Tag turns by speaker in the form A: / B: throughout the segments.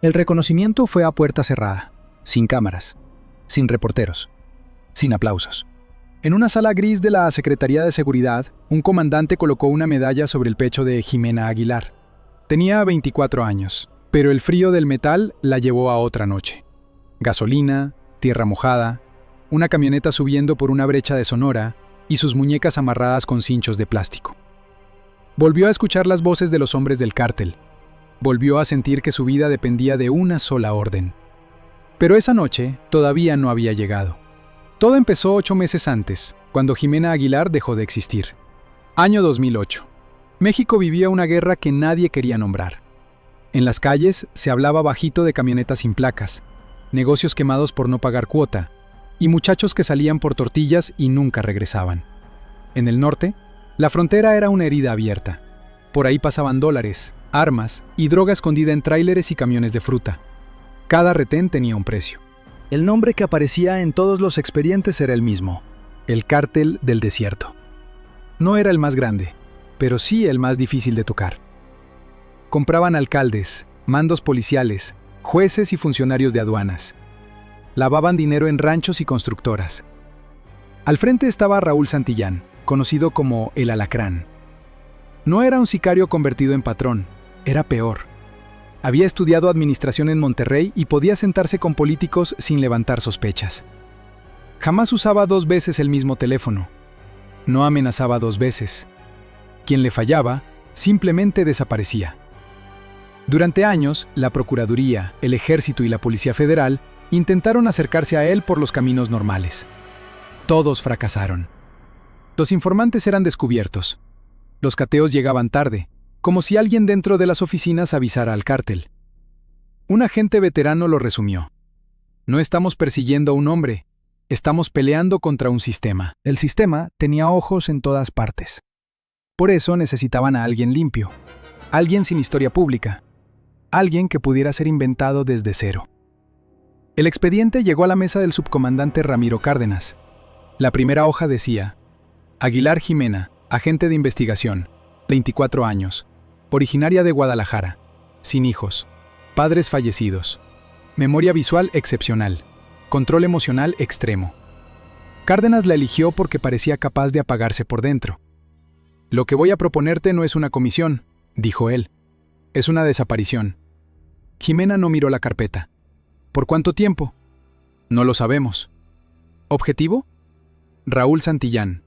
A: El reconocimiento fue a puerta cerrada, sin cámaras, sin reporteros, sin aplausos. En una sala gris de la Secretaría de Seguridad, un comandante colocó una medalla sobre el pecho de Jimena Aguilar. Tenía 24 años, pero el frío del metal la llevó a otra noche. Gasolina, tierra mojada, una camioneta subiendo por una brecha de Sonora y sus muñecas amarradas con cinchos de plástico. Volvió a escuchar las voces de los hombres del cártel. Volvió a sentir que su vida dependía de una sola orden. Pero esa noche todavía no había llegado. Todo empezó 8 meses antes, cuando Jimena Aguilar dejó de existir. Año 2008. México vivía una guerra que nadie quería nombrar. En las calles se hablaba bajito de camionetas sin placas, negocios quemados por no pagar cuota, y muchachos que salían por tortillas y nunca regresaban. En el norte, la frontera era una herida abierta. Por ahí pasaban dólares, armas y droga escondida en tráileres y camiones de fruta. Cada retén tenía un precio. El nombre que aparecía en todos los expedientes era el mismo: el Cártel del Desierto. No era el más grande, pero sí el más difícil de tocar. Compraban alcaldes, mandos policiales, jueces y funcionarios de aduanas. Lavaban dinero en ranchos y constructoras. Al frente estaba Raúl Santillán, conocido como el Alacrán. No era un sicario convertido en patrón, era peor. Había estudiado administración en Monterrey y podía sentarse con políticos sin levantar sospechas. Jamás usaba 2 veces el mismo teléfono. No amenazaba 2 veces. Quien le fallaba, simplemente desaparecía. Durante años, la Procuraduría, el Ejército y la Policía Federal intentaron acercarse a él por los caminos normales. Todos fracasaron. Los informantes eran descubiertos. Los cateos llegaban tarde, como si alguien dentro de las oficinas avisara al cártel. Un agente veterano lo resumió: no estamos persiguiendo a un hombre, estamos peleando contra un sistema. El sistema tenía ojos en todas partes. Por eso necesitaban a alguien limpio, alguien sin historia pública, alguien que pudiera ser inventado desde cero. El expediente llegó a la mesa del subcomandante Ramiro Cárdenas. La primera hoja decía: Aguilar Jimena, agente de investigación, 24 años, originaria de Guadalajara, sin hijos, padres fallecidos, memoria visual excepcional, control emocional extremo. Cárdenas la eligió porque parecía capaz de apagarse por dentro. Lo que voy a proponerte no es una comisión, dijo él, es una desaparición. Jimena no miró la carpeta. ¿Por cuánto tiempo? No lo sabemos. ¿Objetivo? Raúl Santillán.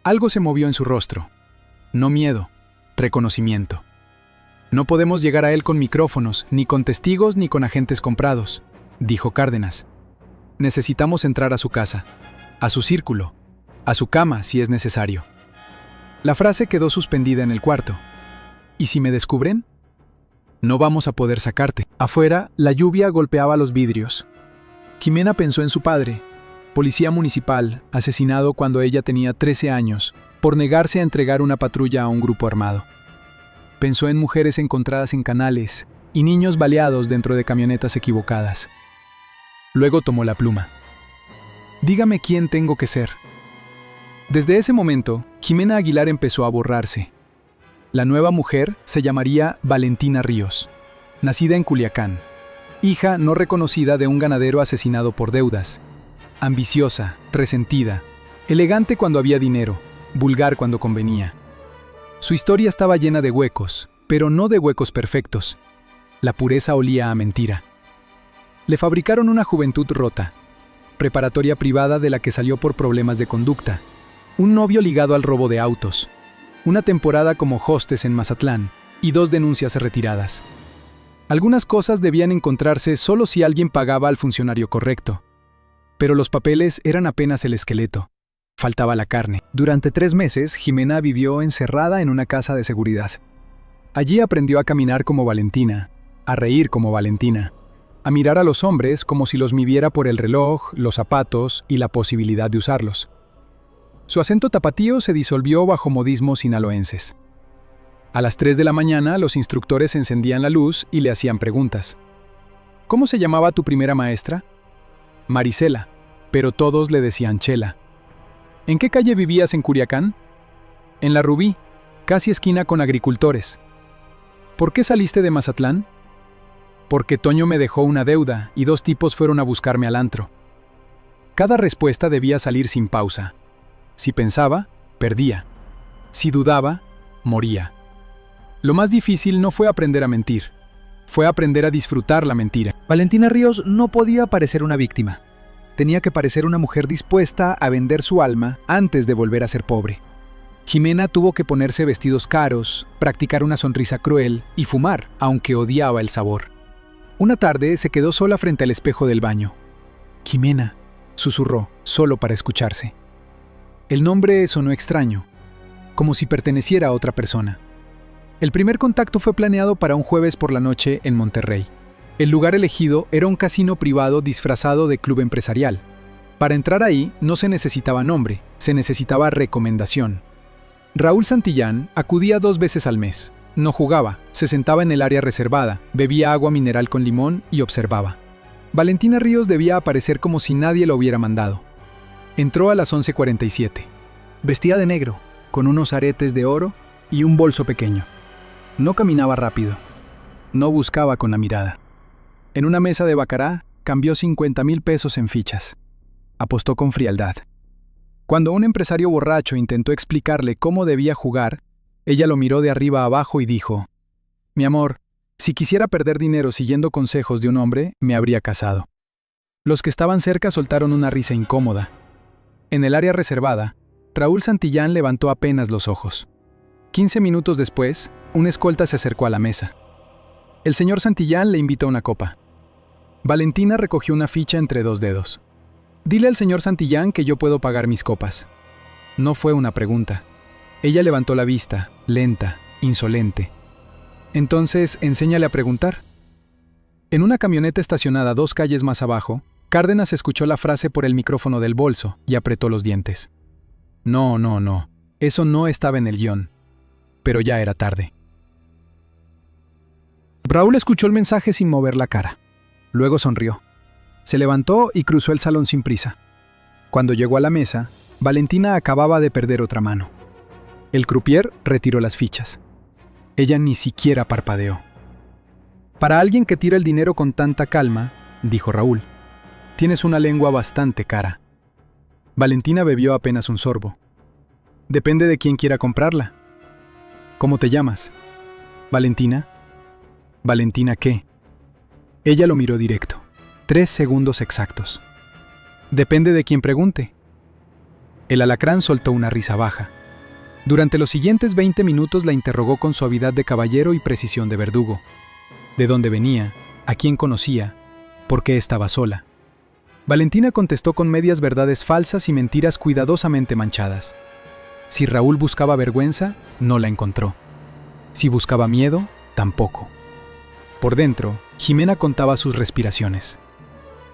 A: Algo se movió en su rostro. No miedo, reconocimiento. No podemos llegar a él con micrófonos, ni con testigos, ni con agentes comprados, dijo Cárdenas. Necesitamos entrar a su casa, a su círculo, a su cama si es necesario. La frase quedó suspendida en el cuarto. ¿Y si me descubren? No vamos a poder sacarte. Afuera, la lluvia golpeaba los vidrios. Jimena pensó en su padre, policía municipal, asesinado cuando ella tenía 13 años, por negarse a entregar una patrulla a un grupo armado. Pensó en mujeres encontradas en canales y niños baleados dentro de camionetas equivocadas. Luego tomó la pluma. Dígame quién tengo que ser. Desde ese momento, Jimena Aguilar empezó a borrarse. La nueva mujer se llamaría Valentina Ríos, nacida en Culiacán, hija no reconocida de un ganadero asesinado por deudas, ambiciosa, resentida, elegante cuando había dinero, vulgar cuando convenía. Su historia estaba llena de huecos, pero no de huecos perfectos. La pureza olía a mentira. Le fabricaron una juventud rota, preparatoria privada de la que salió por problemas de conducta, un novio ligado al robo de autos, una temporada como hostess en Mazatlán y 2 denuncias retiradas. Algunas cosas debían encontrarse solo si alguien pagaba al funcionario correcto. Pero los papeles eran apenas el esqueleto. Faltaba la carne. Durante 3 meses, Jimena vivió encerrada en una casa de seguridad. Allí aprendió a caminar como Valentina, a reír como Valentina, a mirar a los hombres como si los midiera por el reloj, los zapatos y la posibilidad de usarlos. Su acento tapatío se disolvió bajo modismos sinaloenses. A las 3 de la mañana, los instructores encendían la luz y le hacían preguntas. ¿Cómo se llamaba tu primera maestra? Marisela, pero todos le decían Chela. ¿En qué calle vivías en Culiacán? En la Rubí, casi esquina con agricultores. ¿Por qué saliste de Mazatlán? Porque Toño me dejó una deuda y 2 tipos fueron a buscarme al antro. Cada respuesta debía salir sin pausa. Si pensaba, perdía. Si dudaba, moría. Lo más difícil no fue aprender a mentir, fue aprender a disfrutar la mentira.
B: Valentina Ríos no podía parecer una víctima. Tenía que parecer una mujer dispuesta a vender su alma antes de volver a ser pobre. Jimena tuvo que ponerse vestidos caros, practicar una sonrisa cruel y fumar, aunque odiaba el sabor. Una tarde se quedó sola frente al espejo del baño. «Jimena», susurró, solo para escucharse. El nombre sonó extraño, como si perteneciera a otra persona. El primer contacto fue planeado para un jueves por la noche en Monterrey. El lugar elegido era un casino privado disfrazado de club empresarial. Para entrar ahí no se necesitaba nombre, se necesitaba recomendación. Raúl Santillán acudía 2 veces al mes. No jugaba, se sentaba en el área reservada, bebía agua mineral con limón y observaba. Valentina Ríos debía aparecer como si nadie lo hubiera mandado. Entró a las 11:47. Vestía de negro, con unos aretes de oro y un bolso pequeño. No caminaba rápido. No buscaba con la mirada. En una mesa de baccará, cambió 50,000 pesos en fichas. Apostó con frialdad. Cuando un empresario borracho intentó explicarle cómo debía jugar, ella lo miró de arriba a abajo y dijo: «Mi amor, si quisiera perder dinero siguiendo consejos de un hombre, me habría casado». Los que estaban cerca soltaron una risa incómoda. En el área reservada, Raúl Santillán levantó apenas los ojos. 15 minutos después, un escolta se acercó a la mesa. El señor Santillán le invitó una copa. Valentina recogió una ficha entre 2 dedos. «Dile al señor Santillán que yo puedo pagar mis copas». No fue una pregunta. Ella levantó la vista, lenta, insolente. «Entonces, enséñale a preguntar». En una camioneta estacionada 2 calles más abajo, Cárdenas escuchó la frase por el micrófono del bolso y apretó los dientes. No, eso no estaba en el guión. Pero ya era tarde. Raúl escuchó el mensaje sin mover la cara. Luego sonrió. Se levantó y cruzó el salón sin prisa. Cuando llegó a la mesa, Valentina acababa de perder otra mano. El croupier retiró las fichas. Ella ni siquiera parpadeó. «Para alguien que tira el dinero con tanta calma», dijo Raúl, «tienes una lengua bastante cara». Valentina bebió apenas un sorbo. «Depende de quién quiera comprarla». «¿Cómo te llamas?» «Valentina». «¿Valentina qué?» Ella lo miró directo. 3 segundos exactos. «Depende de quien pregunte». El alacrán soltó una risa baja. Durante los siguientes 20 minutos la interrogó con suavidad de caballero y precisión de verdugo. ¿De dónde venía? ¿A quién conocía? ¿Por qué estaba sola? Valentina contestó con medias verdades falsas y mentiras cuidadosamente manchadas. Si Raúl buscaba vergüenza, no la encontró. Si buscaba miedo, tampoco. Por dentro, Jimena contaba sus respiraciones.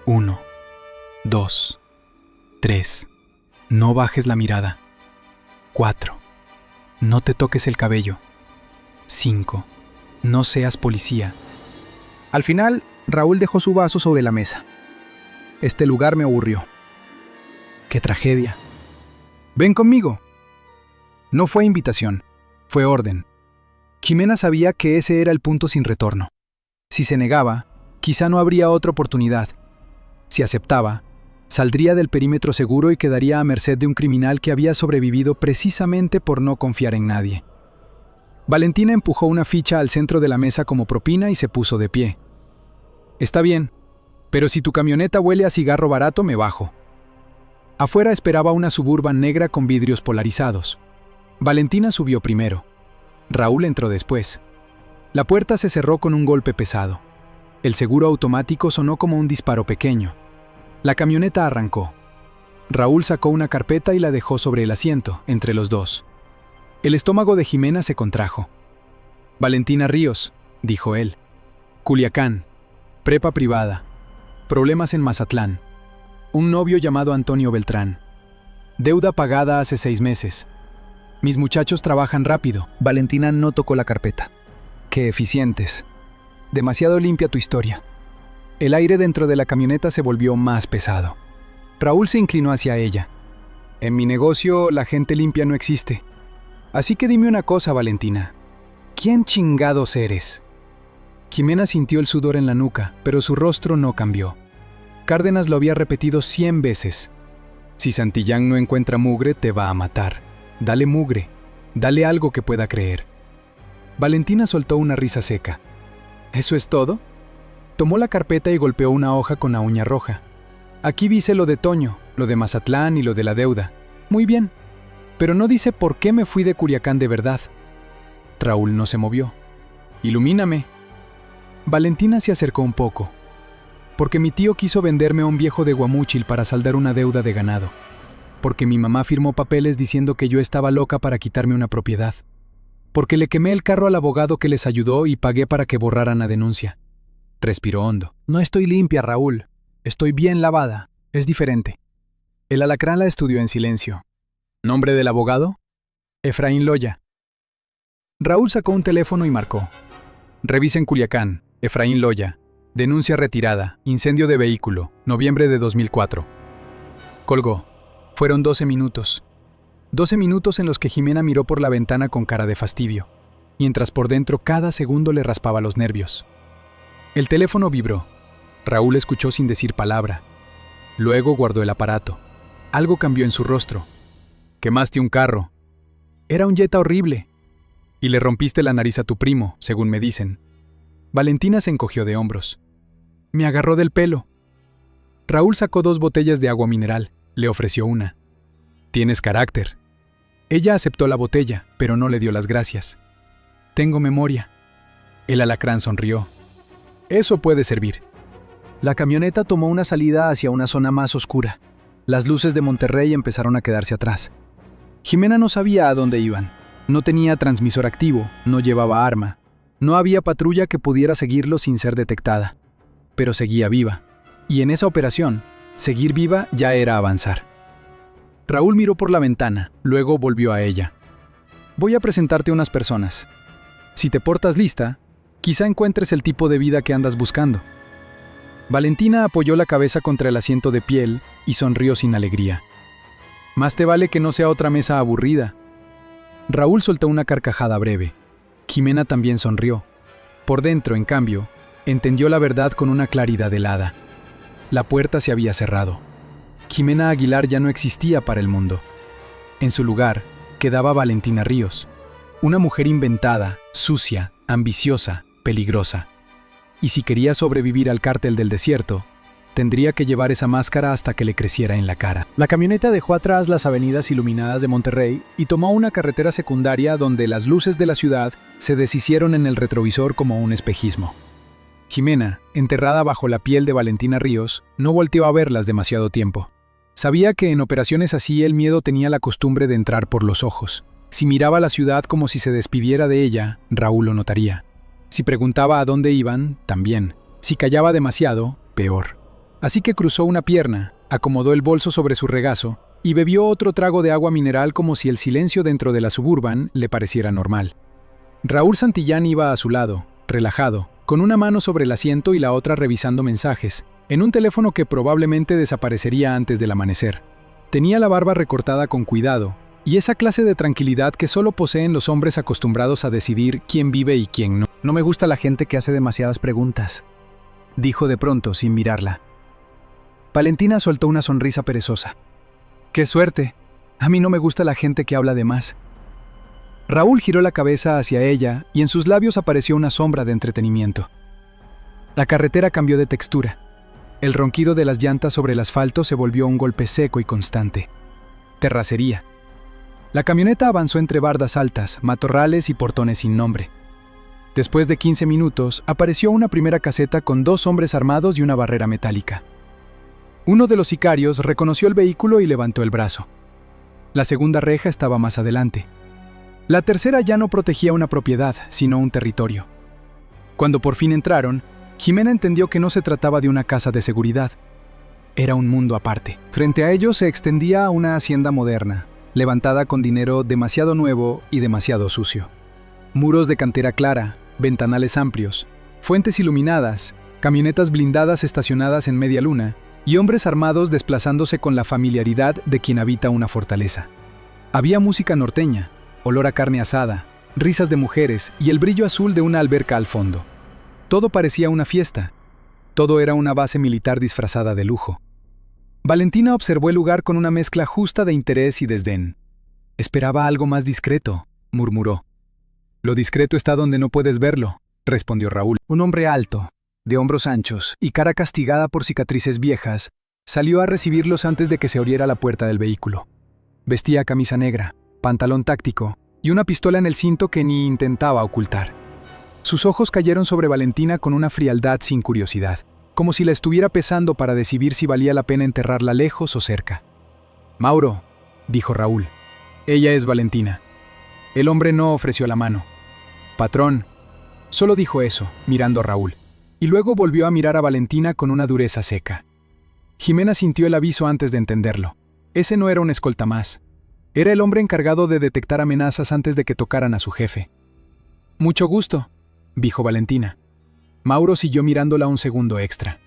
B: 1, 2, 3. No bajes la mirada. 4. No te toques el cabello. 5. No seas policía. Al final, Raúl dejó su vaso sobre la mesa. Este lugar me aburrió. ¡Qué tragedia! «Ven conmigo». No fue invitación, fue orden. Jimena sabía que ese era el punto sin retorno. Si se negaba, quizá no habría otra oportunidad. Si aceptaba, saldría del perímetro seguro y quedaría a merced de un criminal que había sobrevivido precisamente por no confiar en nadie. Valentina empujó una ficha al centro de la mesa como propina y se puso de pie. «Está bien, pero si tu camioneta huele a cigarro barato, me bajo». Afuera esperaba una Suburban negra con vidrios polarizados. Valentina subió primero. Raúl entró después. La puerta se cerró con un golpe pesado. El seguro automático sonó como un disparo pequeño. La camioneta arrancó. Raúl sacó una carpeta y la dejó sobre el asiento, entre los dos. El estómago de Jimena se contrajo. «Valentina Ríos», dijo él. «Culiacán. Prepa privada. Problemas en Mazatlán. Un novio llamado Antonio Beltrán. Deuda pagada hace 6 meses. Mis muchachos trabajan rápido». Valentina no tocó la carpeta. «Qué eficientes. Demasiado limpia tu historia». El aire dentro de la camioneta se volvió más pesado. Raúl se inclinó hacia ella. «En mi negocio, la gente limpia no existe. Así que dime una cosa, Valentina. ¿Quién chingados eres?» Jimena sintió el sudor en la nuca, pero su rostro no cambió. Cárdenas lo había repetido 100 veces. Si Santillán no encuentra mugre, te va a matar. Dale mugre, dale algo que pueda creer. Valentina soltó una risa seca. ¿Eso es todo? Tomó la carpeta y golpeó una hoja con la uña roja. Aquí dice lo de Toño, lo de Mazatlán y lo de la deuda. Muy bien, pero no dice por qué me fui de Culiacán de verdad. Raúl no se movió. Ilumíname. Valentina se acercó un poco. Porque mi tío quiso venderme a un viejo de Guamúchil para saldar una deuda de ganado. Porque mi mamá firmó papeles diciendo que yo estaba loca para quitarme una propiedad. Porque le quemé el carro al abogado que les ayudó y pagué para que borraran la denuncia. Respiró hondo. No estoy limpia, Raúl. Estoy bien lavada. Es diferente. El alacrán la estudió en silencio. ¿Nombre del abogado? Efraín Loya. Raúl sacó un teléfono y marcó. Revisen Culiacán. Efraín Loya. Denuncia retirada. Incendio de vehículo. Noviembre de 2004. Colgó. Fueron 12 minutos. 12 minutos en los que Jimena miró por la ventana con cara de fastidio, mientras por dentro cada segundo le raspaba los nervios. El teléfono vibró. Raúl escuchó sin decir palabra. Luego guardó el aparato. Algo cambió en su rostro. Quemaste un carro. Era un Jetta horrible. Y le rompiste la nariz a tu primo, según me dicen. Valentina se encogió de hombros. Me agarró del pelo. Raúl sacó 2 botellas de agua mineral. Le ofreció una. Tienes carácter. Ella aceptó la botella, pero no le dio las gracias. Tengo memoria. El alacrán sonrió. Eso puede servir. La camioneta tomó una salida hacia una zona más oscura. Las luces de Monterrey empezaron a quedarse atrás. Jimena no sabía a dónde iban. No tenía transmisor activo, no llevaba arma. No había patrulla que pudiera seguirlo sin ser detectada. Pero seguía viva. Y en esa operación, seguir viva ya era avanzar. Raúl miró por la ventana, luego volvió a ella. Voy a presentarte unas personas. Si te portas lista, quizá encuentres el tipo de vida que andas buscando. Valentina apoyó la cabeza contra el asiento de piel y sonrió sin alegría. Más te vale que no sea otra mesa aburrida. Raúl soltó una carcajada breve. Jimena también sonrió. Por dentro, en cambio, entendió la verdad con una claridad helada. La puerta se había cerrado. Jimena Aguilar ya no existía para el mundo. En su lugar quedaba Valentina Ríos, una mujer inventada, sucia, ambiciosa, peligrosa. Y si quería sobrevivir al cártel del desierto, tendría que llevar esa máscara hasta que le creciera en la cara. La camioneta dejó atrás las avenidas iluminadas de Monterrey y tomó una carretera secundaria donde las luces de la ciudad se deshicieron en el retrovisor como un espejismo. Jimena, enterrada bajo la piel de Valentina Ríos, no volteó a verlas demasiado tiempo. Sabía que en operaciones así el miedo tenía la costumbre de entrar por los ojos. Si miraba la ciudad como si se despidiera de ella, Raúl lo notaría. Si preguntaba a dónde iban, también. Si callaba demasiado, peor. Así que cruzó una pierna, acomodó el bolso sobre su regazo y bebió otro trago de agua mineral como si el silencio dentro de la Suburban le pareciera normal. Raúl Santillán iba a su lado, relajado, con una mano sobre el asiento y la otra revisando mensajes, en un teléfono que probablemente desaparecería antes del amanecer. Tenía la barba recortada con cuidado, y esa clase de tranquilidad que solo poseen los hombres acostumbrados a decidir quién vive y quién no. No me gusta la gente que hace demasiadas preguntas, dijo de pronto sin mirarla. Valentina soltó una sonrisa perezosa. ¡Qué suerte! A mí no me gusta la gente que habla de más. Raúl giró la cabeza hacia ella y en sus labios apareció una sombra de entretenimiento. La carretera cambió de textura. El ronquido de las llantas sobre el asfalto se volvió un golpe seco y constante. Terracería. La camioneta avanzó entre bardas altas, matorrales y portones sin nombre. Después de 15 minutos, apareció una primera caseta con 2 hombres armados y una barrera metálica. Uno de los sicarios reconoció el vehículo y levantó el brazo. La segunda reja estaba más adelante. La tercera ya no protegía una propiedad, sino un territorio. Cuando por fin entraron, Jimena entendió que no se trataba de una casa de seguridad. Era un mundo aparte. Frente a ellos se extendía una hacienda moderna, levantada con dinero demasiado nuevo y demasiado sucio. Muros de cantera clara, ventanales amplios, fuentes iluminadas, camionetas blindadas estacionadas en media luna y hombres armados desplazándose con la familiaridad de quien habita una fortaleza. Había música norteña, olor a carne asada, risas de mujeres y el brillo azul de una alberca al fondo.
A: Todo parecía una fiesta. Todo era una base militar disfrazada de lujo. Valentina observó el lugar con una mezcla justa de interés y desdén. Esperaba algo más discreto, murmuró. Lo discreto está donde no puedes verlo, respondió Raúl.
B: Un hombre alto, de hombros anchos y cara castigada por cicatrices viejas, salió a recibirlos antes de que se abriera la puerta del vehículo. Vestía camisa negra, pantalón táctico y una pistola en el cinto que ni intentaba ocultar. Sus ojos cayeron sobre Valentina con una frialdad sin curiosidad, como si la estuviera pesando para decidir si valía la pena enterrarla lejos o cerca. «Mauro», dijo Raúl. «Ella es Valentina». El hombre no ofreció la mano. «Patrón», solo dijo eso, mirando a Raúl, y luego volvió a mirar a Valentina con una dureza seca. Jimena sintió el aviso antes de entenderlo. Ese no era un escolta más. Era el hombre encargado de detectar amenazas antes de que tocaran a su jefe. «Mucho gusto», dijo Valentina. Mauro siguió mirándola un segundo extra.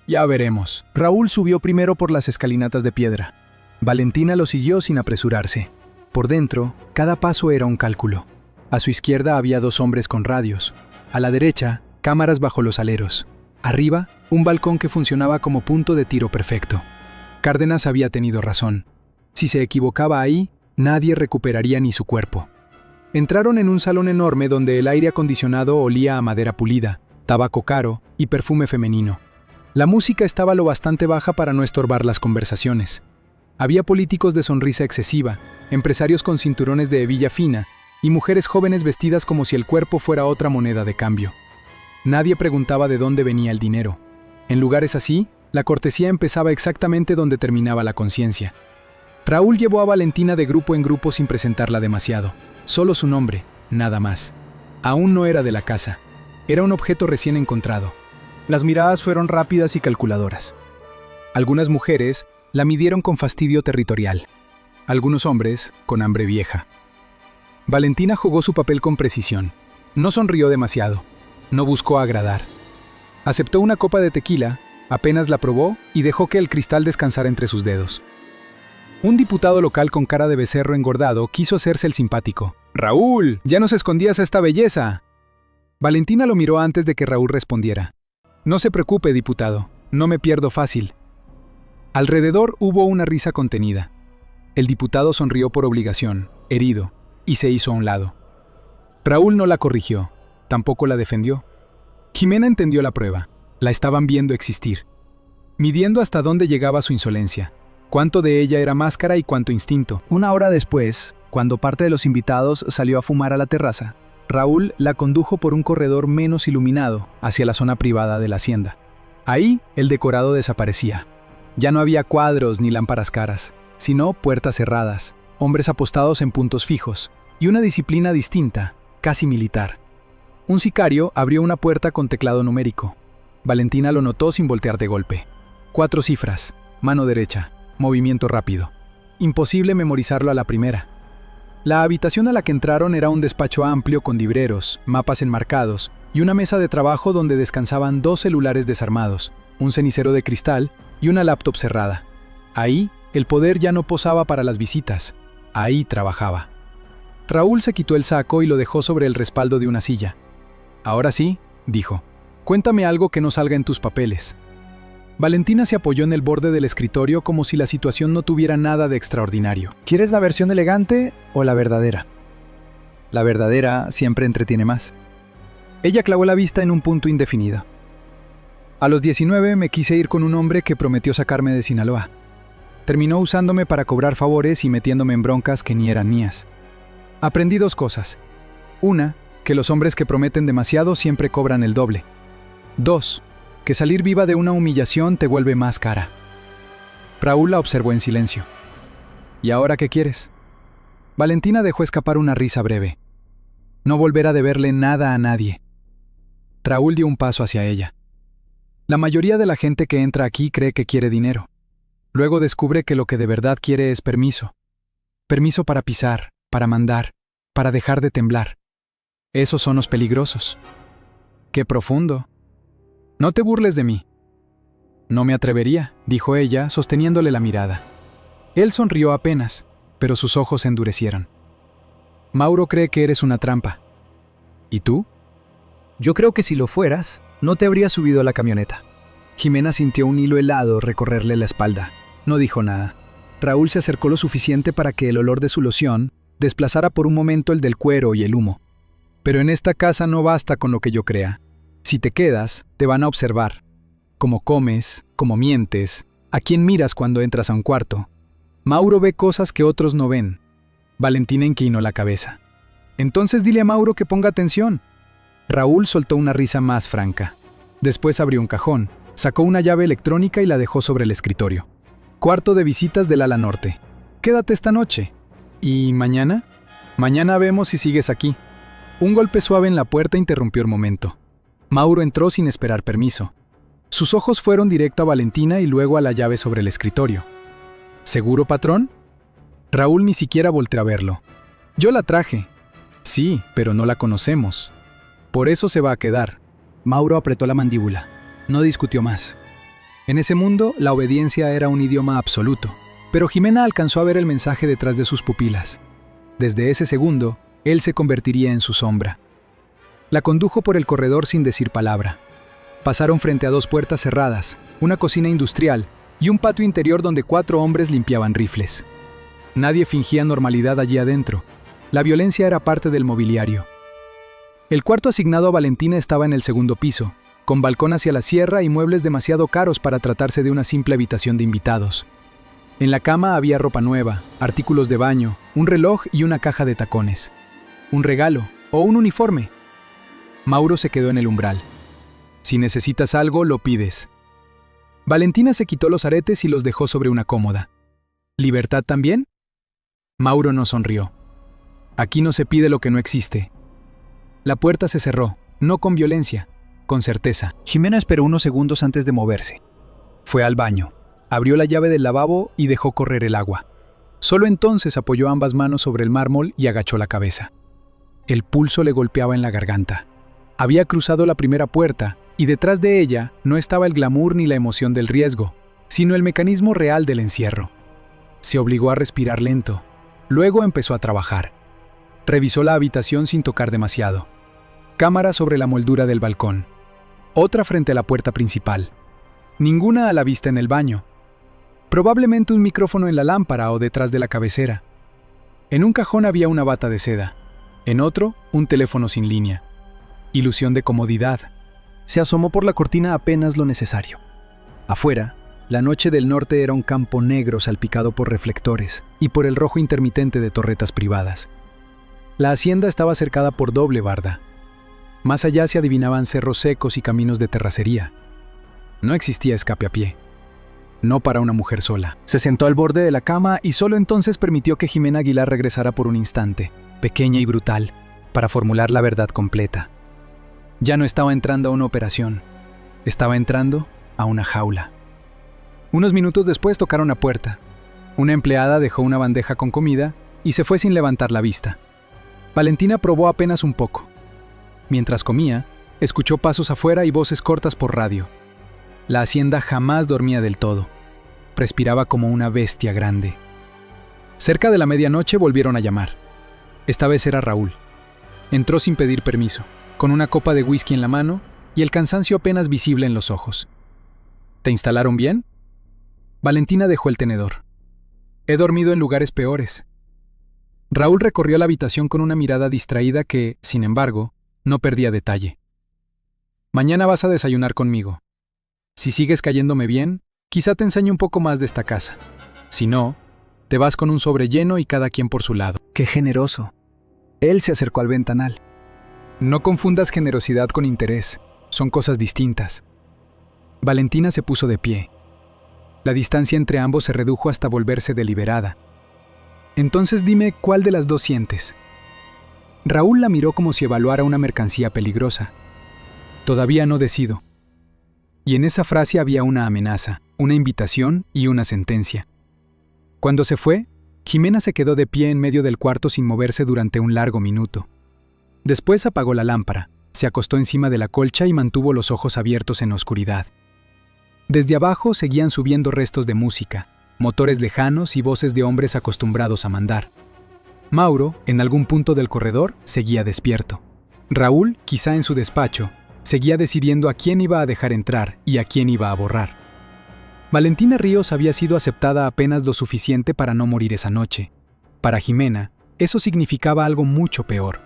B: «Ya veremos». Raúl subió primero por las escalinatas de piedra. Valentina lo siguió sin apresurarse. Por dentro, cada paso era un cálculo. A su izquierda había 2 hombres con radios. A la derecha, cámaras bajo los aleros. Arriba, un balcón que funcionaba como punto de tiro perfecto. Cárdenas había tenido razón. Si se equivocaba ahí, nadie recuperaría ni su cuerpo. Entraron en un salón enorme donde el aire acondicionado olía a madera pulida, tabaco caro y perfume femenino. La música estaba lo bastante baja para no estorbar las conversaciones. Había políticos de sonrisa excesiva, empresarios con cinturones de hebilla fina y mujeres jóvenes vestidas como si el cuerpo fuera otra moneda de cambio. Nadie preguntaba de dónde venía el dinero. En lugares así, la cortesía empezaba exactamente donde terminaba la conciencia. Raúl llevó a Valentina de grupo en grupo sin presentarla demasiado. Solo su nombre, nada más. Aún no era de la casa. Era un objeto recién encontrado. Las miradas fueron rápidas y calculadoras. Algunas mujeres la midieron con fastidio territorial. Algunos hombres con hambre vieja. Valentina jugó su papel con precisión. No sonrió demasiado. No buscó agradar. Aceptó una copa de tequila, apenas la probó y dejó que el cristal descansara entre sus dedos. Un diputado local con cara de becerro engordado quiso hacerse el simpático. «¡Raúl! ¡Ya nos escondías a esta belleza!» Valentina lo miró antes de que Raúl respondiera. «No se preocupe, diputado. No me pierdo fácil». Alrededor hubo una risa contenida. El diputado sonrió por obligación, herido, y se hizo a un lado. Raúl no la corrigió, tampoco la defendió. Jimena entendió la prueba. La estaban viendo existir. Midiendo hasta dónde llegaba su insolencia. Cuánto de ella era máscara y cuánto instinto. Una hora después, cuando parte de los invitados salió a fumar a la terraza, Raúl la condujo por un corredor menos iluminado hacia la zona privada de la hacienda. Ahí, el decorado desaparecía. Ya no había cuadros ni lámparas caras, sino puertas cerradas, hombres apostados en puntos fijos, y una disciplina distinta, casi militar. Un sicario abrió una puerta con teclado numérico. Valentina lo notó sin voltear de golpe. 4 cifras, mano derecha, movimiento rápido. Imposible memorizarlo a la primera. La habitación a la que entraron era un despacho amplio con libreros, mapas enmarcados y una mesa de trabajo donde descansaban 2 celulares desarmados, un cenicero de cristal y una laptop cerrada. Ahí, el poder ya no posaba para las visitas. Ahí trabajaba. Raúl se quitó el saco y lo dejó sobre el respaldo de una silla. «Ahora sí», dijo, «cuéntame algo que no salga en tus papeles». Valentina se apoyó en el borde del escritorio como si la situación no tuviera nada de extraordinario. ¿Quieres la versión elegante o la verdadera? La verdadera siempre entretiene más. Ella clavó la vista en un punto indefinido. A los 19 me quise ir con un hombre que prometió sacarme de Sinaloa. Terminó usándome para cobrar favores y metiéndome en broncas que ni eran mías. Aprendí 2 cosas. Una, que los hombres que prometen demasiado siempre cobran el doble. 2, que salir viva de una humillación te vuelve más cara. Raúl la observó en silencio. ¿Y ahora qué quieres? Valentina dejó escapar una risa breve. No volver a deberle nada a nadie. Raúl dio un paso hacia ella. La mayoría de la gente que entra aquí cree que quiere dinero. Luego descubre que lo que de verdad quiere es permiso. Permiso para pisar, para mandar, para dejar de temblar. Esos son los peligrosos. ¡Qué profundo! No te burles de mí. No me atrevería, dijo ella, sosteniéndole la mirada. Él sonrió apenas, pero sus ojos se endurecieron. Mauro cree que eres una trampa. ¿Y tú? Yo creo que si lo fueras, No te habría subido a la camioneta. Jimena sintió un hilo helado recorrerle la espalda. No dijo nada. Raúl se acercó lo suficiente para que el olor de su loción desplazara por un momento el del cuero y el humo. Pero en esta casa no basta con lo que yo crea. Si te quedas, te van a observar. Cómo comes, cómo mientes, a quién miras cuando entras a un cuarto. Mauro ve cosas que otros no ven. Valentina inclinó la cabeza. Entonces dile a Mauro que ponga atención. Raúl soltó una risa más franca. Después abrió un cajón, sacó una llave electrónica y la dejó sobre el escritorio. Cuarto de visitas del ala norte. Quédate esta noche. ¿Y mañana? Mañana vemos si sigues aquí. Un golpe suave en la puerta interrumpió el momento. Mauro entró sin esperar permiso. Sus ojos fueron directo a Valentina y luego a la llave sobre el escritorio. ¿Seguro, patrón? Raúl ni siquiera volteó a verlo. Yo la traje. Sí, pero no la conocemos. Por eso se va a quedar. Mauro apretó la mandíbula. No discutió más. En ese mundo, la obediencia era un idioma absoluto. Pero Jimena alcanzó a ver el mensaje detrás de sus pupilas. Desde ese segundo, él se convertiría en su sombra. La condujo por el corredor sin decir palabra. Pasaron frente a dos puertas cerradas, una cocina industrial y un patio interior donde 4 hombres limpiaban rifles. Nadie fingía normalidad allí adentro. La violencia era parte del mobiliario. El cuarto asignado a Valentina estaba en el segundo piso, con balcón hacia la sierra y muebles demasiado caros para tratarse de una simple habitación de invitados. En la cama había ropa nueva, artículos de baño, un reloj y una caja de tacones. Un regalo o un uniforme. Mauro se quedó en el umbral. Si necesitas algo, lo pides. Valentina se quitó los aretes y los dejó sobre una cómoda. ¿Libertad también? Mauro no sonrió. Aquí no se pide lo que no existe. La puerta se cerró, no con violencia, con certeza. Jimena esperó unos segundos antes de moverse. Fue al baño, abrió la llave del lavabo y dejó correr el agua. Solo entonces apoyó ambas manos sobre el mármol y agachó la cabeza. El pulso le golpeaba en la garganta. Había cruzado la primera puerta y detrás de ella no estaba el glamour ni la emoción del riesgo, sino el mecanismo real del encierro. Se obligó a respirar lento. Luego empezó a trabajar. Revisó la habitación sin tocar demasiado. Cámara sobre la moldura del balcón. Otra frente a la puerta principal. Ninguna a la vista en el baño. Probablemente un micrófono en la lámpara o detrás de la cabecera. En un cajón había una bata de seda. En otro, un teléfono sin línea. Ilusión de comodidad. Se asomó por la cortina apenas lo necesario. Afuera, la noche del norte era un campo negro salpicado por reflectores y por el rojo intermitente de torretas privadas. La hacienda estaba cercada por doble barda. Más allá se adivinaban cerros secos y caminos de terracería. No existía escape a pie. No para una mujer sola. Se sentó al borde de la cama y solo entonces permitió que Jimena Aguilar regresara por un instante, pequeña y brutal, para formular la verdad completa. Ya no estaba entrando a una operación. Estaba entrando a una jaula. Unos minutos después tocaron la puerta. Una empleada dejó una bandeja con comida y se fue sin levantar la vista. Valentina probó apenas un poco. Mientras comía, escuchó pasos afuera y voces cortas por radio. La hacienda jamás dormía del todo. Respiraba como una bestia grande. Cerca de la medianoche volvieron a llamar. Esta vez era Raúl. Entró sin pedir permiso, con una copa de whisky en la mano y el cansancio apenas visible en los ojos. ¿Te instalaron bien? Valentina dejó el tenedor. He dormido en lugares peores. Raúl recorrió la habitación con una mirada distraída que, sin embargo, no perdía detalle. Mañana vas a desayunar conmigo. Si sigues cayéndome bien, quizá te enseñe un poco más de esta casa. Si no, te vas con un sobre lleno y cada quien por su lado. ¡Qué generoso! Él se acercó al ventanal. No confundas generosidad con interés. Son cosas distintas. Valentina se puso de pie. La distancia entre ambos se redujo hasta volverse deliberada. Entonces dime cuál de las dos sientes. Raúl la miró como si evaluara una mercancía peligrosa. Todavía no decido. Y en esa frase había una amenaza, una invitación y una sentencia. Cuando se fue, Jimena se quedó de pie en medio del cuarto sin moverse durante un largo minuto. Después apagó la lámpara, se acostó encima de la colcha y mantuvo los ojos abiertos en la oscuridad. Desde abajo seguían subiendo restos de música, motores lejanos y voces de hombres acostumbrados a mandar. Mauro, en algún punto del corredor, seguía despierto. Raúl, quizá en su despacho, Seguía decidiendo a quién iba a dejar entrar y a quién iba a borrar. Valentina Ríos había sido aceptada apenas lo suficiente para no morir esa noche. Para Jimena, eso significaba algo mucho peor.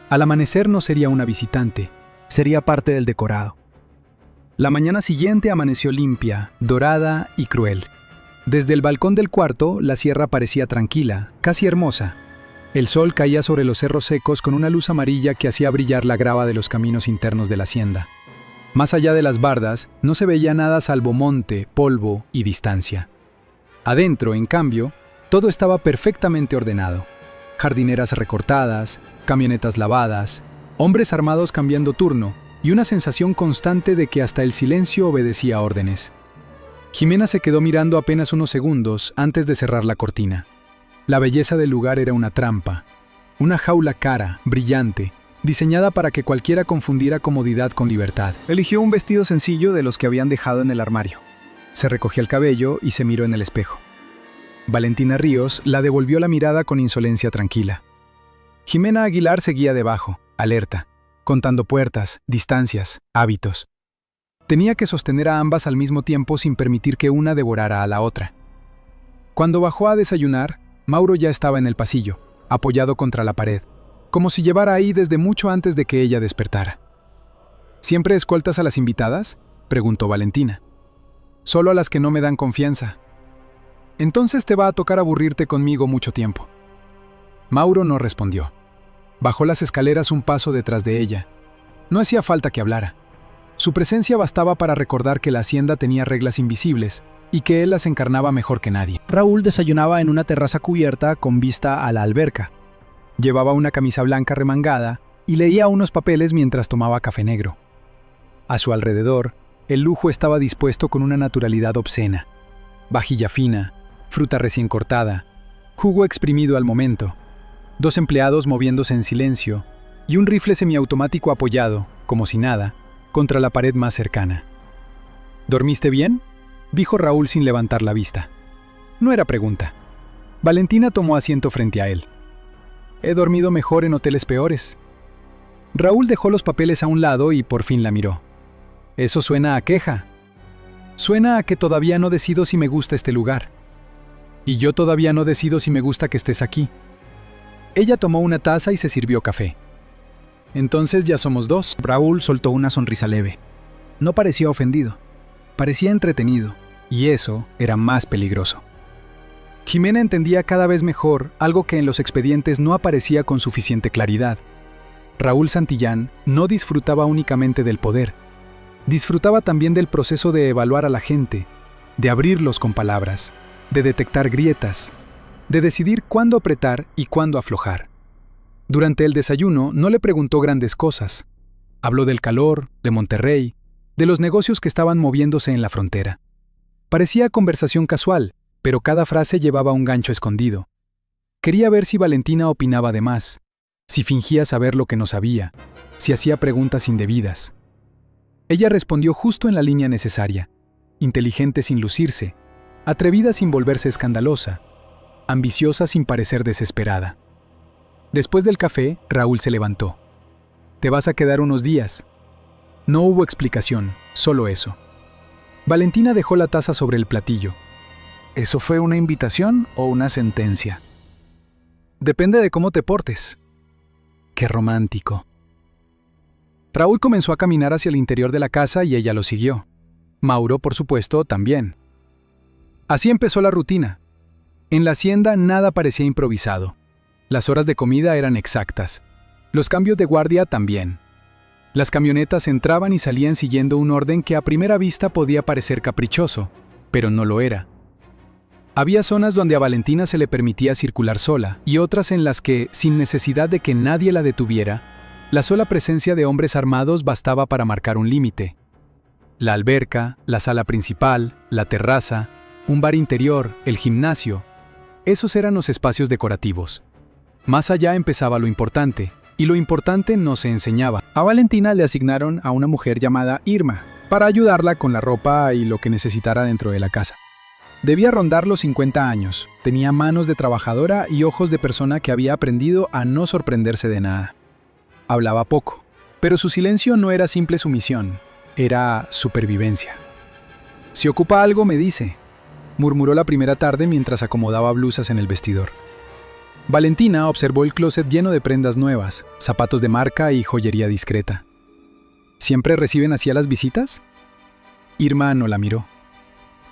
B: Al amanecer no sería una visitante, sería parte del decorado. La mañana siguiente amaneció limpia, dorada y cruel. Desde el balcón del cuarto, la sierra parecía tranquila, casi hermosa. El sol caía sobre los cerros secos con una luz amarilla que hacía brillar la grava de los caminos internos de la hacienda. Más allá de las bardas, no se veía nada salvo monte, polvo y distancia. Adentro, en cambio, todo estaba perfectamente ordenado. Jardineras recortadas, camionetas lavadas, hombres armados cambiando turno y una sensación constante de que hasta el silencio obedecía órdenes. Jimena se quedó mirando apenas unos segundos antes de cerrar la cortina. La belleza del lugar era una trampa, una jaula cara, brillante, diseñada para que cualquiera confundiera comodidad con libertad.
A: Eligió un vestido sencillo de los que habían dejado en el armario. Se recogió el cabello y se miró en el espejo. Valentina Ríos la devolvió la mirada con insolencia tranquila. Jimena Aguilar seguía debajo, alerta, contando puertas, distancias, hábitos. Tenía que sostener a ambas al mismo tiempo sin permitir que una devorara a la otra. Cuando bajó a desayunar, Mauro ya estaba en el pasillo, apoyado contra la pared, como si llevara ahí desde mucho antes de que ella despertara. ¿Siempre escoltas a las invitadas?, preguntó Valentina. Solo a las que no me dan confianza. Entonces te va a tocar aburrirte conmigo mucho tiempo. Mauro no respondió. Bajó las escaleras un paso detrás de ella. No hacía falta que hablara. Su presencia bastaba para recordar que la hacienda tenía reglas invisibles y que él las encarnaba mejor que nadie. Raúl desayunaba en una terraza cubierta con vista a la alberca. Llevaba una camisa blanca remangada y leía unos papeles mientras tomaba café negro. A su alrededor, el lujo estaba dispuesto con una naturalidad obscena. Vajilla fina, fruta recién cortada, jugo exprimido al momento, 2 empleados moviéndose en silencio y un rifle semiautomático apoyado, como si nada, contra la pared más cercana. ¿Dormiste bien?, dijo Raúl sin levantar la vista. No era pregunta. Valentina tomó asiento frente a él. He dormido mejor en hoteles peores. Raúl dejó los papeles a un lado y por fin la miró. Eso suena a queja. Suena a que todavía no decido si me gusta este lugar. Y yo todavía no decido si me gusta que estés aquí. Ella tomó una taza y se sirvió café. Entonces ya somos 2. Raúl soltó una sonrisa leve. No parecía ofendido. Parecía entretenido, y eso era más peligroso. Jimena entendía cada vez mejor algo que en los expedientes no aparecía con suficiente claridad. Raúl Santillán no disfrutaba únicamente del poder. Disfrutaba también del proceso de evaluar a la gente, de abrirlos con palabras, de detectar grietas, de decidir cuándo apretar y cuándo aflojar. Durante el desayuno no le preguntó grandes cosas. Habló del calor, de Monterrey, de los negocios que estaban moviéndose en la frontera. Parecía conversación casual, pero cada frase llevaba un gancho escondido. Quería ver si Valentina opinaba de más, si fingía saber lo que no sabía, si hacía preguntas indebidas. Ella respondió justo en la línea necesaria, inteligente sin lucirse, atrevida sin volverse escandalosa, ambiciosa sin parecer desesperada. Después del café, Raúl se levantó. «Te vas a quedar unos días». No hubo explicación, solo eso. Valentina dejó la taza sobre el platillo. ¿Eso fue una invitación o una sentencia? Depende de cómo te portes. Qué romántico. Raúl comenzó a caminar hacia el interior de la casa y ella lo siguió. Mauro, por supuesto, también. Así empezó la rutina. En la hacienda nada parecía improvisado. Las horas de comida eran exactas. Los cambios de guardia también. Las camionetas entraban y salían siguiendo un orden que a primera vista podía parecer caprichoso, pero no lo era. Había zonas donde a Valentina se le permitía circular sola y otras en las que, sin necesidad de que nadie la detuviera, la sola presencia de hombres armados bastaba para marcar un límite. La alberca, la sala principal, la terraza, un bar interior, el gimnasio, esos eran los espacios decorativos. Más allá empezaba lo importante, y lo importante no se enseñaba. A Valentina le asignaron a una mujer llamada Irma, para ayudarla con la ropa y lo que necesitara dentro de la casa. Debía rondar los 50 años, tenía manos de trabajadora y ojos de persona que había aprendido a no sorprenderse de nada. Hablaba poco,
B: Pero su silencio no era simple sumisión, era supervivencia. «Si ocupa algo, me dice», murmuró la primera tarde mientras acomodaba blusas en el vestidor. Valentina observó el closet lleno de prendas nuevas, zapatos de marca y joyería discreta. ¿Siempre reciben así a las visitas? Irma no la miró.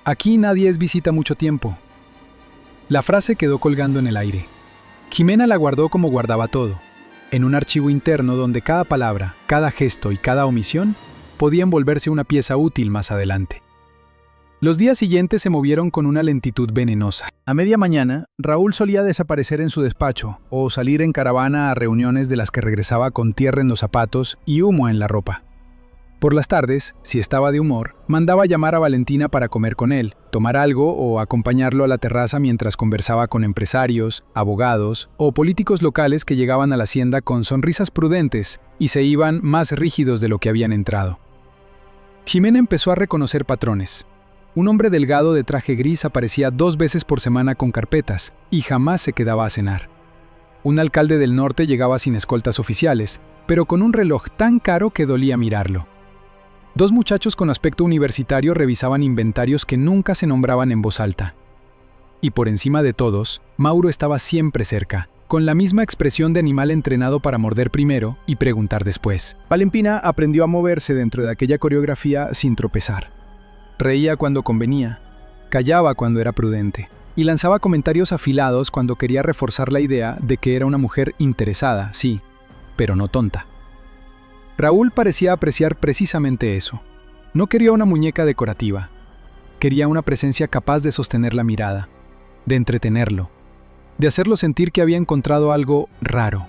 B: «Aquí nadie es visita mucho tiempo». La frase quedó colgando en el aire. Jimena la guardó como guardaba todo, en un archivo interno donde cada palabra, cada gesto y cada omisión podían volverse una pieza útil más adelante. Los días siguientes se movieron con una lentitud venenosa. A media mañana, Raúl solía desaparecer en su despacho o salir en caravana a reuniones de las que regresaba con tierra en los zapatos y humo en la ropa. Por las tardes, si estaba de humor, mandaba llamar a Valentina para comer con él, tomar algo o acompañarlo a la terraza mientras conversaba con empresarios, abogados o políticos locales que llegaban a la hacienda con sonrisas prudentes y se iban más rígidos de lo que habían entrado. Jimena empezó a reconocer patrones. Un hombre delgado de traje gris aparecía 2 veces por semana con carpetas y jamás se quedaba a cenar. Un alcalde del norte llegaba sin escoltas oficiales, pero con un reloj tan caro que dolía mirarlo. 2 muchachos con aspecto universitario revisaban inventarios que nunca se nombraban en voz alta. Y por encima de todos, Mauro estaba siempre cerca, con la misma expresión de animal entrenado para morder primero y preguntar después. Valentina aprendió a moverse dentro de aquella coreografía sin tropezar. Reía cuando convenía, callaba cuando era prudente, y lanzaba comentarios afilados cuando quería reforzar la idea de que era una mujer interesada, sí, pero no tonta. Raúl parecía apreciar precisamente eso. No quería una muñeca decorativa. Quería una presencia capaz de sostener la mirada, de entretenerlo, de hacerlo sentir que había encontrado algo raro.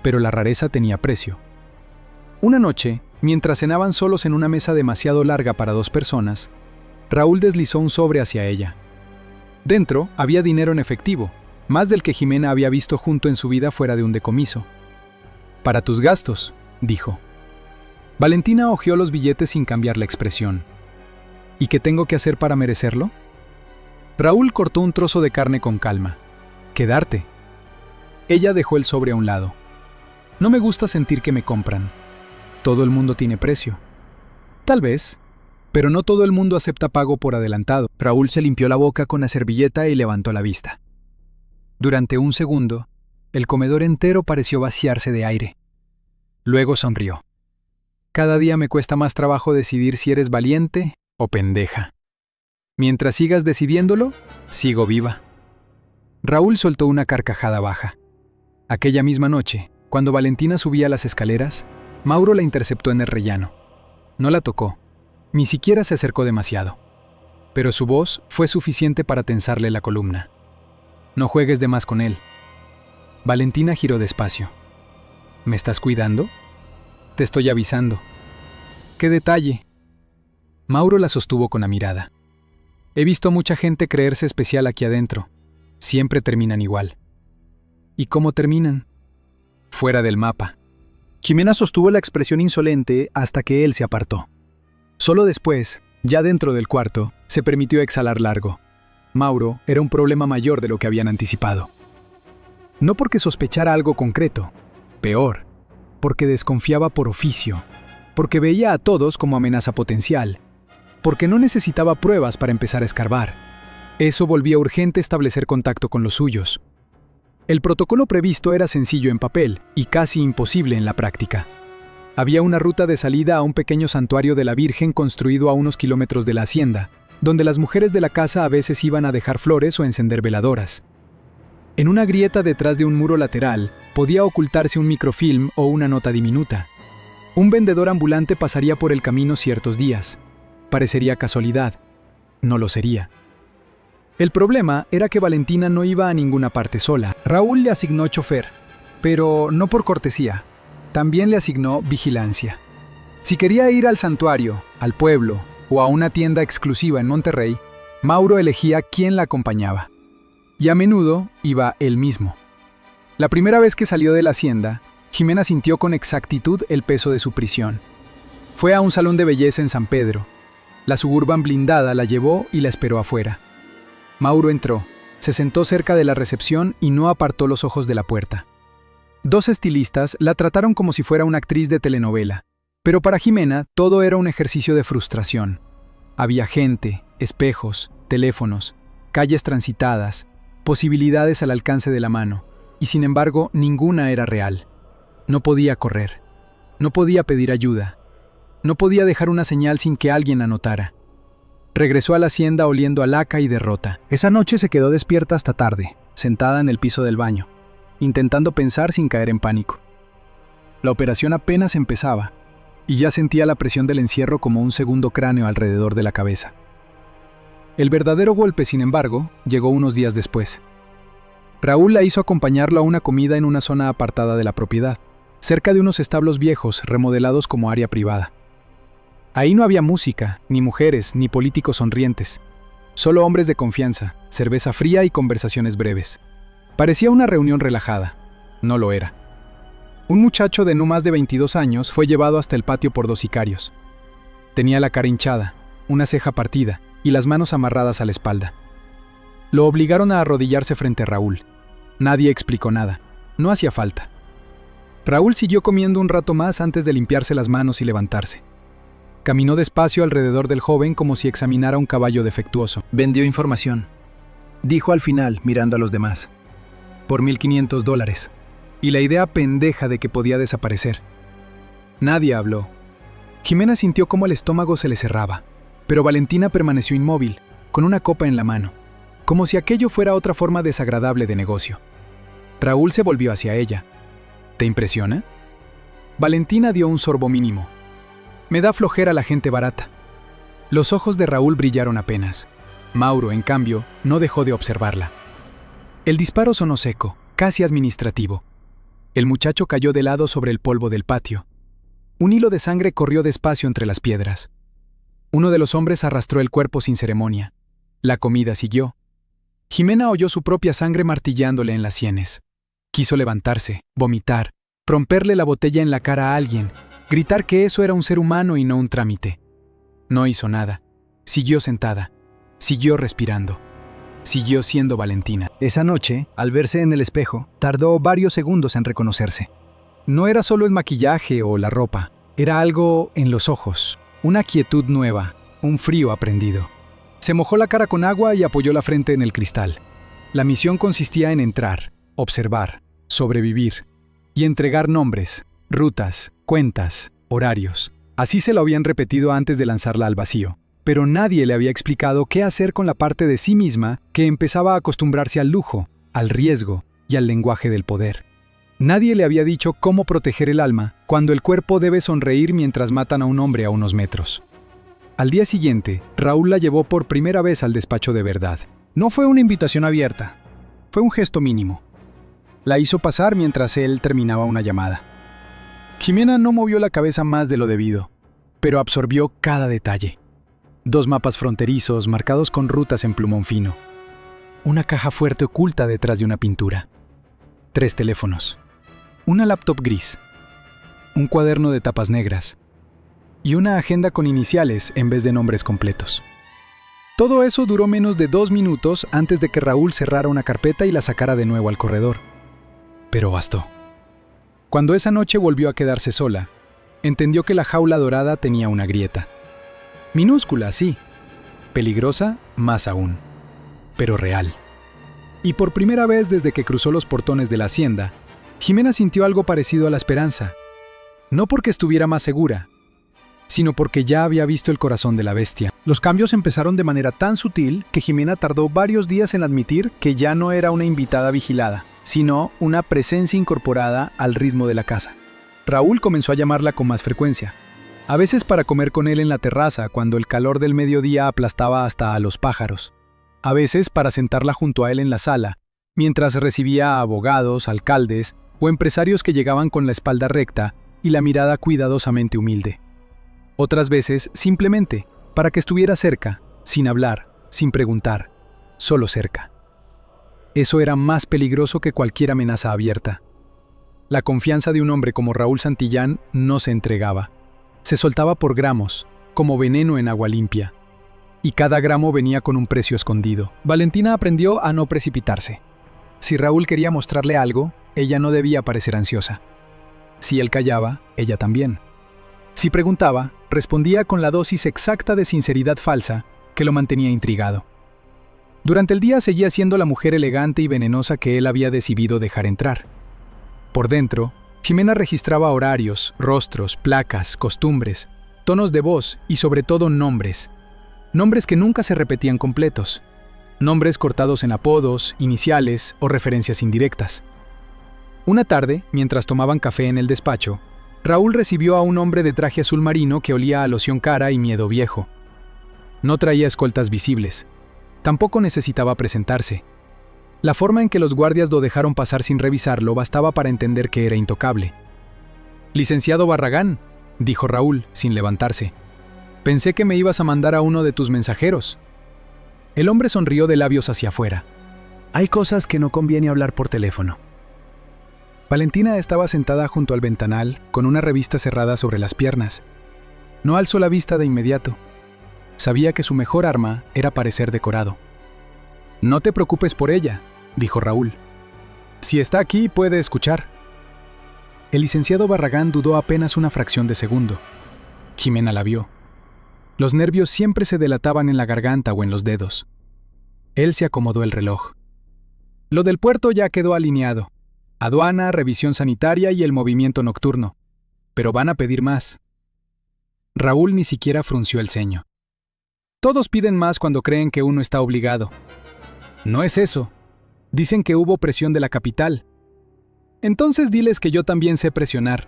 B: Pero la rareza tenía precio. Una noche, mientras cenaban solos en una mesa demasiado larga para 2 personas, Raúl deslizó un sobre hacia ella. Dentro había dinero en efectivo, más del que Jimena había visto junto en su vida fuera de un decomiso. «Para tus gastos», dijo. Valentina hojeó los billetes sin cambiar la expresión. «¿Y qué tengo que hacer para merecerlo?» Raúl cortó un trozo de carne con calma. «Quedarte». Ella dejó el sobre a un lado. «No me gusta sentir que me compran. Todo el mundo tiene precio». «Tal vez, pero no todo el mundo acepta pago por adelantado». Raúl se limpió la boca con la servilleta y levantó la vista. Durante un segundo, el comedor entero pareció vaciarse de aire. Luego sonrió. «Cada día me cuesta más trabajo decidir si eres valiente o pendeja. Mientras sigas decidiéndolo, sigo viva». Raúl soltó una carcajada baja. Aquella misma noche, cuando Valentina subía las escaleras, Mauro la interceptó en el rellano. No la tocó, ni siquiera se acercó demasiado. Pero su voz fue suficiente para tensarle la columna. «No juegues de más con él». Valentina giró despacio. «¿Me estás cuidando?» «Te estoy avisando». «¿Qué detalle?» Mauro la sostuvo con la mirada. «He visto mucha gente creerse especial aquí adentro. Siempre terminan igual». «¿Y cómo terminan?» «Fuera del mapa». Jimena sostuvo la expresión insolente hasta que él se apartó. Solo después, ya dentro del cuarto, se permitió exhalar largo. Mauro era un problema mayor de lo que habían anticipado. No porque sospechara algo concreto, peor, porque desconfiaba por oficio, porque veía a todos como amenaza potencial, porque no necesitaba pruebas para empezar a escarbar. Eso volvía urgente establecer contacto con los suyos. El protocolo previsto era sencillo en papel y casi imposible en la práctica. Había una ruta de salida a un pequeño santuario de la Virgen construido a unos kilómetros de la hacienda, donde las mujeres de la casa a veces iban a dejar flores o encender veladoras. En una grieta detrás de un muro lateral podía ocultarse un microfilm o una nota diminuta. Un vendedor ambulante pasaría por el camino ciertos días. Parecería casualidad. No lo sería. El problema era que Valentina no iba a ninguna parte sola. Raúl le asignó chofer, pero no por cortesía. También le asignó vigilancia. Si quería ir al santuario, al pueblo o a una tienda exclusiva en Monterrey, Mauro elegía quién la acompañaba. Y a menudo iba él mismo. La primera vez que salió de la hacienda, Jimena sintió con exactitud el peso de su prisión. Fue a un salón de belleza en San Pedro. La Suburban blindada la llevó y la esperó afuera. Mauro entró, se sentó cerca de la recepción y no apartó los ojos de la puerta. 2 estilistas la trataron como si fuera una actriz de telenovela, pero para Jimena todo era un ejercicio de frustración. Había gente, espejos, teléfonos, calles transitadas, posibilidades al alcance de la mano, y sin embargo ninguna era real. No podía correr, no podía pedir ayuda, no podía dejar una señal sin que alguien la notara. Regresó a la hacienda oliendo a laca y derrota. Esa noche se quedó despierta hasta tarde, sentada en el piso del baño, intentando pensar sin caer en pánico. La operación apenas empezaba, y ya sentía la presión del encierro como un segundo cráneo alrededor de la cabeza. El verdadero golpe, sin embargo, llegó unos días después. Raúl la hizo acompañarlo a una comida en una zona apartada de la propiedad, cerca de unos establos viejos remodelados como área privada. Ahí no había música, ni mujeres, ni políticos sonrientes. Solo hombres de confianza, cerveza fría y conversaciones breves. Parecía una reunión relajada. No lo era. Un muchacho de no más de 22 años fue llevado hasta el patio por 2 sicarios. Tenía la cara hinchada, una ceja partida y las manos amarradas a la espalda. Lo obligaron a arrodillarse frente a Raúl. Nadie explicó nada. No hacía falta. Raúl siguió comiendo un rato más antes de limpiarse las manos y levantarse. Caminó despacio alrededor del joven como si examinara un caballo defectuoso.
C: Vendió información, dijo al final, mirando a los demás.
B: Por $1,500. Y la idea pendeja de que podía desaparecer. Nadie habló. Jimena sintió cómo el estómago se le cerraba, pero Valentina permaneció inmóvil, con una copa en la mano, como si aquello fuera otra forma desagradable de negocio. Raúl se volvió hacia ella. ¿Te impresiona? Valentina dio un sorbo mínimo. Me da flojera la gente barata. Los ojos de Raúl brillaron apenas. Mauro, en cambio, no dejó de observarla. El disparo sonó seco, casi administrativo. El muchacho cayó de lado sobre el polvo del patio. Un hilo de sangre corrió despacio entre las piedras. Uno de los hombres arrastró el cuerpo sin ceremonia. La comida siguió. Jimena oyó su propia sangre martillándole en las sienes. Quiso levantarse, vomitar, romperle la botella en la cara a alguien, gritar que eso era un ser humano y no un trámite. No hizo nada. Siguió sentada. Siguió respirando. Siguió siendo Valentina.
C: Esa noche, al verse en el espejo, tardó varios segundos en reconocerse.
B: No era solo el maquillaje o la ropa, era algo en los ojos, una quietud nueva, un frío aprendido. Se mojó la cara con agua y apoyó la frente en el cristal. La misión consistía en entrar, observar, sobrevivir y entregar nombres, rutas, cuentas, horarios. Así se lo habían repetido antes de lanzarla al vacío. Pero nadie le había explicado qué hacer con la parte de sí misma que empezaba a acostumbrarse al lujo, al riesgo y al lenguaje del poder. Nadie le había dicho cómo proteger el alma cuando el cuerpo debe sonreír mientras matan a un hombre a unos metros. Al día siguiente, Raúl la llevó por primera vez al despacho de verdad.
C: No fue una invitación abierta, fue un gesto mínimo. La hizo pasar mientras él terminaba una llamada.
B: Jimena no movió la cabeza más de lo debido, pero absorbió cada detalle. 2 mapas fronterizos marcados con rutas en plumón fino. Una caja fuerte oculta detrás de una pintura. 3 teléfonos. Una laptop gris. Un cuaderno de tapas negras. Y una agenda con iniciales en vez de nombres completos. Todo eso duró menos de 2 minutos antes de que Raúl cerrara una carpeta y la sacara de nuevo al corredor. Pero bastó. Cuando esa noche volvió a quedarse sola, entendió que la jaula dorada tenía una grieta. Minúscula, sí. Peligrosa, más aún. Pero real. Y por primera vez desde que cruzó los portones de la hacienda, Jimena sintió algo parecido a la esperanza. No porque estuviera más segura, sino porque ya había visto el corazón de la bestia.
C: Los cambios empezaron de manera tan sutil que Jimena tardó varios días en admitir que ya no era una invitada vigilada, sino una presencia incorporada al ritmo de la casa. Raúl comenzó a llamarla con más frecuencia. A veces para comer con él en la terraza cuando el calor del mediodía aplastaba hasta a los pájaros. A veces para sentarla junto a él en la sala, mientras recibía a abogados, alcaldes o empresarios que llegaban con la espalda recta y la mirada cuidadosamente humilde. Otras veces simplemente para que estuviera cerca, sin hablar, sin preguntar, solo cerca. Eso era más peligroso que cualquier amenaza abierta. La confianza de un hombre como Raúl Santillán no se entregaba. Se soltaba por gramos, como veneno en agua limpia. Y cada gramo venía con un precio escondido.
B: Valentina aprendió a no precipitarse. Si Raúl quería mostrarle algo, ella no debía parecer ansiosa. Si él callaba, ella también. Si preguntaba, respondía con la dosis exacta de sinceridad falsa que lo mantenía intrigado. Durante el día seguía siendo la mujer elegante y venenosa que él había decidido dejar entrar. Por dentro, Ximena registraba horarios, rostros, placas, costumbres, tonos de voz y sobre todo nombres. Nombres que nunca se repetían completos. Nombres cortados en apodos, iniciales o referencias indirectas. Una tarde, mientras tomaban café en el despacho, Raúl recibió a un hombre de traje azul marino que olía a loción cara y miedo viejo. No traía escoltas visibles. Tampoco necesitaba presentarse. La forma en que los guardias lo dejaron pasar sin revisarlo bastaba para entender que era intocable. «Licenciado Barragán», dijo Raúl, sin levantarse. «Pensé que me ibas a mandar a uno de tus mensajeros». El hombre sonrió de labios hacia afuera.
C: Hay cosas que no conviene hablar por teléfono.
B: Valentina estaba sentada junto al ventanal, con una revista cerrada sobre las piernas. No alzó la vista de inmediato. Sabía que su mejor arma era parecer decorado. «No te preocupes por ella», dijo Raúl. «Si está aquí, puede escuchar». El licenciado Barragán dudó apenas una fracción de segundo. Ximena la vio. Los nervios siempre se delataban en la garganta o en los dedos. Él se acomodó el reloj. Lo del puerto ya quedó alineado. Aduana, revisión sanitaria y el movimiento nocturno. Pero van a pedir más. Raúl ni siquiera frunció el ceño. Todos piden más cuando creen que uno está obligado. No es eso. Dicen que hubo presión de la capital. Entonces diles que yo también sé presionar.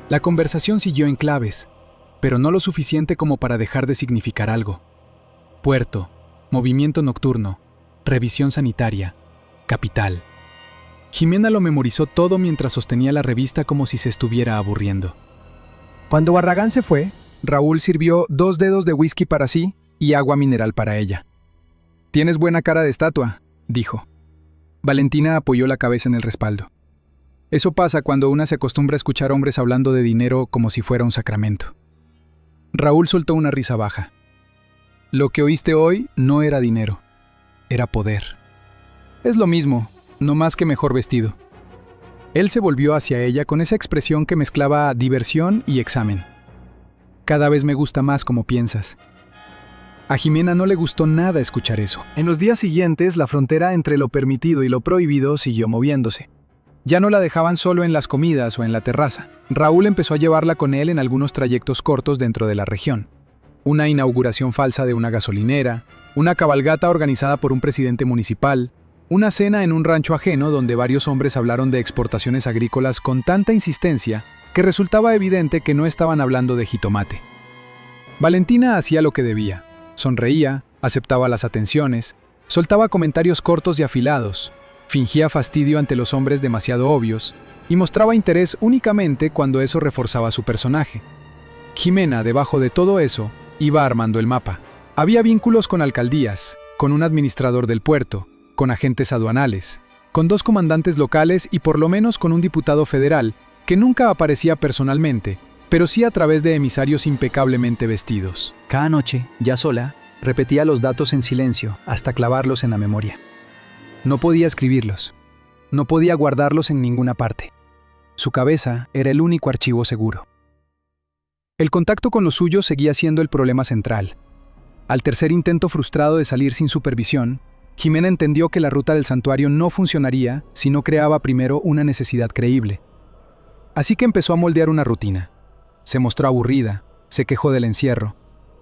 B: La conversación siguió en claves, pero no lo suficiente como para dejar de significar algo. Puerto, movimiento nocturno, revisión sanitaria, capital. Ximena lo memorizó todo mientras sostenía la revista como si se estuviera aburriendo.
C: Cuando Barragán se fue, Raúl sirvió 2 dedos de whisky para sí y agua mineral para ella.
B: «Tienes buena cara de estatua», dijo. Valentina apoyó la cabeza en el respaldo. Eso pasa cuando una se acostumbra a escuchar hombres hablando de dinero como si fuera un sacramento. Raúl soltó una risa baja. Lo que oíste hoy no era dinero, era poder. Es lo mismo, no más que mejor vestido. Él se volvió hacia ella con esa expresión que mezclaba diversión y examen. Cada vez me gusta más como piensas. A Ximena no le gustó nada escuchar eso.
C: En los días siguientes, la frontera entre lo permitido y lo prohibido siguió moviéndose. Ya no la dejaban solo en las comidas o en la terraza. Raúl empezó a llevarla con él en algunos trayectos cortos dentro de la región. Una inauguración falsa de una gasolinera, una cabalgata organizada por un presidente municipal, una cena en un rancho ajeno donde varios hombres hablaron de exportaciones agrícolas con tanta insistencia que resultaba evidente que no estaban hablando de jitomate. Valentina hacía lo que debía. Sonreía, aceptaba las atenciones, soltaba comentarios cortos y afilados, fingía fastidio ante los hombres demasiado obvios y mostraba interés únicamente cuando eso reforzaba su personaje. Ximena, debajo de todo eso, iba armando el mapa. Había vínculos con alcaldías, con un administrador del puerto, con agentes aduanales, con 2 comandantes locales y por lo menos con un diputado federal que nunca aparecía personalmente, pero sí a través de emisarios impecablemente vestidos.
B: Cada noche, ya sola, repetía los datos en silencio hasta clavarlos en la memoria. No podía escribirlos. No podía guardarlos en ninguna parte. Su cabeza era el único archivo seguro. El contacto con los suyos seguía siendo el problema central. Al tercer intento frustrado de salir sin supervisión, Ximena entendió que la ruta del santuario no funcionaría si no creaba primero una necesidad creíble. Así que empezó a moldear una rutina. Se mostró aburrida, se quejó del encierro,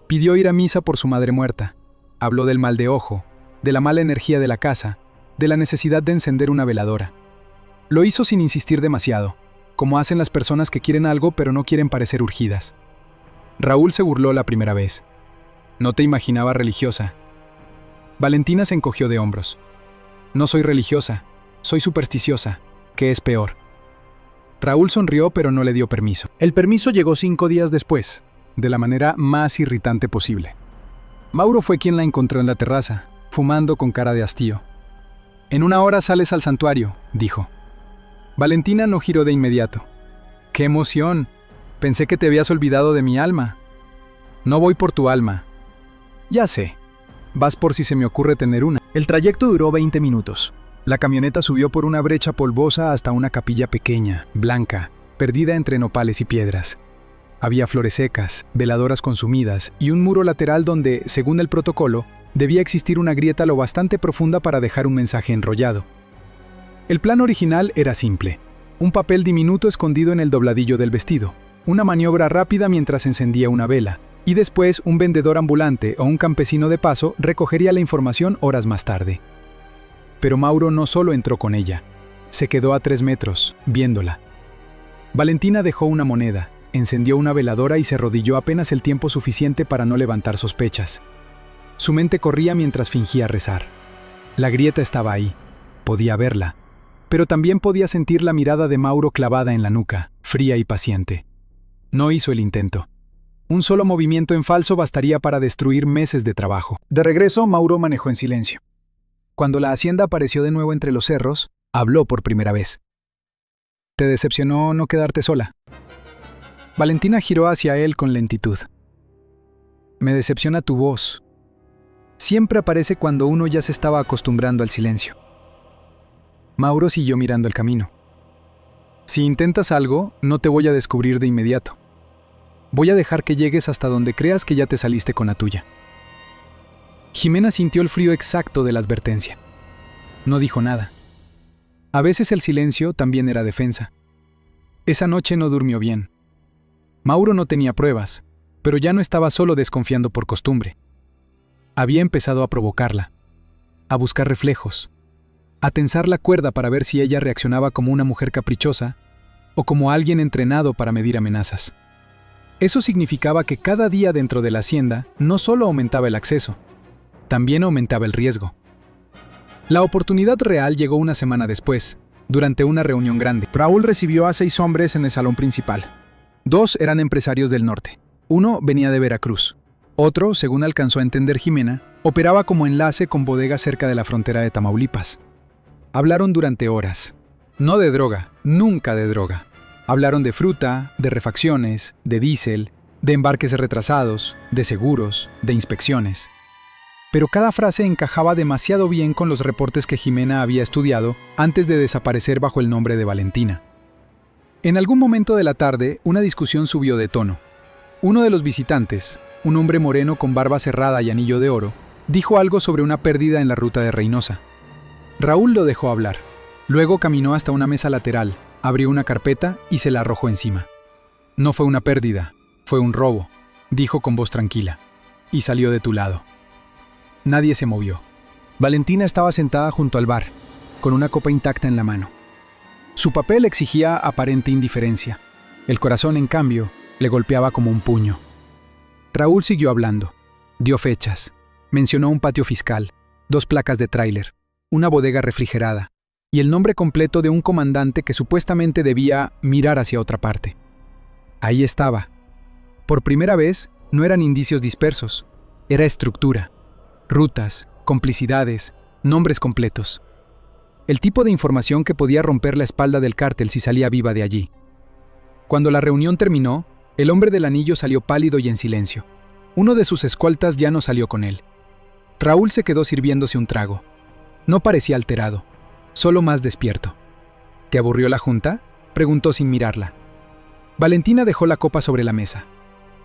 B: pidió ir a misa por su madre muerta, habló del mal de ojo, de la mala energía de la casa, de la necesidad de encender una veladora. Lo hizo sin insistir demasiado, como hacen las personas que quieren algo pero no quieren parecer urgidas. Raúl se burló la primera vez. No te imaginaba religiosa. Valentina se encogió de hombros. No soy religiosa, soy supersticiosa, que es peor. Raúl sonrió pero no le dio permiso. El permiso llegó 5 días después, de la manera más irritante posible. Mauro fue quien la encontró en la terraza, fumando con cara de hastío. «En 1 hora sales al santuario», dijo. Valentina no giró de inmediato. «¡Qué emoción! Pensé que te habías olvidado de mi alma». «No voy por tu alma». «Ya sé. Vas por si se me ocurre tener una».
C: El trayecto duró 20 minutos. La camioneta subió por una brecha polvosa hasta una capilla pequeña, blanca, perdida entre nopales y piedras. Había flores secas, veladoras consumidas y un muro lateral donde, según el protocolo, debía existir una grieta lo bastante profunda para dejar un mensaje enrollado. El plan original era simple: un papel diminuto escondido en el dobladillo del vestido, una maniobra rápida mientras encendía una vela, y después un vendedor ambulante o un campesino de paso recogería la información horas más tarde. Pero Mauro no solo entró con ella, se quedó a 3 metros, viéndola. Valentina dejó una moneda, encendió una veladora y se arrodilló apenas el tiempo suficiente para no levantar sospechas. Su mente corría mientras fingía rezar. La grieta estaba ahí, podía verla, pero también podía sentir la mirada de Mauro clavada en la nuca, fría y paciente. No hizo el intento. Un solo movimiento en falso bastaría para destruir meses de trabajo.
B: De regreso, Mauro manejó en silencio. Cuando la hacienda apareció de nuevo entre los cerros, habló por primera vez.
C: ¿Te decepcionó no quedarte sola?
B: Valentina giró hacia él con lentitud.
C: Me decepciona tu voz. Siempre aparece cuando uno ya se estaba acostumbrando al silencio. Mauro siguió mirando el camino. Si intentas algo, no te voy a descubrir de inmediato. Voy a dejar que llegues hasta donde creas que ya te saliste con la tuya. Jimena sintió el frío exacto de la advertencia. No dijo nada. A veces el silencio también era defensa. Esa noche no durmió bien. Mauro no tenía pruebas, pero ya no estaba solo desconfiando por costumbre. Había empezado a provocarla, a buscar reflejos, a tensar la cuerda para ver si ella reaccionaba como una mujer caprichosa o como alguien entrenado para medir amenazas. Eso significaba que cada día dentro de la hacienda no solo aumentaba el acceso, también aumentaba el riesgo. La oportunidad real llegó una semana después, durante una reunión grande.
B: Raúl recibió a 6 hombres en el salón principal.
C: 2 eran empresarios del norte. Uno venía de Veracruz. Otro, según alcanzó a entender Jimena, operaba como enlace con bodegas cerca de la frontera de Tamaulipas. Hablaron durante horas. No de droga, nunca de droga. Hablaron de fruta, de refacciones, de diésel, de embarques retrasados, de seguros, de inspecciones. Pero cada frase encajaba demasiado bien con los reportes que Jimena había estudiado antes de desaparecer bajo el nombre de Valentina. En algún momento de la tarde, una discusión subió de tono. Uno de los visitantes, un hombre moreno con barba cerrada y anillo de oro, dijo algo sobre una pérdida en la ruta de Reynosa. Raúl lo dejó hablar. Luego caminó hasta una mesa lateral, abrió una carpeta y se la arrojó encima. No fue una pérdida, fue un robo, dijo con voz tranquila, y salió de tu lado. Nadie se movió.
B: Valentina estaba sentada junto al bar, con una copa intacta en la mano. Su papel exigía aparente indiferencia. El corazón, en cambio, le golpeaba como un puño. Raúl siguió hablando. Dio fechas. Mencionó un patio fiscal, 2 placas de tráiler, una bodega refrigerada y el nombre completo de un comandante que supuestamente debía mirar hacia otra parte. Ahí estaba. Por primera vez, no eran indicios dispersos. Era estructura. Rutas, complicidades, nombres completos. El tipo de información que podía romper la espalda del cártel si salía viva de allí. Cuando la reunión terminó, el hombre del anillo salió pálido y en silencio. Uno de sus escoltas ya no salió con él. Raúl se quedó sirviéndose un trago. No parecía alterado, solo más despierto. ¿Te aburrió la junta?, preguntó sin mirarla. Valentina dejó la copa sobre la mesa.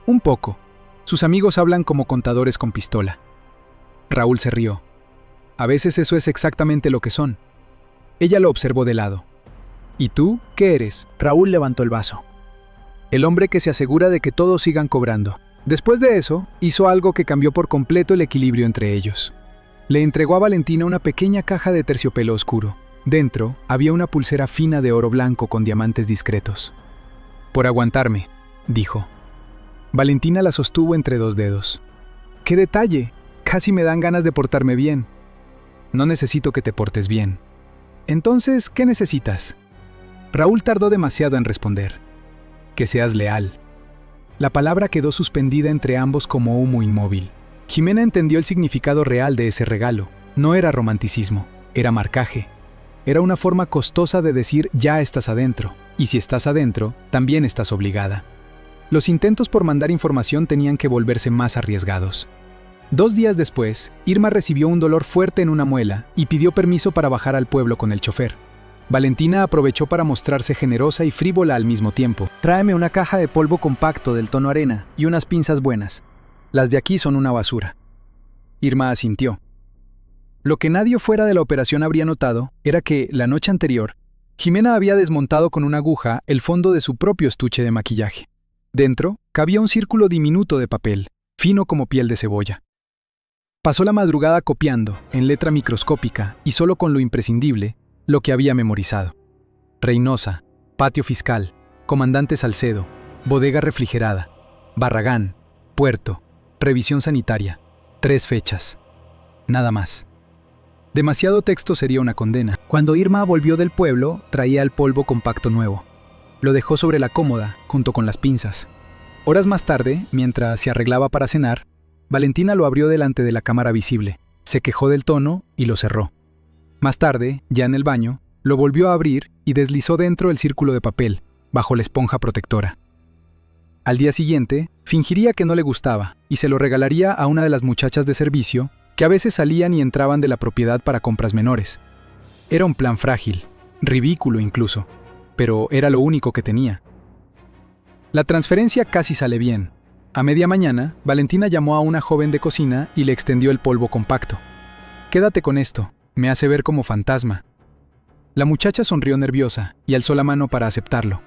B: Un poco. Sus amigos hablan como contadores con pistola. Raúl se rió. A veces eso es exactamente lo que son. Ella lo observó de lado. ¿Y tú, qué eres? Raúl levantó el vaso.
C: El hombre que se asegura de que todos sigan cobrando. Después de eso, hizo algo que cambió por completo el equilibrio entre ellos. Le entregó a Valentina una pequeña caja de terciopelo oscuro. Dentro había una pulsera fina de oro blanco con diamantes discretos. Por aguantarme, dijo. Valentina la sostuvo entre 2 dedos. ¡Qué detalle! Casi me dan ganas de portarme bien. No necesito que te portes bien. Entonces, ¿qué necesitas? Raúl tardó demasiado en responder. Que seas leal. La palabra quedó suspendida entre ambos como humo inmóvil. Jimena entendió el significado real de ese regalo. No era romanticismo, era marcaje. Era una forma costosa de decir ya estás adentro, y si estás adentro, también estás obligada. Los intentos por mandar información tenían que volverse más arriesgados.
B: 2 días después, Irma recibió un dolor fuerte en una muela y pidió permiso para bajar al pueblo con el chofer. Valentina aprovechó para mostrarse generosa y frívola al mismo tiempo.
C: Tráeme una caja de polvo compacto del tono arena y unas pinzas buenas. Las de aquí son una basura.
B: Irma asintió. Lo que nadie fuera de la operación habría notado era que, la noche anterior, Jimena había desmontado con una aguja el fondo de su propio estuche de maquillaje. Dentro cabía un círculo diminuto de papel, fino como piel de cebolla. Pasó la madrugada copiando, en letra microscópica y solo con lo imprescindible, lo que había memorizado. Reynosa, patio fiscal, comandante Salcedo, bodega refrigerada, Barragán, puerto, revisión sanitaria, 3 fechas. Nada más. Demasiado texto sería una condena.
C: Cuando Irma volvió del pueblo, traía el polvo compacto nuevo.
B: Lo dejó sobre la cómoda, junto con las pinzas. Horas más tarde, mientras se arreglaba para cenar, Valentina lo abrió delante de la cámara visible, se quejó del tono y lo cerró. Más tarde, ya en el baño, lo volvió a abrir y deslizó dentro el círculo de papel, bajo la esponja protectora. Al día siguiente, fingiría que no le gustaba y se lo regalaría a una de las muchachas de servicio que a veces salían y entraban de la propiedad para compras menores. Era un plan frágil, ridículo incluso, pero era lo único que tenía. La transferencia casi sale bien. A media mañana, Valentina llamó a una joven de cocina y le extendió el polvo compacto. «Quédate con esto, me hace ver como fantasma». La muchacha sonrió nerviosa y alzó la mano para aceptarlo.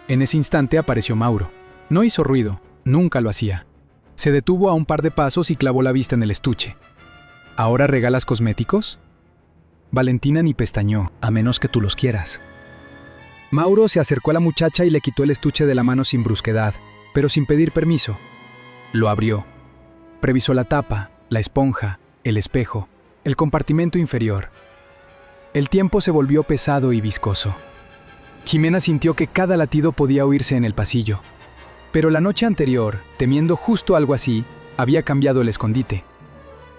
B: En ese instante apareció Mauro. No hizo ruido, nunca lo hacía. Se detuvo a un par de pasos y clavó la vista en el estuche. ¿Ahora regalas cosméticos? Valentina ni pestañeó.
C: A menos que tú los quieras.
B: Mauro se acercó a la muchacha y le quitó el estuche de la mano sin brusquedad, pero sin pedir permiso. Lo abrió. Revisó la tapa, la esponja, el espejo, el compartimento inferior. El tiempo se volvió pesado y viscoso. Jimena sintió que cada latido podía oírse en el pasillo. Pero la noche anterior, temiendo justo algo así, había cambiado el escondite.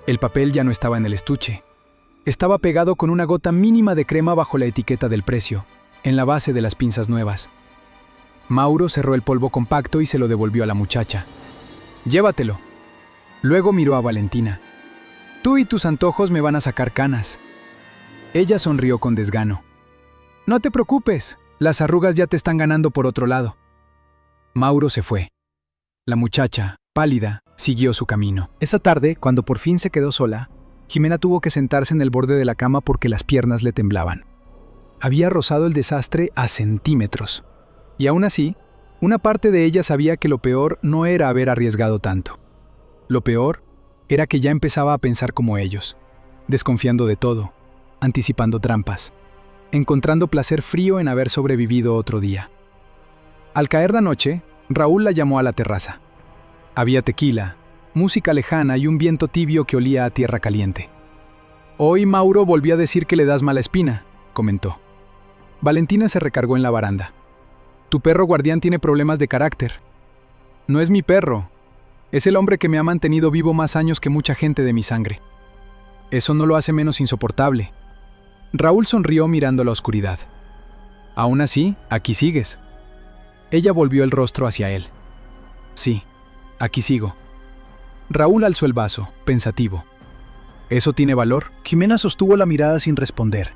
B: El papel ya no estaba en el estuche. Estaba pegado con una gota mínima de crema bajo la etiqueta del precio, en la base de las pinzas nuevas. Mauro cerró el polvo compacto y se lo devolvió a la muchacha. «Llévatelo». Luego miró a Valentina. «Tú y tus antojos me van a sacar canas». Ella sonrió con desgano. «No te preocupes, las arrugas ya te están ganando por otro lado». Mauro se fue. La muchacha, pálida, siguió su camino.
C: Esa tarde, cuando por fin se quedó sola, Jimena tuvo que sentarse en el borde de la cama porque las piernas le temblaban. Había rozado el desastre a centímetros. Y aún así, una parte de ella sabía que lo peor no era haber arriesgado tanto. Lo peor era que ya empezaba a pensar como ellos, desconfiando de todo, anticipando trampas, encontrando placer frío en haber sobrevivido otro día. Al caer la noche, Raúl la llamó a la terraza. Había tequila, música lejana y un viento tibio que olía a tierra caliente. «Hoy Mauro volvió a decir que le das mala espina», comentó. Valentina se recargó en la baranda. «Tu perro guardián tiene problemas de carácter». «No es mi perro. Es el hombre que me ha mantenido vivo más años que mucha gente de mi sangre. Eso no lo hace menos insoportable». Raúl sonrió mirando la oscuridad. «Aún así, aquí sigues». Ella volvió el rostro hacia él. «Sí, aquí sigo». Raúl alzó el vaso, pensativo. «¿Eso tiene valor?». Jimena sostuvo la mirada sin responder.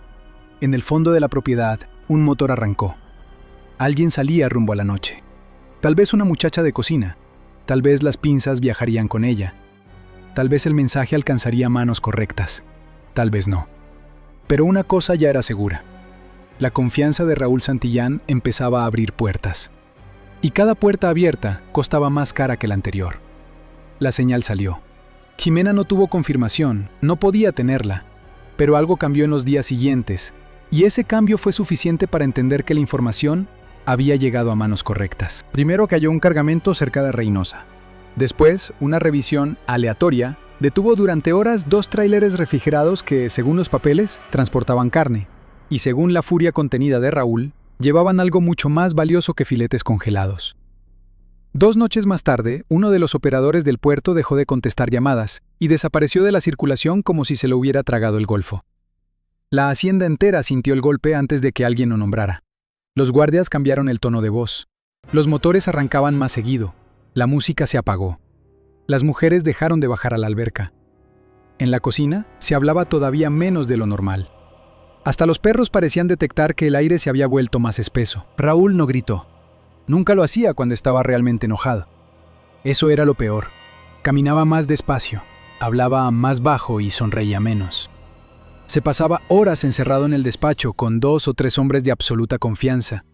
C: En el fondo de la propiedad, un motor arrancó. Alguien salía rumbo a la noche. Tal vez una muchacha de cocina. Tal vez las pinzas viajarían con ella. Tal vez el mensaje alcanzaría manos correctas. Tal vez no. Pero una cosa ya era segura. La confianza de Raúl Santillán empezaba a abrir puertas. Y cada puerta abierta costaba más cara que la anterior. La señal salió. Jimena no tuvo confirmación, no podía tenerla. Pero algo cambió en los días siguientes, y ese cambio fue suficiente para entender que la información había llegado a manos correctas. Primero cayó un cargamento cerca de Reynosa. Después, una revisión aleatoria detuvo durante horas 2 tráileres refrigerados que, según los papeles, transportaban carne. Y según la furia contenida de Raúl, llevaban algo mucho más valioso que filetes congelados. 2 noches más tarde, uno de los operadores del puerto dejó de contestar llamadas y desapareció de la circulación como si se lo hubiera tragado el golfo. La hacienda entera sintió el golpe antes de que alguien lo nombrara. Los guardias cambiaron el tono de voz. Los motores arrancaban más seguido. La música se apagó.
B: Las mujeres dejaron de bajar a la alberca. En la cocina se hablaba todavía menos de lo normal. Hasta los perros parecían detectar que el aire se había vuelto más espeso.
C: Raúl no gritó. Nunca lo hacía cuando estaba realmente enojado. Eso era lo peor. Caminaba más despacio, hablaba más bajo y sonreía menos. Se pasaba horas encerrado en el despacho con 2 o 3 hombres de absoluta confianza.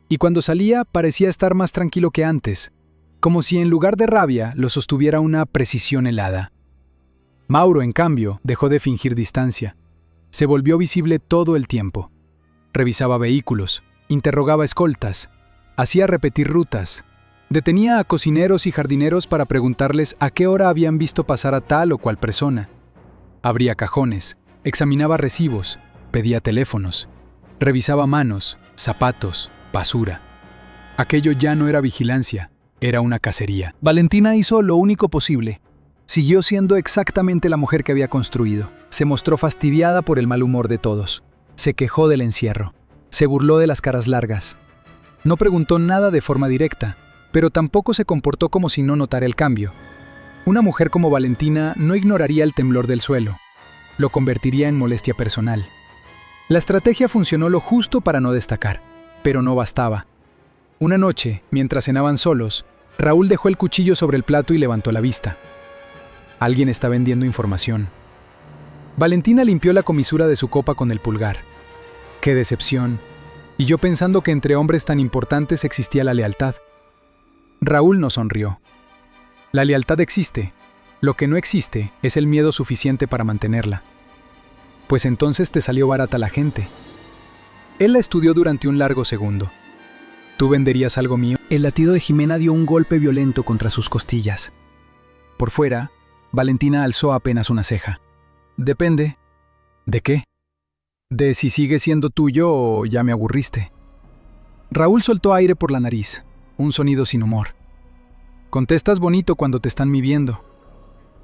C: Y cuando salía parecía estar más tranquilo que antes, como si en lugar de rabia lo sostuviera una precisión helada. Mauro, en cambio, dejó de fingir distancia. Se volvió visible todo el tiempo. Revisaba vehículos, interrogaba escoltas, hacía repetir rutas, detenía a cocineros y jardineros para preguntarles a qué hora habían visto pasar a tal o cual persona. Abría cajones, examinaba recibos, pedía teléfonos, revisaba manos, zapatos, basura. Aquello ya no era vigilancia, era una cacería. Valentina hizo lo único posible. Siguió siendo exactamente la mujer que había construido. Se mostró fastidiada por el mal humor de todos. Se quejó del encierro. Se burló de las caras largas. No preguntó nada de forma directa, pero tampoco se comportó como si no notara el cambio. Una mujer como Valentina no ignoraría el temblor del suelo. Lo convertiría en molestia personal. La estrategia funcionó lo justo para no destacar, pero no bastaba. Una noche, mientras cenaban solos, Raúl dejó el cuchillo sobre el plato y levantó la vista. Alguien está vendiendo información. Valentina limpió la comisura de su copa con el pulgar. ¡Qué decepción! Y yo pensando que entre hombres tan importantes existía la lealtad. Raúl no sonrió. La lealtad existe. Lo que no existe es el miedo suficiente para mantenerla. Pues entonces te salió barata la gente. Él la estudió durante un largo segundo. ¿Tú venderías algo mío? El latido de Jimena dio un golpe violento contra sus costillas. Por fuera, Valentina alzó apenas una ceja. Depende. ¿De qué? De si sigue siendo tuyo o ya me aburriste. Raúl soltó aire por la nariz, un sonido sin humor. Contestas bonito cuando te están midiendo.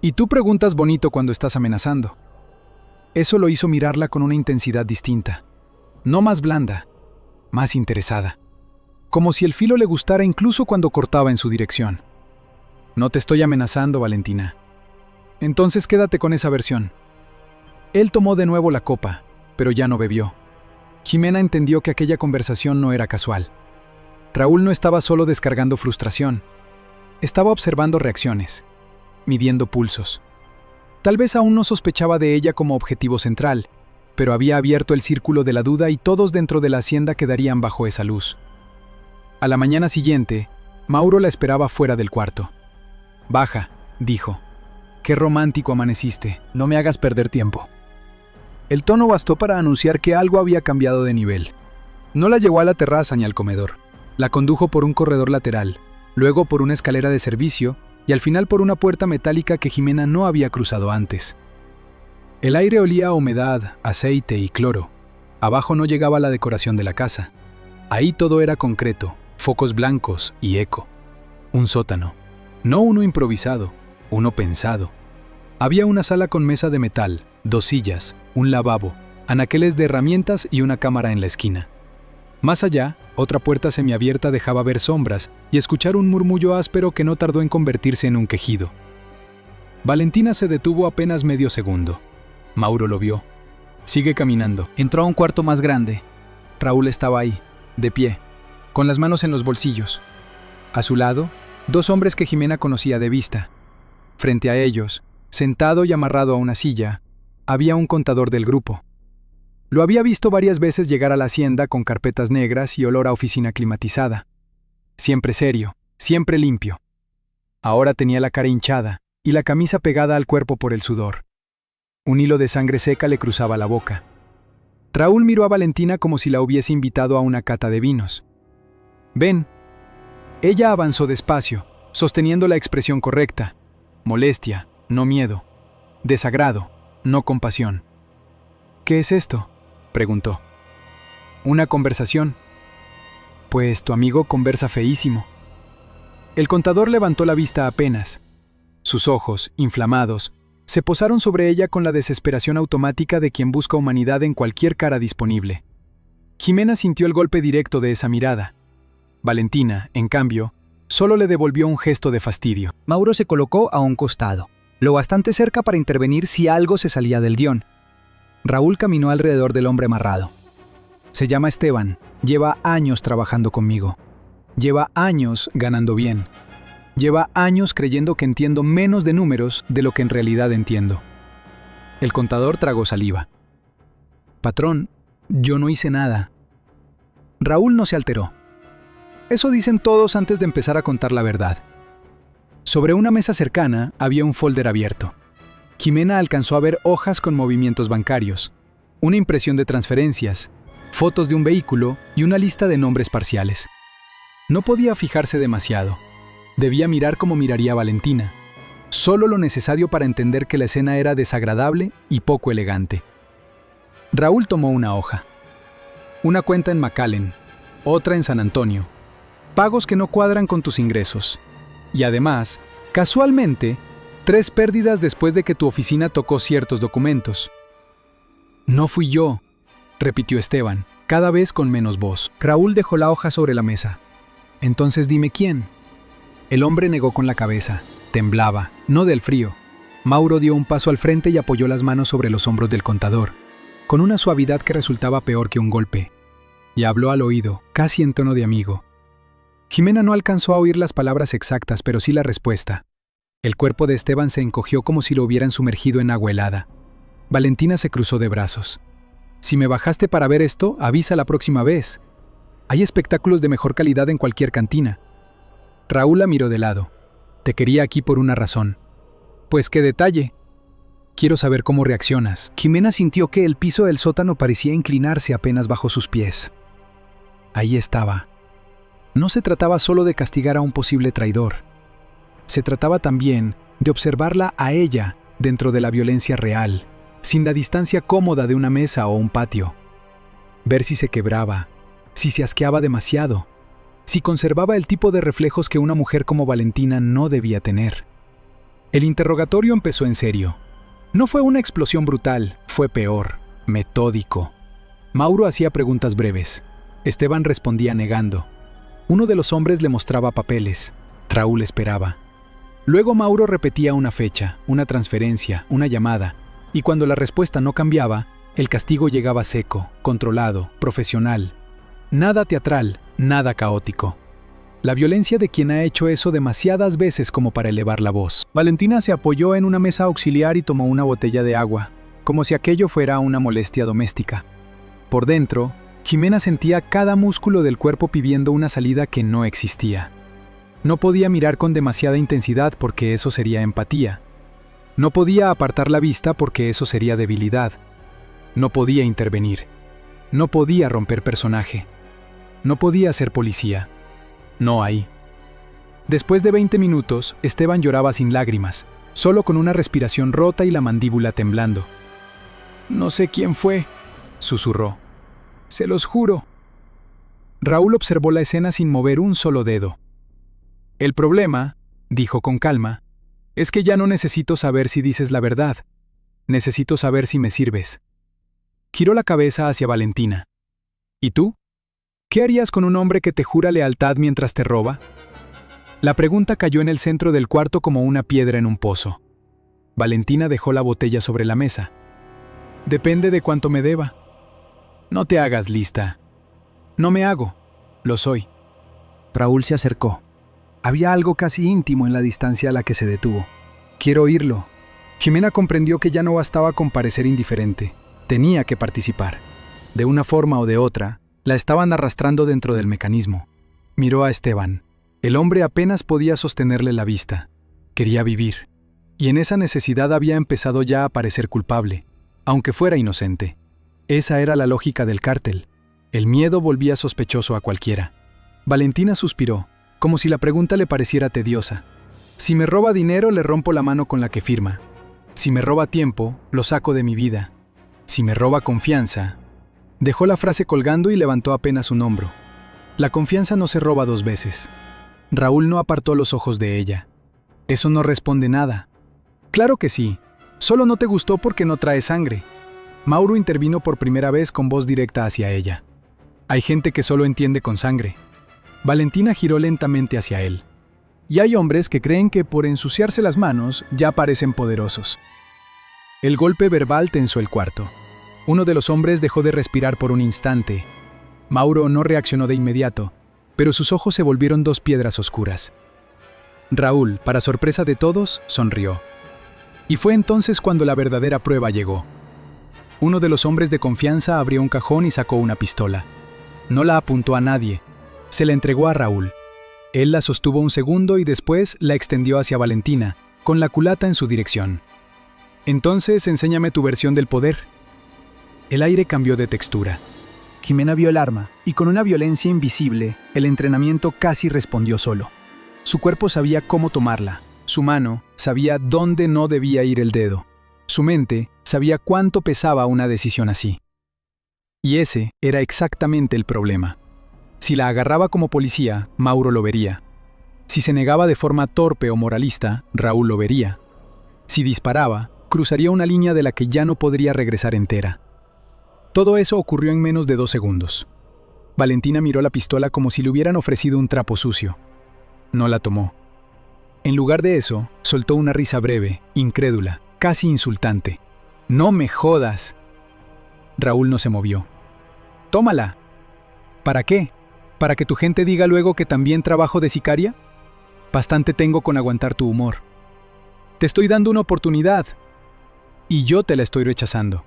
C: Y tú preguntas bonito cuando estás amenazando. Eso lo hizo mirarla con una intensidad distinta. No más blanda, más interesada. Como si el filo le gustara incluso cuando cortaba en su dirección. No te estoy amenazando, Valentina. Entonces quédate con esa versión. Él tomó de nuevo la copa, pero ya no bebió. Jimena entendió que aquella conversación no era casual. Raúl no estaba solo descargando frustración. Estaba observando reacciones, midiendo pulsos. Tal vez aún no sospechaba de ella como objetivo central, pero había abierto el círculo de la duda y todos dentro de la hacienda quedarían bajo esa luz. A la mañana siguiente, Mauro la esperaba fuera del cuarto. «Baja», dijo. «Qué romántico amaneciste. No me hagas perder tiempo». El tono bastó para anunciar que algo había cambiado de nivel. No la llevó a la terraza ni al comedor. La condujo por un corredor lateral, luego por una escalera de servicio y al final por una puerta metálica que Jimena no había cruzado antes. El aire olía a humedad, aceite y cloro. Abajo no llegaba la decoración de la casa. Ahí todo era concreto, focos blancos y eco. Un sótano. No uno improvisado, uno pensado. Había una sala con mesa de metal, 2 sillas, un lavabo, anaqueles de herramientas y una cámara en la esquina. Más allá, otra puerta semiabierta dejaba ver sombras y escuchar un murmullo áspero que no tardó en convertirse en un quejido. Valentina se detuvo apenas medio segundo. Mauro lo vio. Sigue caminando. Entró a un cuarto más grande. Raúl estaba ahí, de pie, con las manos en los bolsillos. A su lado, 2 hombres que Jimena conocía de vista. Frente a ellos, sentado y amarrado a una silla, había un contador del grupo. Lo había visto varias veces llegar a la hacienda con carpetas negras y olor a oficina climatizada. Siempre serio, siempre limpio. Ahora tenía la cara hinchada y la camisa pegada al cuerpo por el sudor. Un hilo de sangre seca le cruzaba la boca. Raúl miró a Valentina como si la hubiese invitado a una cata de vinos. «Ven». Ella avanzó despacio, sosteniendo la expresión correcta. Molestia, no miedo. Desagrado, no compasión. «¿Qué es esto?», preguntó. «Una conversación». «Pues tu amigo conversa feísimo». El contador levantó la vista apenas. Sus ojos, inflamados, se posaron sobre ella con la desesperación automática de quien busca humanidad en cualquier cara disponible. Jimena sintió el golpe directo de esa mirada. Valentina, en cambio,
B: Solo le devolvió un gesto de fastidio.
C: Mauro se colocó a un costado, lo bastante cerca para intervenir si algo se salía del guión. Raúl caminó alrededor del hombre amarrado. Se llama Esteban, lleva años trabajando conmigo. Lleva años ganando bien. Lleva años creyendo que entiendo menos de números de lo que en realidad entiendo. El contador tragó saliva. Patrón, yo no hice nada. Raúl no se alteró. Eso dicen todos antes de empezar a contar la verdad. Sobre una mesa cercana había un folder abierto. Jimena alcanzó a ver hojas con movimientos bancarios, una impresión de transferencias, fotos de un vehículo y una lista de nombres parciales. No podía fijarse demasiado. Debía mirar como miraría Valentina. Solo lo necesario para entender que la escena era desagradable y poco elegante. Raúl tomó una hoja. Una cuenta en McAllen, otra en San Antonio. Pagos que no cuadran con tus ingresos. Y además, casualmente, 3 pérdidas después de que tu oficina tocó ciertos documentos. No fui yo, repitió Esteban, cada vez con menos voz. Raúl dejó la hoja sobre la mesa. Entonces dime quién. El hombre negó con la cabeza. Temblaba, no del frío. Mauro dio un paso al frente y apoyó las manos sobre los hombros del contador, con una suavidad que resultaba peor que un golpe. Y habló al oído, casi en tono de amigo. Jimena no alcanzó a oír las palabras exactas, pero sí la respuesta. El cuerpo de Esteban se encogió como si lo hubieran sumergido en agua helada. Valentina se cruzó de brazos. Si me bajaste para ver esto, avisa la próxima vez. Hay espectáculos de mejor calidad en cualquier cantina. Raúl la miró de lado. Te quería aquí por una razón. Pues qué detalle. Quiero saber cómo reaccionas. Jimena sintió que el piso del sótano parecía inclinarse apenas bajo sus pies. Ahí estaba. No se trataba solo de castigar a un posible traidor. Se trataba también de observarla a ella dentro de la violencia real, sin la distancia cómoda de una mesa o un patio. Ver si se quebraba, si se asqueaba demasiado, si conservaba el tipo de reflejos que una mujer como Valentina no debía tener. El interrogatorio empezó en serio. No fue una explosión brutal, fue peor, metódico. Mauro hacía preguntas breves. Esteban respondía negando. Uno de los hombres le mostraba papeles. Raúl esperaba. Luego Mauro repetía una fecha, una transferencia, una llamada, y cuando la respuesta no cambiaba, el castigo llegaba seco, controlado, profesional. Nada teatral, nada caótico. La violencia de quien ha hecho eso demasiadas veces como para elevar la voz. Valentina se apoyó en una mesa auxiliar y tomó una botella de agua, como si aquello fuera una molestia doméstica. Por dentro, Jimena sentía cada músculo del cuerpo pidiendo una salida que no existía. No podía mirar con demasiada intensidad porque eso sería empatía. No podía apartar la vista porque eso sería debilidad. No podía intervenir. No podía romper personaje. No podía ser policía. No ahí. Después de 20 minutos, Esteban lloraba sin lágrimas, solo con una respiración rota y la mandíbula temblando. «No sé quién fue», susurró. «Se los juro». Raúl observó la escena sin mover un solo dedo. «El problema», dijo con calma, «es que ya no necesito saber si dices la verdad. Necesito saber si me sirves». Giró la cabeza hacia Valentina. «¿Y tú? ¿Qué harías con un hombre que te jura lealtad mientras te roba?». La pregunta cayó en el centro del cuarto como una piedra en un pozo. Valentina dejó la botella sobre la mesa. «Depende de cuánto me deba». «No te hagas lista». «No me hago. Lo soy». Raúl se acercó. Había algo casi íntimo en la distancia a la que se detuvo. «Quiero oírlo». Jimena comprendió que ya no bastaba con parecer indiferente. Tenía que participar. De una forma o de otra, la estaban arrastrando dentro del mecanismo. Miró a Esteban. El hombre apenas podía sostenerle la vista. Quería vivir. Y en esa necesidad había empezado ya a parecer culpable, aunque fuera inocente. Esa era la lógica del cártel. El miedo volvía sospechoso a cualquiera. Valentina suspiró, como si la pregunta le pareciera tediosa. Si me roba dinero, le rompo la mano con la que firma. Si me roba tiempo, lo saco de mi vida. Si me roba confianza... Dejó la frase colgando y levantó apenas un hombro. La confianza no se roba 2 veces. Raúl no apartó los ojos de ella. Eso no responde nada. Claro que sí. Solo no te gustó porque no trae sangre. Mauro intervino por primera vez con voz directa hacia ella. Hay gente que solo entiende con sangre. Valentina giró lentamente hacia él. Y hay hombres que creen que por ensuciarse las manos ya parecen poderosos. El golpe verbal tensó el cuarto. Uno de los hombres dejó de respirar por un instante. Mauro no reaccionó de inmediato, pero sus ojos se volvieron dos piedras oscuras. Raúl, para sorpresa de todos, sonrió. Y fue entonces cuando la verdadera prueba llegó. Uno de los hombres de confianza abrió un cajón y sacó una pistola. No la apuntó a nadie. Se la entregó a Raúl. Él la sostuvo un segundo y después la extendió hacia Valentina, con la culata en su dirección. Entonces, enséñame tu versión del poder. El aire cambió de textura. Jimena vio el arma, y con una violencia invisible, el entrenamiento casi respondió solo. Su cuerpo sabía cómo tomarla. Su mano sabía dónde no debía ir el dedo. Su mente sabía cuánto pesaba una decisión así. Y ese era exactamente el problema. Si la agarraba como policía, Mauro lo vería. Si se negaba de forma torpe o moralista, Raúl lo vería. Si disparaba, cruzaría una línea de la que ya no podría regresar entera. Todo eso ocurrió en menos de 2 segundos. Valentina miró la pistola como si le hubieran ofrecido un trapo sucio. No la tomó. En lugar de eso, soltó una risa breve, incrédula, casi insultante. ¡No me jodas! Raúl no se movió. ¡Tómala! ¿Para qué? ¿Para que tu gente diga luego que también trabajo de sicaria? Bastante tengo con aguantar tu humor. Te estoy dando una oportunidad. Y yo te la estoy rechazando.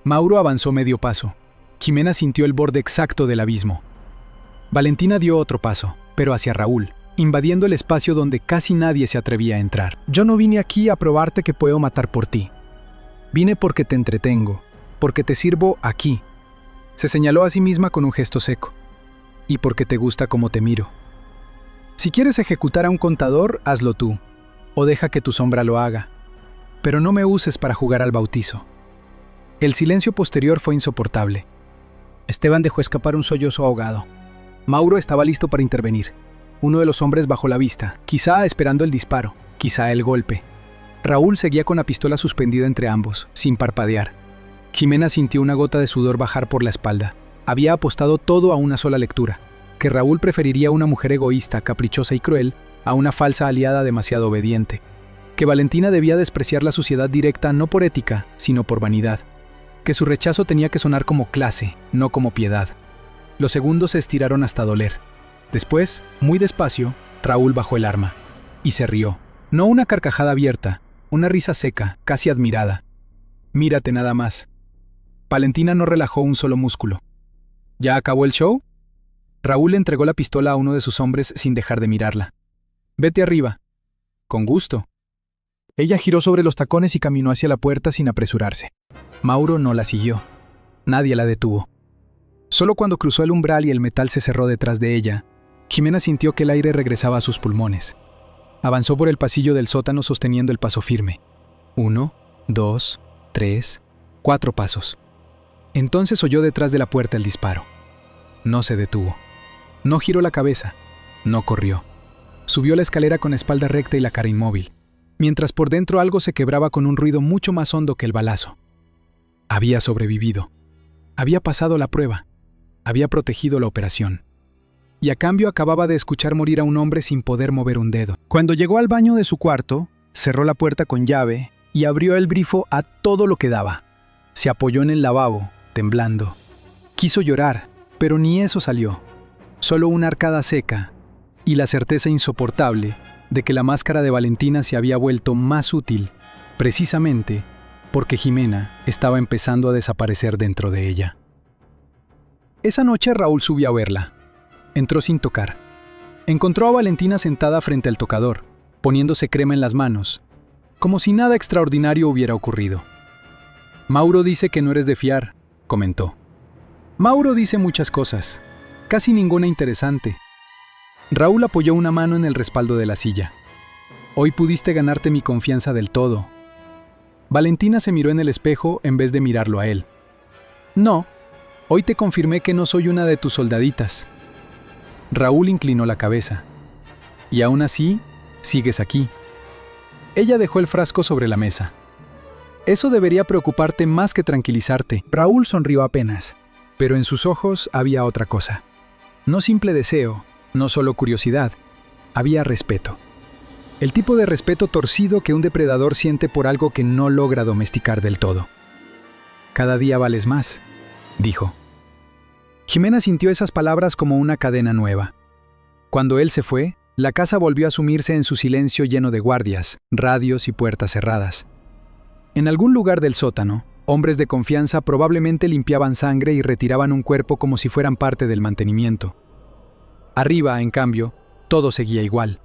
C: Mauro avanzó medio paso. Jimena sintió el borde exacto del abismo. Valentina dio otro paso, pero hacia Raúl, invadiendo el espacio donde casi nadie se atrevía a entrar. Yo no vine aquí a probarte que puedo matar por ti. Vine porque te entretengo, porque te sirvo aquí. Se señaló a sí misma con un gesto seco. Y porque te gusta cómo te miro. Si quieres ejecutar a un contador, hazlo tú, o deja que tu sombra lo haga. Pero no me uses para jugar al bautizo. El silencio posterior fue insoportable. Esteban dejó escapar un sollozo ahogado. Mauro estaba listo para intervenir. Uno de los hombres bajó la vista, quizá esperando el disparo, quizá el golpe. Raúl seguía con la pistola suspendida entre ambos, sin parpadear. Jimena sintió una gota de sudor bajar por la espalda. Había apostado todo a una sola lectura, que Raúl preferiría una mujer egoísta, caprichosa y cruel a una falsa aliada demasiado obediente, que Valentina debía despreciar la suciedad directa no por ética, sino por vanidad, que su rechazo tenía que sonar como clase, no como piedad. Los segundos se estiraron hasta doler. Después, muy despacio, Raúl bajó el arma y se rió. No una carcajada abierta, una risa seca, casi admirada. Mírate nada más. Valentina no relajó un solo músculo. ¿Ya acabó el show? Raúl le entregó la pistola a uno de sus hombres sin dejar de mirarla. Vete arriba. Con gusto. Ella giró sobre los tacones y caminó hacia la puerta sin apresurarse. Mauro no la siguió. Nadie la detuvo. Solo cuando cruzó el umbral y el metal se cerró detrás de ella, Jimena sintió que el aire regresaba a sus pulmones. Avanzó por el pasillo del sótano sosteniendo el paso firme. 1, 2, 3, 4 pasos. Entonces oyó detrás de la puerta el disparo. No se detuvo. No giró la cabeza. No corrió. Subió la escalera con espalda recta y la cara inmóvil, mientras por dentro algo se quebraba con un ruido mucho más hondo que el balazo. Había sobrevivido. Había pasado la prueba. Había protegido la operación. Y a cambio acababa de escuchar morir a un hombre sin poder mover un dedo. Cuando llegó al baño de su cuarto, cerró la puerta con llave y abrió el grifo a todo lo que daba. Se apoyó en el lavabo, temblando. Quiso llorar, pero ni eso salió. Solo una arcada seca y la certeza insoportable de que la máscara de Valentina se había vuelto más útil, precisamente porque Jimena estaba empezando a desaparecer dentro de ella. Esa noche Raúl subió a verla. Entró sin tocar. Encontró a Valentina sentada frente al tocador, poniéndose crema en las manos, como si nada extraordinario hubiera ocurrido. Mauro dice que no eres de fiar, comentó. Mauro dice muchas cosas, casi ninguna interesante. Raúl apoyó una mano en el respaldo de la silla. Hoy pudiste ganarte mi confianza del todo. Valentina se miró en el espejo en vez de mirarlo a él. No, hoy te confirmé que no soy una de tus soldaditas. Raúl inclinó la cabeza. Y aún así, sigues aquí. Ella dejó el frasco sobre la mesa. Eso debería preocuparte más que tranquilizarte. Raúl sonrió apenas, pero en sus ojos había otra cosa. No simple deseo, no solo curiosidad,
B: Había respeto. El tipo de respeto torcido que un depredador siente por algo que no logra domesticar del todo. «Cada día vales más», dijo. Jimena sintió esas palabras como una cadena nueva. Cuando él se fue, la casa volvió a sumirse en su silencio lleno de guardias, radios y puertas cerradas. En algún lugar del sótano, hombres de confianza probablemente limpiaban sangre y retiraban un cuerpo como si fueran parte del mantenimiento. Arriba, en cambio, todo seguía igual.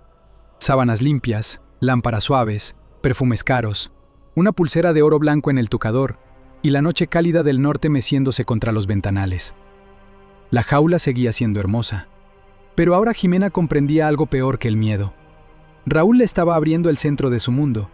B: Sábanas limpias, lámparas suaves, perfumes caros, una pulsera de oro blanco en el tocador y la noche cálida del norte meciéndose contra los ventanales. La jaula seguía siendo hermosa. Pero ahora Jimena comprendía algo peor que el miedo. Raúl le estaba abriendo el centro de su mundo,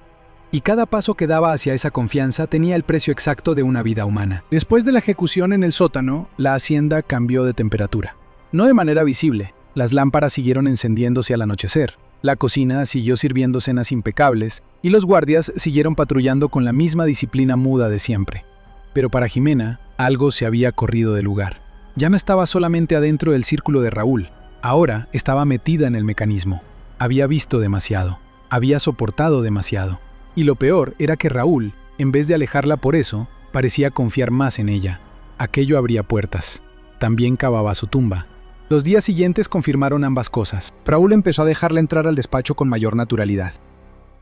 B: y cada paso que daba hacia esa confianza tenía el precio exacto de una vida humana.
C: Después de la ejecución en el sótano, la hacienda cambió de temperatura. No de manera visible, las lámparas siguieron encendiéndose al anochecer, la cocina siguió sirviendo cenas impecables, y los guardias siguieron patrullando con la misma disciplina muda de siempre. Pero para Jimena, algo se había corrido de lugar. Ya no estaba solamente adentro del círculo de Raúl, ahora estaba metida en el mecanismo. Había visto demasiado, había soportado demasiado. Y lo peor era que Raúl, en vez de alejarla por eso, parecía confiar más en ella. Aquello abría puertas. También cavaba su tumba. Los días siguientes confirmaron ambas cosas. Raúl empezó a dejarla entrar al despacho con mayor naturalidad.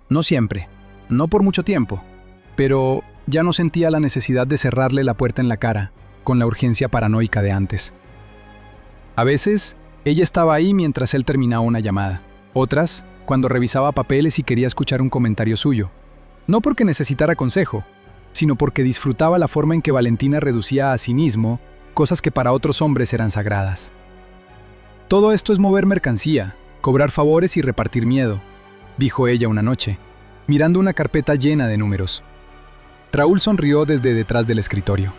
C: No siempre, no por mucho tiempo, pero ya no sentía la necesidad de cerrarle la puerta en la cara, con la urgencia paranoica de antes. A veces, ella estaba ahí mientras él terminaba una llamada. Otras, cuando revisaba papeles y quería escuchar un comentario suyo. No porque necesitara consejo, sino porque disfrutaba la forma en que Valentina reducía a cinismo cosas que para otros hombres eran sagradas. «Todo esto es mover mercancía, cobrar favores y repartir miedo», dijo ella una noche, mirando una carpeta llena de números. Raúl sonrió desde detrás del escritorio.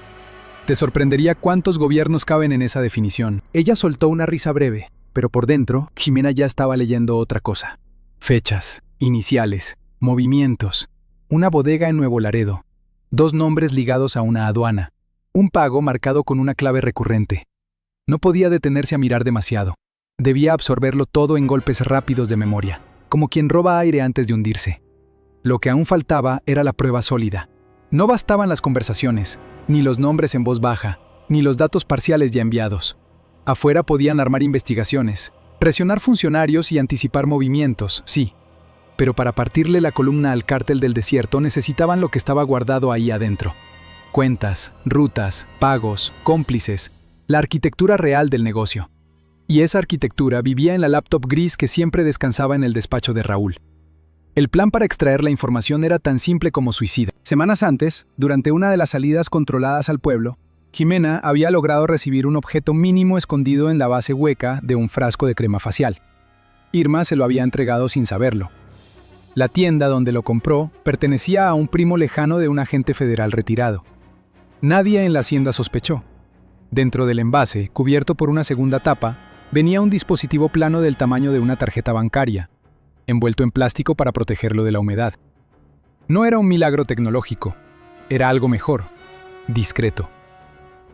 C: «Te sorprendería cuántos gobiernos caben en esa definición». Ella soltó una risa breve, pero por dentro, Jimena ya estaba leyendo otra cosa. Fechas, iniciales, movimientos, una bodega en Nuevo Laredo, 2 nombres ligados a una aduana, un pago marcado con una clave recurrente. No podía detenerse a mirar demasiado. Debía absorberlo todo en golpes rápidos de memoria, como quien roba aire antes de hundirse. Lo que aún faltaba era la prueba sólida. No bastaban las conversaciones, ni los nombres en voz baja, ni los datos parciales ya enviados. Afuera podían armar investigaciones, presionar funcionarios y anticipar movimientos, sí. Pero para partirle la columna al cártel del desierto necesitaban lo que estaba guardado ahí adentro. Cuentas, rutas, pagos, cómplices, la arquitectura real del negocio. Y esa arquitectura vivía en la laptop gris que siempre descansaba en el despacho de Raúl. El plan para extraer la información era tan simple como suicida. Semanas antes, durante una de las salidas controladas al pueblo, Jimena había logrado recibir un objeto mínimo escondido en la base hueca de un frasco de crema facial. Irma se lo había entregado sin saberlo. La tienda donde lo compró pertenecía a un primo lejano de un agente federal retirado. Nadie en la hacienda sospechó. Dentro del envase, cubierto por una segunda tapa, venía un dispositivo plano del tamaño de una tarjeta bancaria, envuelto en plástico para protegerlo de la humedad. No era un milagro tecnológico, era algo mejor, discreto.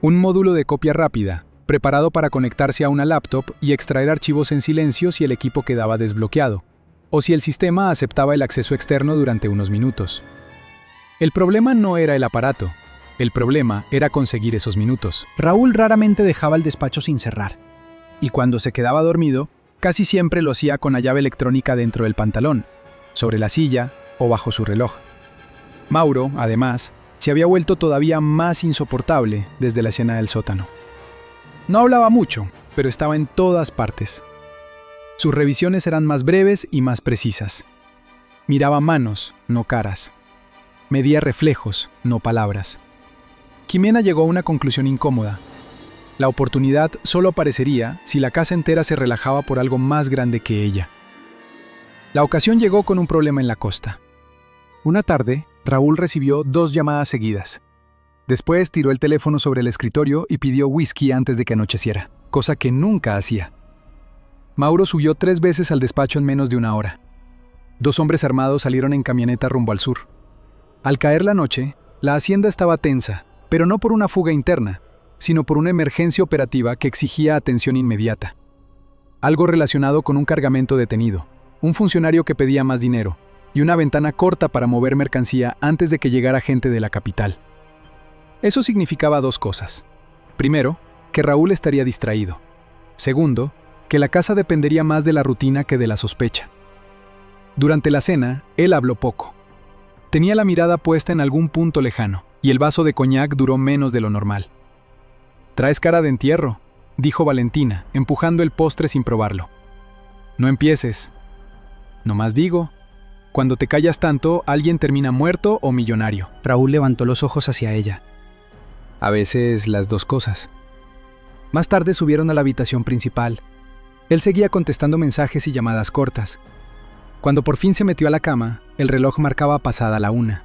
C: Un módulo de copia rápida, preparado para conectarse a una laptop y extraer archivos en silencio si el equipo quedaba desbloqueado, o si el sistema aceptaba el acceso externo durante unos minutos. El problema no era el aparato, el problema era conseguir esos minutos. Raúl raramente dejaba el despacho sin cerrar, y cuando se quedaba dormido, casi siempre lo hacía con la llave electrónica dentro del pantalón, sobre la silla o bajo su reloj. Mauro, además, se había vuelto todavía más insoportable desde la escena del sótano. No hablaba mucho, pero estaba en todas partes. Sus revisiones eran más breves y más precisas. Miraba manos, no caras. Medía reflejos, no palabras. Jimena llegó a una conclusión incómoda. La oportunidad solo aparecería si la casa entera se relajaba por algo más grande que ella. La ocasión llegó con un problema en la costa. Una tarde, Raúl recibió 2 llamadas seguidas. Después tiró el teléfono sobre el escritorio y pidió whisky antes de que anocheciera, cosa que nunca hacía. Mauro subió 3 veces al despacho en menos de una hora. 2 hombres armados salieron en camioneta rumbo al sur. Al caer la noche, la hacienda estaba tensa, pero no por una fuga interna, sino por una emergencia operativa que exigía atención inmediata.
B: algo relacionado con un cargamento detenido, un funcionario que pedía más dinero y una ventana corta para mover mercancía antes de que llegara gente de la capital. Eso significaba dos cosas. Primero, que Raúl estaría distraído. Segundo, que la casa dependería más de la rutina que de la sospecha. Durante la cena, él habló poco. Tenía la mirada puesta en algún punto lejano, y el vaso de coñac duró menos de lo normal. «Traes cara de entierro», dijo Valentina, empujando el postre sin probarlo. «No empieces. Nomás digo, cuando te callas tanto, alguien termina muerto o millonario».
C: Raúl levantó los ojos hacia ella.
B: A veces las dos cosas. Más tarde subieron a la habitación principal. Él seguía contestando mensajes y llamadas cortas. Cuando por fin se metió a la cama, el reloj marcaba pasada la 1.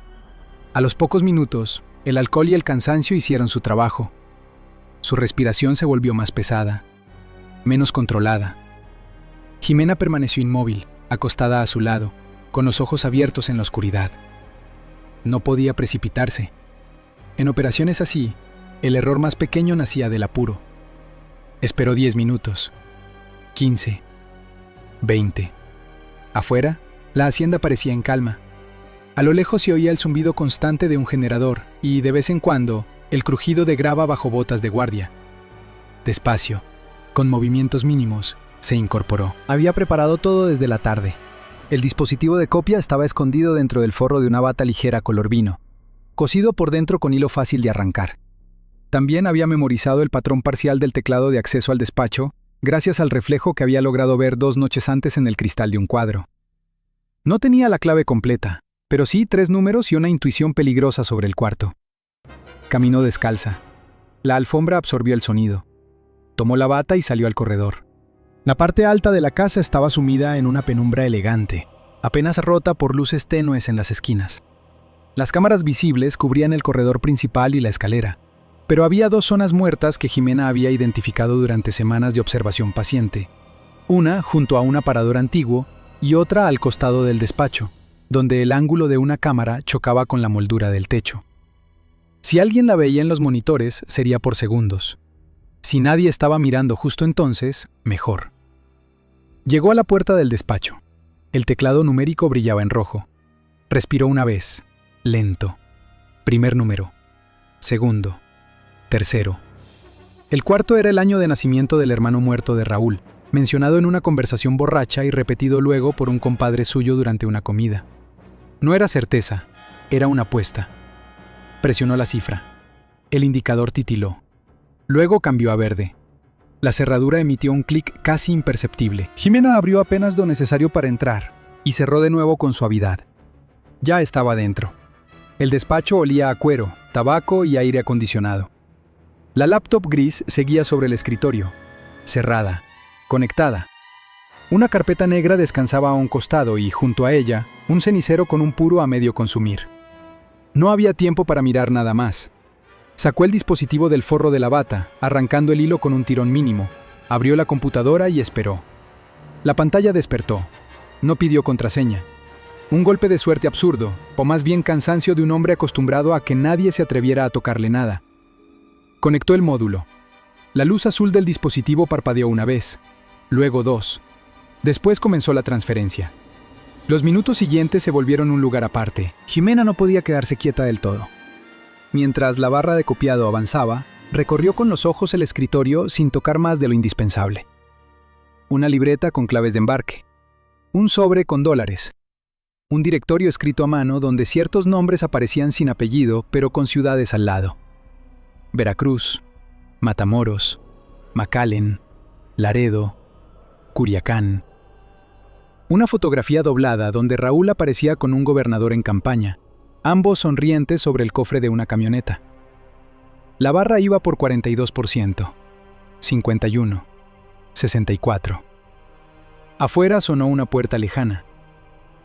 B: A los pocos minutos, el alcohol y el cansancio hicieron su trabajo. Su respiración se volvió más pesada, menos controlada. Jimena permaneció inmóvil, acostada a su lado, con los ojos abiertos en la oscuridad. No podía precipitarse. En operaciones así, el error más pequeño nacía del apuro. Esperó 10 minutos, 15, 20. Afuera, la hacienda parecía en calma. A lo lejos se oía el zumbido constante de un generador y, de vez en cuando, el crujido de grava bajo botas de guardia. Despacio, con movimientos mínimos, se incorporó.
C: Había preparado todo desde la tarde. El dispositivo de copia estaba escondido dentro del forro de una bata ligera color vino, cosido por dentro con hilo fácil de arrancar. También había memorizado el patrón parcial del teclado de acceso al despacho, gracias al reflejo que había logrado ver 2 noches antes en el cristal de un cuadro. No tenía la clave completa, pero sí 3 números y una intuición peligrosa sobre el cuarto. Caminó descalza. La alfombra absorbió el sonido. Tomó la bata y salió al corredor. La parte alta de la casa estaba sumida en una penumbra elegante, apenas rota por luces tenues en las esquinas. Las cámaras visibles cubrían el corredor principal y la escalera, pero había 2 zonas muertas que Jimena había identificado durante semanas de observación paciente. Una junto a un aparador antiguo y otra al costado del despacho, donde el ángulo de una cámara chocaba con la moldura del techo. Si alguien la veía en los monitores, sería por segundos. Si nadie estaba mirando justo entonces, mejor. Llegó a la puerta del despacho. El teclado numérico brillaba en rojo. Respiró una vez, lento. Primer número. Segundo. Tercero. El cuarto era el año de nacimiento del hermano muerto de Raúl, mencionado en una conversación borracha y repetido luego por un compadre suyo durante una comida. No era certeza, era una apuesta. Presionó la cifra. El indicador titiló. Luego cambió a verde. La cerradura emitió un clic casi imperceptible. Jimena abrió apenas lo necesario para entrar y cerró de nuevo con suavidad. Ya estaba dentro. El despacho olía a cuero, tabaco y aire acondicionado. La laptop gris seguía sobre el escritorio, cerrada, conectada. Una carpeta negra descansaba a un costado y, junto a ella, un cenicero con un puro a medio consumir. No había tiempo para mirar nada más. Sacó el dispositivo del forro de la bata, arrancando el hilo con un tirón mínimo. Abrió la computadora y esperó. La pantalla despertó. No pidió contraseña. Un golpe de suerte absurdo, o más bien cansancio de un hombre acostumbrado a que nadie se atreviera a tocarle nada. Conectó el módulo. La luz azul del dispositivo parpadeó una vez, luego 2. Después comenzó la transferencia. Los minutos siguientes se volvieron un lugar aparte. Jimena no podía quedarse quieta del todo. Mientras la barra de copiado avanzaba, recorrió con los ojos el escritorio sin tocar más de lo indispensable. Una libreta con claves de embarque. Un sobre con $. Un directorio escrito a mano donde ciertos nombres aparecían sin apellido, pero con ciudades al lado. Veracruz, Matamoros, McAllen, Laredo, Culiacán. Una fotografía doblada donde Raúl aparecía con un gobernador en campaña, ambos sonrientes sobre el cofre de una camioneta. La barra iba por 42%, 51, 64. Afuera sonó una puerta lejana.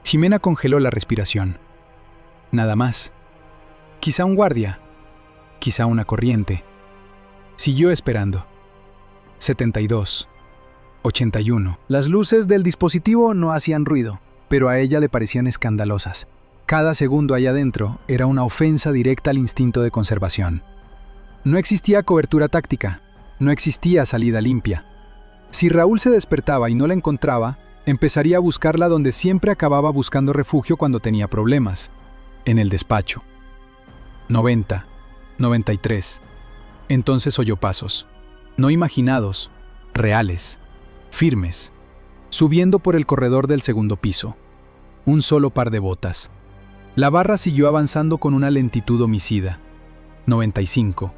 C: Jimena congeló la respiración. Nada más. Quizá un guardia, quizá una corriente. Siguió esperando. 72, 81. Las luces del dispositivo no hacían ruido, pero a ella le parecían escandalosas. Cada segundo allá adentro era una ofensa directa al instinto de conservación. No existía cobertura táctica, no existía salida limpia.
B: Si Raúl se despertaba y no la encontraba, empezaría a buscarla donde siempre acababa buscando refugio cuando tenía problemas, en el despacho. 90, 93. Entonces oyó pasos, no imaginados, reales, firmes, subiendo por el corredor del segundo piso. Un solo par de botas. La barra siguió avanzando con una lentitud homicida. 95.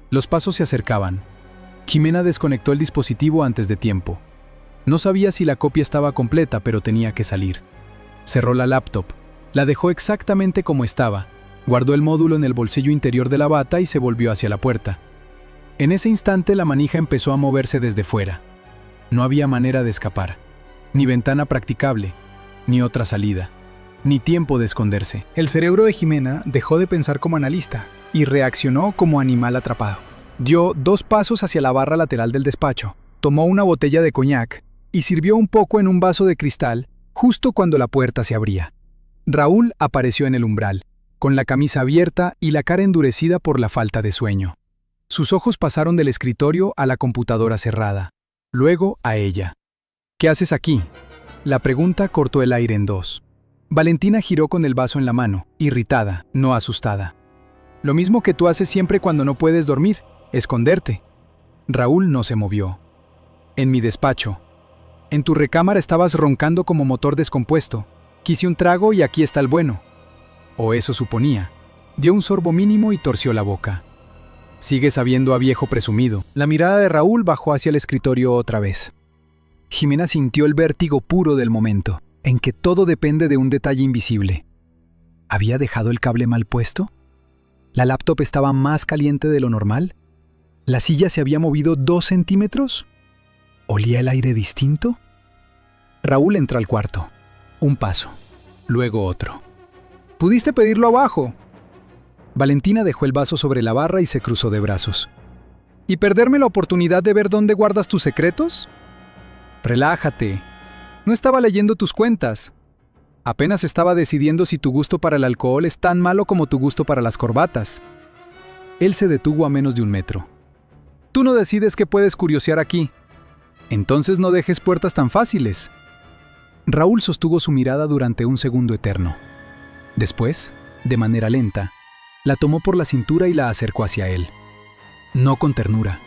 B: Los pasos se acercaban. Jimena desconectó el dispositivo antes de tiempo. No sabía si la copia estaba completa, pero tenía que salir. Cerró la laptop, la dejó exactamente como estaba, guardó el módulo en el bolsillo interior de la bata y se volvió hacia la puerta. En ese instante la manija empezó a moverse desde fuera. No había manera de escapar, ni ventana practicable, ni otra salida, ni tiempo de esconderse.
C: El cerebro de Jimena dejó de pensar como analista y reaccionó como animal atrapado. Dio 2 pasos hacia la barra lateral del despacho, tomó una botella de coñac y sirvió un poco en un vaso de cristal justo cuando la puerta se abría. Raúl apareció en el umbral, con la camisa abierta y la cara endurecida por la falta de sueño. Sus ojos pasaron del escritorio a la computadora cerrada, luego a ella. ¿Qué haces aquí? La pregunta cortó el aire en dos. Valentina giró con el vaso en la mano, irritada, no asustada. Lo mismo que tú haces siempre cuando no puedes dormir, esconderte. Raúl no se movió. En mi despacho. En tu recámara estabas roncando como motor descompuesto. Quise un trago y aquí está el bueno. O eso suponía. Dio un sorbo mínimo y torció la boca. Sigue sabiendo a viejo presumido. La mirada de Raúl bajó hacia el escritorio otra vez. Jimena sintió el vértigo puro del momento, en que todo depende de un detalle invisible. ¿Había dejado el cable mal puesto? ¿La laptop estaba más caliente de lo normal? ¿La silla se había movido 2 centímetros? ¿Olía el aire distinto? Raúl entró al cuarto. Un paso, luego otro. «¿Pudiste pedirlo abajo?» Valentina dejó el vaso sobre la barra y se cruzó de brazos. ¿Y perderme la oportunidad de ver dónde guardas tus secretos? Relájate. No estaba leyendo tus cuentas. Apenas estaba decidiendo si tu gusto para el alcohol es tan malo como tu gusto para las corbatas. Él se detuvo a menos de 1 metro. Tú no decides qué puedes curiosear aquí. Entonces no dejes puertas tan fáciles. Raúl sostuvo su mirada durante un segundo eterno. Después, de manera lenta, la tomó por la cintura y la acercó hacia él. No con ternura,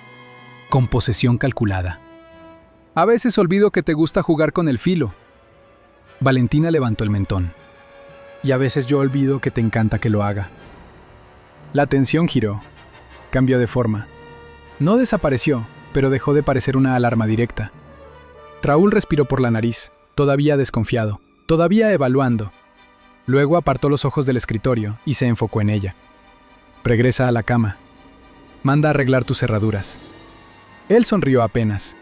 C: con posesión calculada. A veces olvido que te gusta jugar con el filo. Valentina levantó el mentón. Y a veces yo olvido que te encanta que lo haga. La tensión giró. Cambió de forma. No desapareció, pero dejó de parecer una alarma directa. Raúl respiró por la nariz, todavía desconfiado, todavía evaluando. Luego apartó los ojos del escritorio y se enfocó en ella. Regresa a la cama. Manda a arreglar tus cerraduras. Él sonrió apenas.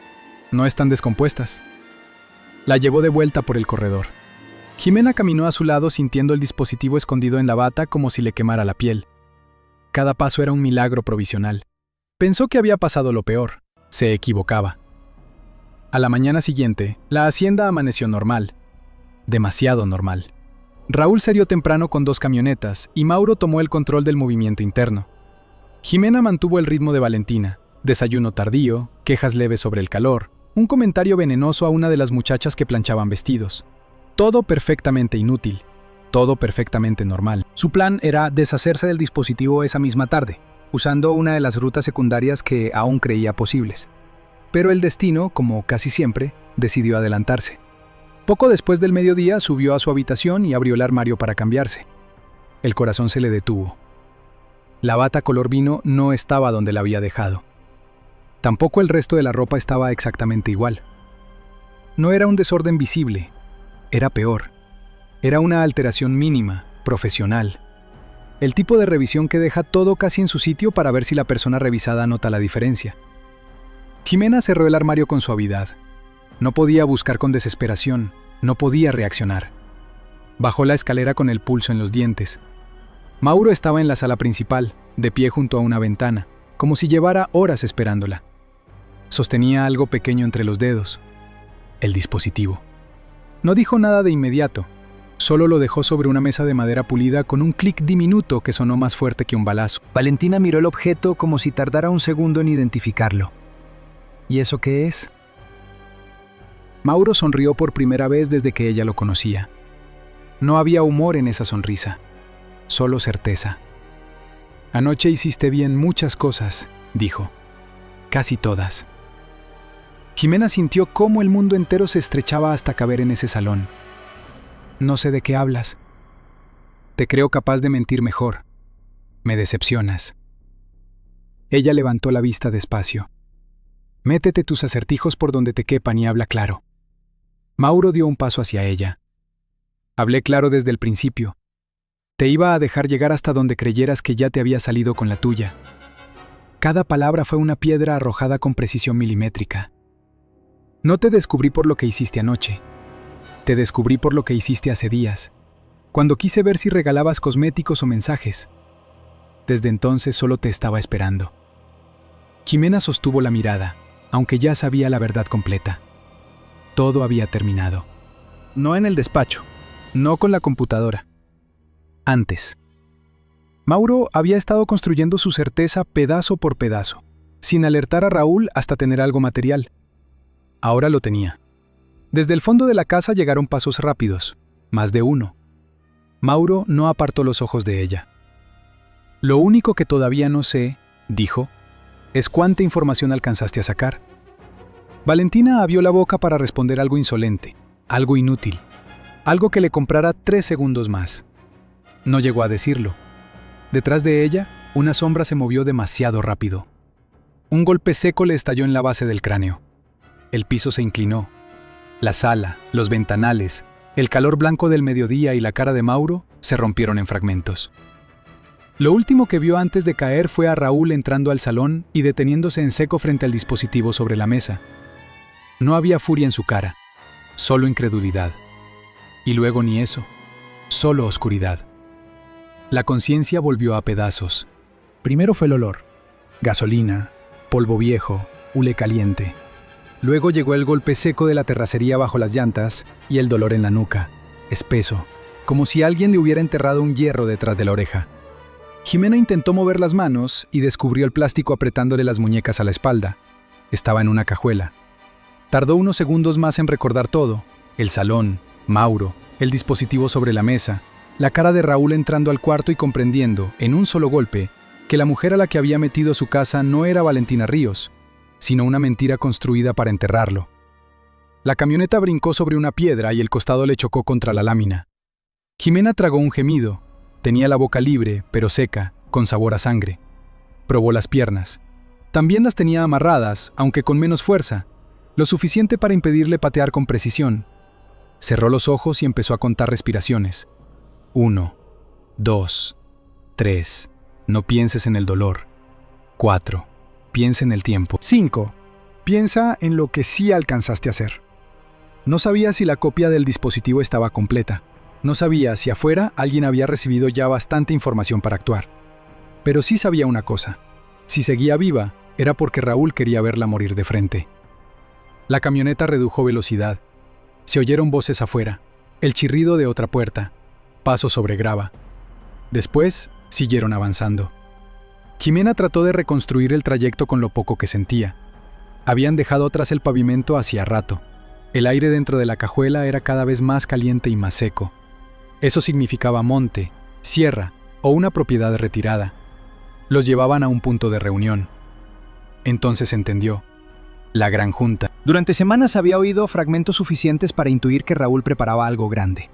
C: No están descompuestas. La llevó de vuelta por el corredor. Jimena caminó a su lado sintiendo el dispositivo escondido en la bata como si le quemara la piel. Cada paso era un milagro provisional. Pensó que había pasado lo peor. Se equivocaba. A la mañana siguiente, la hacienda amaneció normal. Demasiado normal. Raúl salió temprano con 2 camionetas y Mauro tomó el control del movimiento interno. Jimena mantuvo el ritmo de Valentina. Desayuno tardío, quejas leves sobre el calor, un comentario venenoso a una de las muchachas que planchaban vestidos. Todo perfectamente inútil, todo perfectamente normal. Su plan era deshacerse del dispositivo esa misma tarde, usando una de las rutas secundarias que aún creía posibles. Pero el destino, como casi siempre, decidió adelantarse. Poco después del mediodía subió a su habitación y abrió el armario para cambiarse. El corazón se le detuvo. La bata color vino no estaba donde la había dejado. Tampoco el resto de la ropa estaba exactamente igual. No era un desorden visible, era peor. Era una alteración mínima, profesional. El tipo de revisión que deja todo casi en su sitio para ver si la persona revisada nota la diferencia. Jimena cerró el armario con suavidad. No podía buscar con desesperación, no podía reaccionar. Bajó la escalera con el pulso en los dientes. Mauro estaba en la sala principal, de pie junto a una ventana, como si llevara horas esperándola. Sostenía algo pequeño entre los dedos. El dispositivo. No dijo nada de inmediato, solo lo dejó sobre una mesa de madera pulida con un clic diminuto que sonó más fuerte que un balazo. Valentina miró el objeto como si tardara un segundo en identificarlo. ¿Y eso qué es?
B: Mauro sonrió por primera vez desde que ella lo conocía. No había humor en esa sonrisa, solo certeza. «Anoche hiciste bien muchas cosas», dijo. «Casi todas». Jimena sintió cómo el mundo entero se estrechaba hasta caber en ese salón. «No sé de qué hablas. Te creo capaz de mentir mejor. Me decepcionas». Ella levantó la vista despacio. «Métete tus acertijos por donde te quepan y habla claro». Mauro dio un paso hacia ella. «Hablé claro desde el principio. Te iba a dejar llegar hasta donde creyeras que ya te había salido con la tuya. Cada palabra fue una piedra arrojada con precisión milimétrica. No te descubrí por lo que hiciste anoche. Te descubrí por lo que hiciste hace días, cuando quise ver si regalabas cosméticos o mensajes. Desde entonces solo te estaba esperando». Jimena sostuvo la mirada, aunque ya sabía la verdad completa. Todo había terminado. No en el despacho, no con la computadora. Antes. Mauro había estado construyendo su certeza pedazo por pedazo, sin alertar a Raúl hasta tener algo material. Ahora lo tenía. Desde el fondo de la casa llegaron pasos rápidos, más de uno. Mauro no apartó los ojos de ella. «Lo único que todavía no sé», dijo, «es cuánta información alcanzaste a sacar». Valentina abrió la boca para responder algo insolente, algo inútil, algo que le comprara 3 segundos más. No llegó a decirlo. Detrás de ella, una sombra se movió demasiado rápido. Un golpe seco le estalló en la base del cráneo. El piso se inclinó. La sala, los ventanales, el calor blanco del mediodía y la cara de Mauro se rompieron en fragmentos. Lo último que vio antes de caer fue a Raúl entrando al salón y deteniéndose en seco frente al dispositivo sobre la mesa. No había furia en su cara, solo incredulidad. Y luego ni eso, solo oscuridad. La conciencia volvió a pedazos. Primero fue el olor. Gasolina, polvo viejo, hule caliente. Luego llegó el golpe seco de la terracería bajo las llantas y el dolor en la nuca, espeso, como si alguien le hubiera enterrado un hierro detrás de la oreja. Jimena intentó mover las manos y descubrió el plástico apretándole las muñecas a la espalda. Estaba en una cajuela. Tardó unos segundos más en recordar todo: el salón, Mauro, el dispositivo sobre la mesa, la cara de Raúl entrando al cuarto y comprendiendo, en un solo golpe, que la mujer a la que había metido su casa no era Valentina Ríos, sino una mentira construida para enterrarlo. La camioneta brincó sobre una piedra y el costado le chocó contra la lámina. Jimena tragó un gemido. Tenía la boca libre, pero seca, con sabor a sangre. Probó las piernas. También las tenía amarradas, aunque con menos fuerza, lo suficiente para impedirle patear con precisión. Cerró los ojos y empezó a contar respiraciones. 1, 2, 3. No pienses en el dolor. 4. Piensa en el tiempo. 5. Piensa en lo que sí alcanzaste a hacer. No sabía si la copia del dispositivo estaba completa. No sabía si afuera alguien había recibido ya bastante información para actuar. Pero sí sabía una cosa. Si seguía viva, era porque Raúl quería verla morir de frente. La camioneta redujo velocidad. Se oyeron voces afuera, el chirrido de otra puerta, pasos sobre grava. Después, siguieron avanzando. Jimena trató de reconstruir el trayecto con lo poco que sentía. Habían dejado atrás el pavimento hacía rato. El aire dentro de la cajuela era cada vez más caliente y más seco. Eso significaba monte, sierra o una propiedad retirada. Los llevaban a un punto de reunión. Entonces entendió. La gran junta. Durante semanas había oído fragmentos suficientes para intuir que Raúl preparaba algo grande.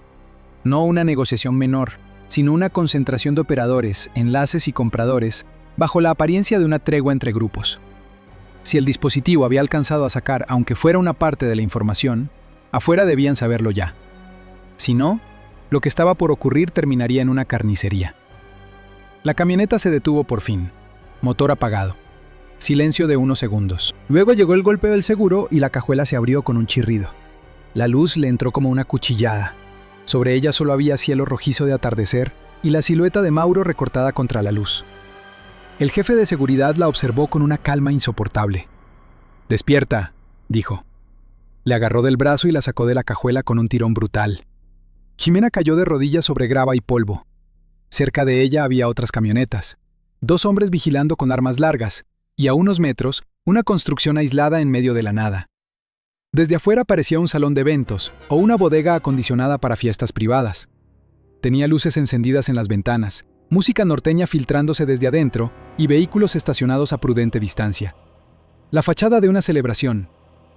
B: No una negociación menor, sino una concentración de operadores, enlaces y compradores, bajo la apariencia de una tregua entre grupos. Si el dispositivo había alcanzado a sacar, aunque fuera una parte de la información, afuera debían saberlo ya. Si no, lo que estaba por ocurrir terminaría en una carnicería. La camioneta se detuvo por fin, motor apagado. Silencio de unos segundos. Luego llegó el golpe del seguro y la cajuela se abrió con un chirrido. La luz le entró como una cuchillada. Sobre ella solo había cielo rojizo de atardecer y la silueta de Mauro recortada contra la luz. El jefe de seguridad la observó con una calma insoportable. «Despierta», dijo. Le agarró del brazo y la sacó de la cajuela con un tirón brutal. Jimena cayó de rodillas sobre grava y polvo. Cerca de ella había otras camionetas. 2 hombres vigilando con armas largas, y a unos metros, una construcción aislada en medio de la nada.
A: Desde afuera parecía un salón de eventos o una bodega acondicionada para fiestas privadas. Tenía luces encendidas en las ventanas, música norteña filtrándose desde adentro y vehículos estacionados a prudente distancia. La fachada de una celebración,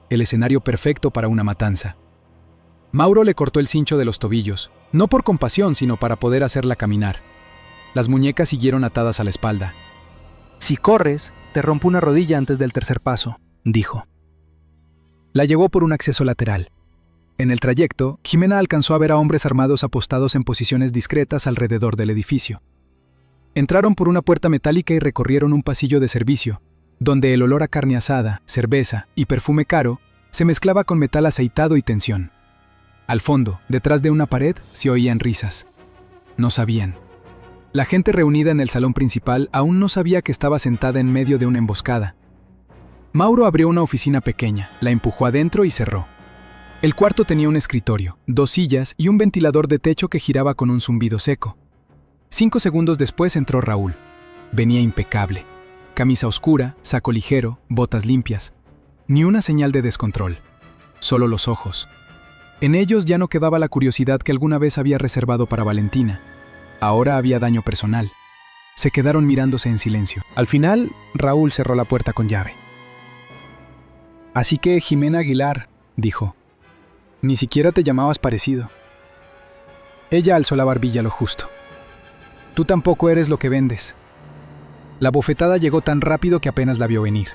A: el escenario perfecto para una matanza. Mauro le cortó el cincho de los tobillos, no por compasión, sino para poder hacerla caminar. Las muñecas siguieron atadas a la espalda.
B: Si corres, te rompo una rodilla antes del tercer paso, dijo. La llevó por un acceso lateral. En el trayecto, Jimena alcanzó a ver a hombres armados apostados en posiciones discretas alrededor del edificio. Entraron por una puerta metálica y recorrieron un pasillo de servicio, donde el olor a carne asada, cerveza y perfume caro se mezclaba con metal aceitado y tensión. Al fondo, detrás de una pared, se oían risas. No sabían. La gente reunida en el salón principal aún no sabía que estaba sentada en medio de una emboscada. Mauro abrió una oficina pequeña, la empujó adentro y cerró. El cuarto tenía un escritorio, 2 sillas y un ventilador de techo que giraba con un zumbido seco. 5 segundos después entró Raúl. Venía impecable. Camisa oscura, saco ligero, botas limpias. Ni una señal de descontrol. Solo los ojos. En ellos ya no quedaba la curiosidad que alguna vez había reservado para Valentina. Ahora había daño personal. Se quedaron mirándose en silencio.
C: Al final, Raúl cerró la puerta con llave.
A: Así que, Jimena Aguilar, dijo, ni siquiera te llamabas parecido. Ella alzó la barbilla lo justo. Tú tampoco eres lo que vendes. La bofetada llegó tan rápido que apenas la vio venir.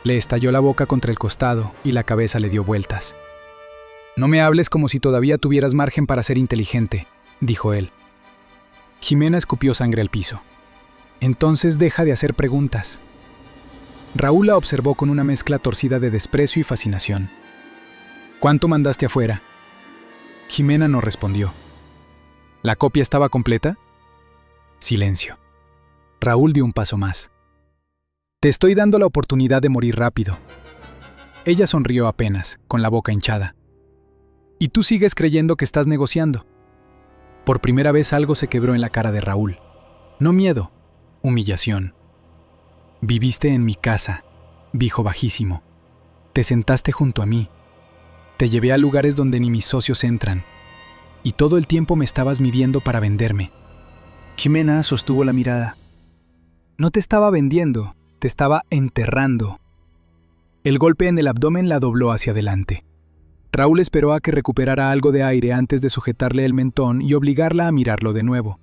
A: Le estalló la boca contra el costado y la cabeza le dio vueltas. No me hables como si todavía tuvieras margen para ser inteligente, dijo él. Jimena escupió sangre al piso. Entonces deja de hacer preguntas. Raúl la observó con una mezcla torcida de desprecio y fascinación. ¿Cuánto mandaste afuera? Jimena no respondió. ¿La copia estaba completa? Silencio. Raúl dio un paso más. Te estoy dando la oportunidad de morir rápido. Ella sonrió apenas, con la boca hinchada. Y tú sigues creyendo que estás negociando. Por primera vez algo se quebró en la cara de Raúl. No miedo, humillación. Viviste en mi casa, dijo bajísimo. Te sentaste junto a mí. Te llevé a lugares donde ni mis socios entran. Y todo el tiempo me estabas midiendo para venderme.
B: Jimena sostuvo la mirada. No te estaba vendiendo, te estaba enterrando. El golpe en el abdomen la dobló hacia adelante. Raúl esperó a que recuperara algo de aire antes de sujetarle el mentón y obligarla a mirarlo de nuevo.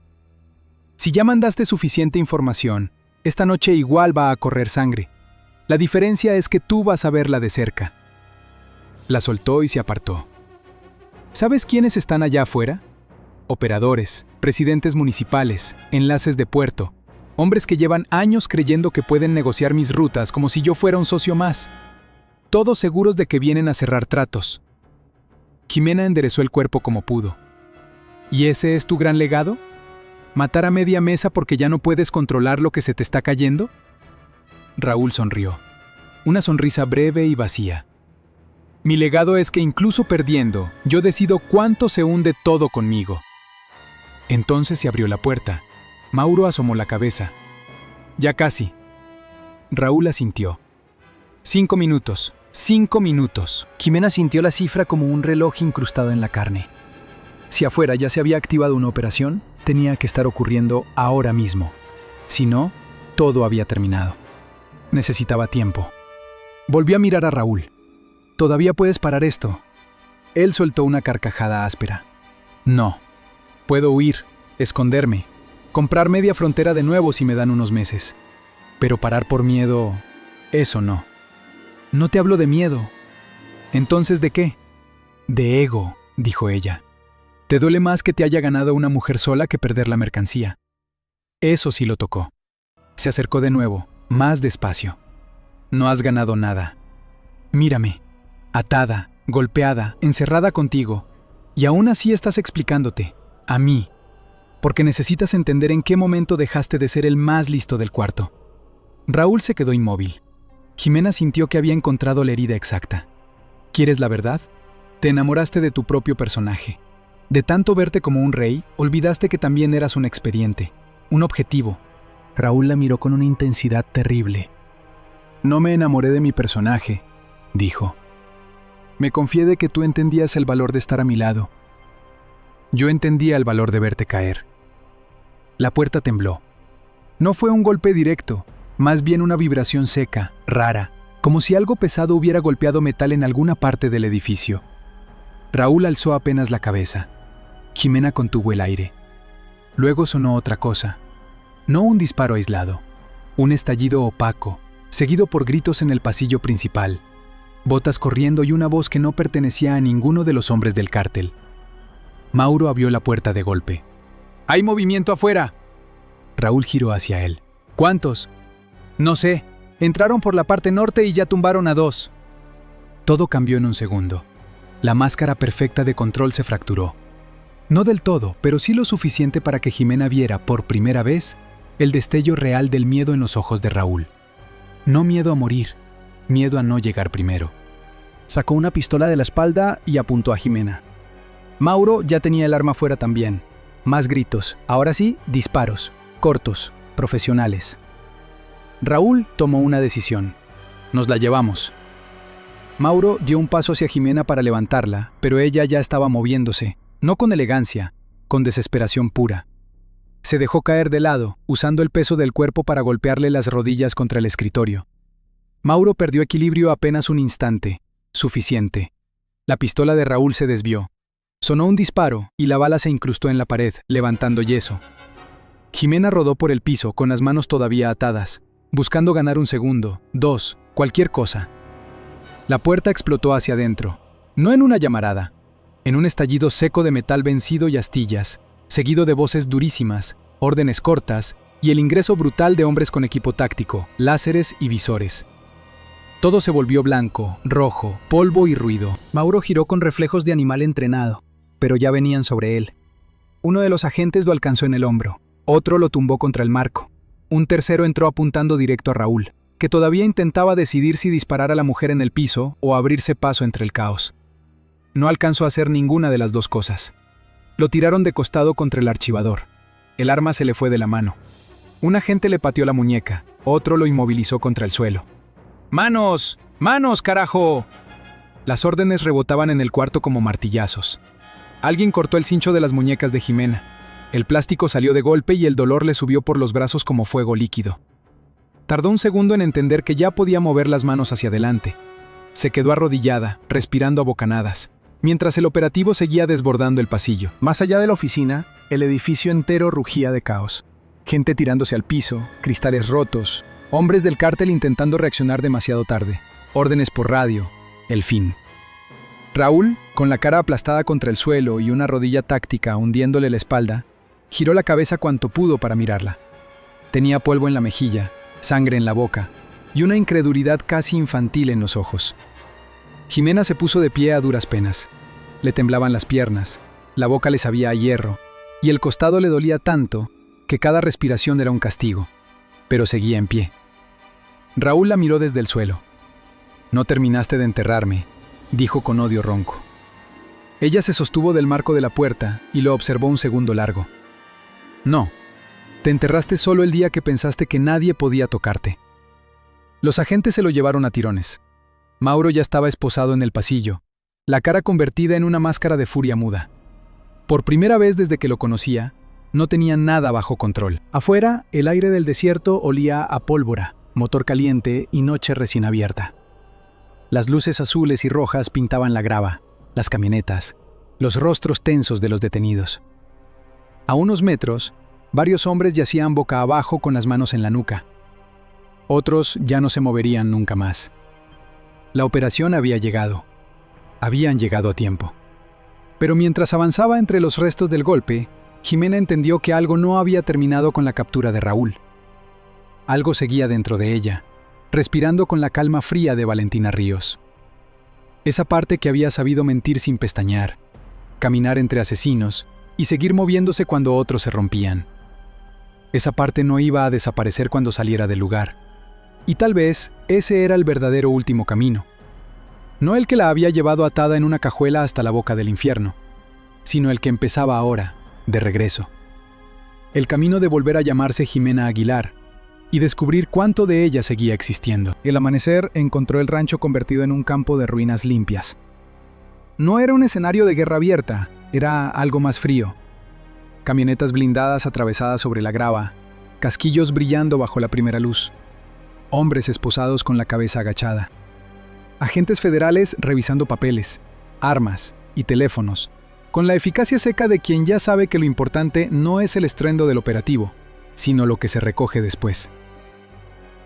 B: Si ya mandaste suficiente información, esta noche igual va a correr sangre. La diferencia es que tú vas a verla de cerca. La soltó y se apartó. ¿Sabes quiénes están allá afuera? Operadores, presidentes municipales, enlaces de puerto, hombres que llevan años creyendo que pueden negociar mis rutas como si yo fuera un socio más. Todos seguros de que vienen a cerrar tratos. Jimena enderezó el cuerpo como pudo. ¿Y ese es tu gran legado? ¿Matar a media mesa porque ya no puedes controlar lo que se te está cayendo? Raúl sonrió. Una sonrisa breve y vacía. Mi legado es que incluso perdiendo, yo decido cuánto se hunde todo conmigo. Entonces se abrió la puerta. Mauro asomó la cabeza. Ya casi. Raúl asintió. 5 minutos. 5 minutos. Jimena sintió la cifra como un reloj incrustado en la carne. Si afuera ya se había activado una operación, tenía que estar ocurriendo ahora mismo. Si no, todo había terminado. Necesitaba tiempo. Volvió a mirar a Raúl. ¿Todavía puedes parar esto? Él soltó una carcajada áspera. No. Puedo huir, esconderme, comprar media frontera de nuevo si me dan unos meses. Pero parar por miedo, eso no. No te hablo de miedo. ¿Entonces de qué? De ego, dijo ella. Te duele más que te haya ganado una mujer sola que perder la mercancía. Eso sí lo tocó. Se acercó de nuevo, más despacio. No has ganado nada. Mírame. Atada, golpeada, encerrada contigo, y aún así estás explicándote, a mí, porque necesitas entender en qué momento dejaste de ser el más listo del cuarto. Raúl se quedó inmóvil. Jimena sintió que había encontrado la herida exacta. ¿Quieres la verdad? Te enamoraste de tu propio personaje. De tanto verte como un rey, olvidaste que también eras un expediente, un objetivo. Raúl la miró con una intensidad terrible. No me enamoré de mi personaje, dijo. Me confié de que tú entendías el valor de estar a mi lado. Yo entendía el valor de verte caer. La puerta tembló. No fue un golpe directo, más bien una vibración seca, rara, como si algo pesado hubiera golpeado metal en alguna parte del edificio. Raúl alzó apenas la cabeza. Jimena contuvo el aire. Luego sonó otra cosa. No un disparo aislado, un estallido opaco, seguido por gritos en el pasillo principal, botas corriendo y una voz que no pertenecía a ninguno de los hombres del cártel. Mauro abrió la puerta de golpe. ¡Hay movimiento afuera! Raúl giró hacia él. ¿Cuántos? No sé. Entraron por la parte norte y ya tumbaron a 2. Todo cambió en un segundo. La máscara perfecta de control se fracturó. No del todo, pero sí lo suficiente para que Jimena viera, por primera vez, el destello real del miedo en los ojos de Raúl. No miedo a morir, miedo a no llegar primero.
C: Sacó una pistola de la espalda y apuntó a Jimena. Mauro ya tenía el arma fuera también. Más gritos, ahora sí, disparos, cortos, profesionales. Raúl tomó una decisión. Nos la llevamos. Mauro dio un paso hacia Jimena para levantarla, pero ella ya estaba moviéndose, no con elegancia, con desesperación pura. Se dejó caer de lado, usando el peso del cuerpo para golpearle las rodillas contra el escritorio. Mauro perdió equilibrio apenas un instante, suficiente. La pistola de Raúl se desvió. Sonó un disparo y la bala se incrustó en la pared, levantando yeso. Jimena rodó por el piso con las manos todavía atadas, buscando ganar un segundo, 2, cualquier cosa. La puerta explotó hacia adentro, no en una llamarada, en un estallido seco de metal vencido y astillas, seguido de voces durísimas, órdenes cortas y el ingreso brutal de hombres con equipo táctico, láseres y visores. Todo se volvió blanco, rojo, polvo y ruido. Mauro giró con reflejos de animal entrenado, pero ya venían sobre él. Uno de los agentes lo alcanzó en el hombro, otro lo tumbó contra el marco. Un tercero entró apuntando directo a Raúl, que todavía intentaba decidir si disparar a la mujer en el piso o abrirse paso entre el caos. No alcanzó a hacer ninguna de las dos cosas. Lo tiraron de costado contra el archivador. El arma se le fue de la mano. Un agente le pateó la muñeca, otro lo inmovilizó contra el suelo. ¡Manos! ¡Manos, carajo! Las órdenes rebotaban en el cuarto como martillazos. Alguien cortó el cincho de las muñecas de Jimena. El plástico salió de golpe y el dolor le subió por los brazos como fuego líquido. Tardó un segundo en entender que ya podía mover las manos hacia adelante. Se quedó arrodillada, respirando a bocanadas, mientras el operativo seguía desbordando el pasillo. Más allá de la oficina, el edificio entero rugía de caos. Gente tirándose al piso, cristales rotos, hombres del cártel intentando reaccionar demasiado tarde, órdenes por radio, el fin. Raúl, con la cara aplastada contra el suelo y una rodilla táctica hundiéndole la espalda, giró la cabeza cuanto pudo para mirarla. Tenía polvo en la mejilla, sangre en la boca y una incredulidad casi infantil en los ojos. Jimena se puso de pie a duras penas. Le temblaban las piernas, la boca le sabía a hierro y el costado le dolía tanto que cada respiración era un castigo, pero seguía en pie. Raúl la miró desde el suelo. «No terminaste de enterrarme», dijo con odio ronco. Ella se sostuvo del marco de la puerta y lo observó un segundo largo. «No, te enterraste solo el día que pensaste que nadie podía tocarte». Los agentes se lo llevaron a tirones. Mauro ya estaba esposado en el pasillo, la cara convertida en una máscara de furia muda. Por primera vez desde que lo conocía, no tenía nada bajo control. Afuera, el aire del desierto olía a pólvora, motor caliente y noche recién abierta. Las luces azules y rojas pintaban la grava, las camionetas, los rostros tensos de los detenidos. A unos metros, varios hombres yacían boca abajo con las manos en la nuca. Otros ya no se moverían nunca más. La operación había llegado. Habían llegado a tiempo. Pero mientras avanzaba entre los restos del golpe, Jimena entendió que algo no había terminado con la captura de Raúl. Algo seguía dentro de ella, respirando con la calma fría de Valentina Ríos. Esa parte que había sabido mentir sin pestañear, caminar entre asesinos y seguir moviéndose cuando otros se rompían. Esa parte no iba a desaparecer cuando saliera del lugar. Y tal vez ese era el verdadero último camino. No el que la había llevado atada en una cajuela hasta la boca del infierno, sino el que empezaba ahora, de regreso. El camino de volver a llamarse Jimena Aguilar y descubrir cuánto de ella seguía existiendo. El amanecer encontró el rancho convertido en un campo de ruinas limpias.
B: No era un escenario de guerra abierta, era algo más frío. Camionetas blindadas atravesadas sobre la grava, casquillos brillando bajo la primera luz, hombres esposados con la cabeza agachada, agentes federales revisando papeles, armas y teléfonos, con la eficacia seca de quien ya sabe que lo importante no es el estruendo del operativo, sino lo que se recoge después.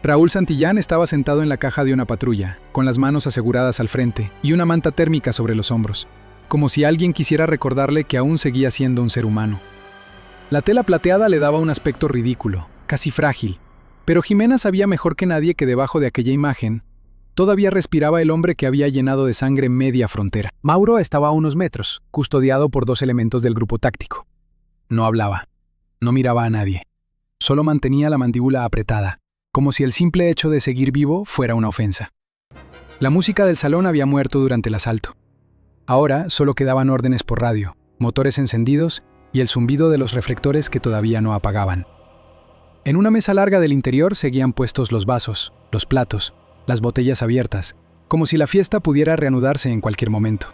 B: Raúl Santillán estaba sentado en la caja de una patrulla, con las manos aseguradas al frente y una manta térmica sobre los hombros, como si alguien quisiera recordarle que aún seguía siendo un ser humano. La tela plateada le daba un aspecto ridículo, casi frágil, pero Jimena sabía mejor que nadie que debajo de aquella imagen todavía respiraba el hombre que había llenado de sangre media frontera. Mauro estaba a unos metros, custodiado por 2 elementos del grupo táctico. No hablaba, no miraba a nadie, solo mantenía la mandíbula apretada, como si el simple hecho de seguir vivo fuera una ofensa. La música del salón había muerto durante el asalto. Ahora solo quedaban órdenes por radio, motores encendidos y el zumbido de los reflectores que todavía no apagaban. En una mesa larga del interior seguían puestos los vasos, los platos, las botellas abiertas, como si la fiesta pudiera reanudarse en cualquier momento.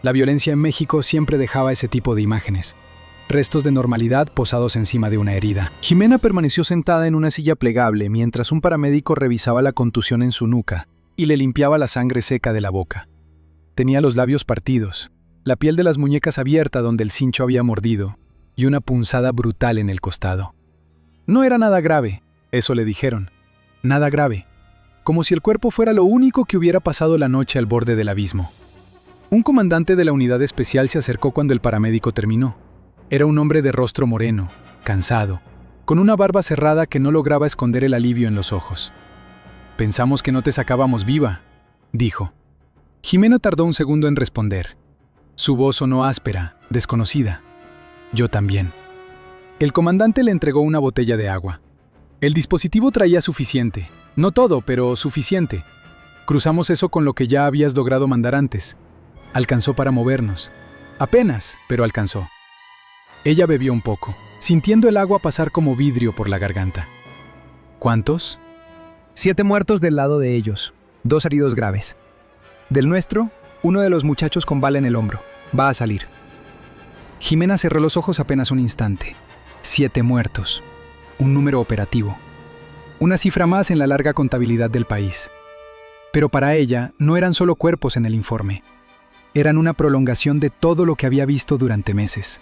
B: La violencia en México siempre dejaba ese tipo de imágenes. Restos de normalidad posados encima de una herida. Jimena permaneció sentada en una silla plegable mientras un paramédico revisaba la contusión en su nuca y le limpiaba la sangre seca de la boca. Tenía los labios partidos, la piel de las muñecas abierta donde el cincho había mordido y una punzada brutal en el costado. No era nada grave, eso le dijeron. Nada grave. Como si el cuerpo fuera lo único que hubiera pasado la noche al borde del abismo. Un comandante de la unidad especial se acercó cuando el paramédico terminó. Era un hombre de rostro moreno, cansado, con una barba cerrada que no lograba esconder el alivio en los ojos. «Pensamos que no te sacábamos viva», dijo. Jimena tardó un segundo en responder. Su voz sonó áspera, desconocida. «Yo también». El comandante le entregó una botella de agua. El dispositivo traía suficiente. No todo, pero suficiente. Cruzamos eso con lo que ya habías logrado mandar antes. Alcanzó para movernos. Apenas, pero alcanzó. Ella bebió un poco, sintiendo el agua pasar como vidrio por la garganta. ¿Cuántos?
C: 7 muertos del lado de ellos, 2 heridos graves. Del nuestro, uno de los muchachos con bala en el hombro. Va a salir. Jimena cerró los ojos apenas un instante. 7 muertos. Un número operativo. Una cifra más en la larga contabilidad del país. Pero para ella no eran solo cuerpos en el informe. Eran una prolongación de todo lo que había visto durante meses.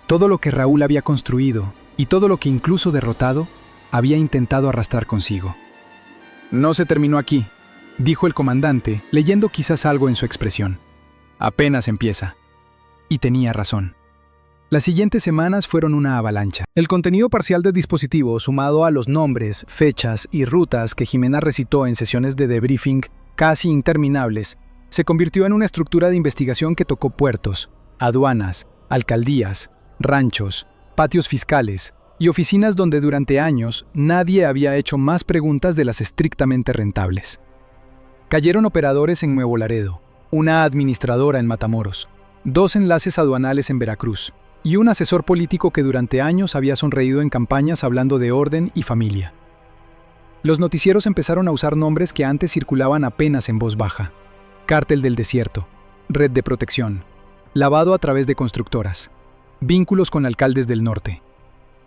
C: Todo lo que Raúl había construido y todo lo que incluso derrotado había intentado arrastrar consigo. «No se terminó aquí», dijo el comandante, leyendo quizás algo en su expresión. «Apenas empieza». Y tenía razón. Las siguientes semanas fueron una avalancha. El contenido parcial del dispositivo, sumado a los nombres, fechas y rutas que Jimena recitó en sesiones de debriefing casi interminables, se convirtió en una estructura de investigación que tocó puertos, aduanas, alcaldías, ranchos, patios fiscales y oficinas donde durante años nadie había hecho más preguntas de las estrictamente rentables. Cayeron operadores en Nuevo Laredo, una administradora en Matamoros, 2 enlaces aduanales en Veracruz y un asesor político que durante años había sonreído en campañas hablando de orden y familia. Los noticieros empezaron a usar nombres que antes circulaban apenas en voz baja. Cártel del Desierto, Red de Protección, lavado a través de constructoras, vínculos con alcaldes del norte.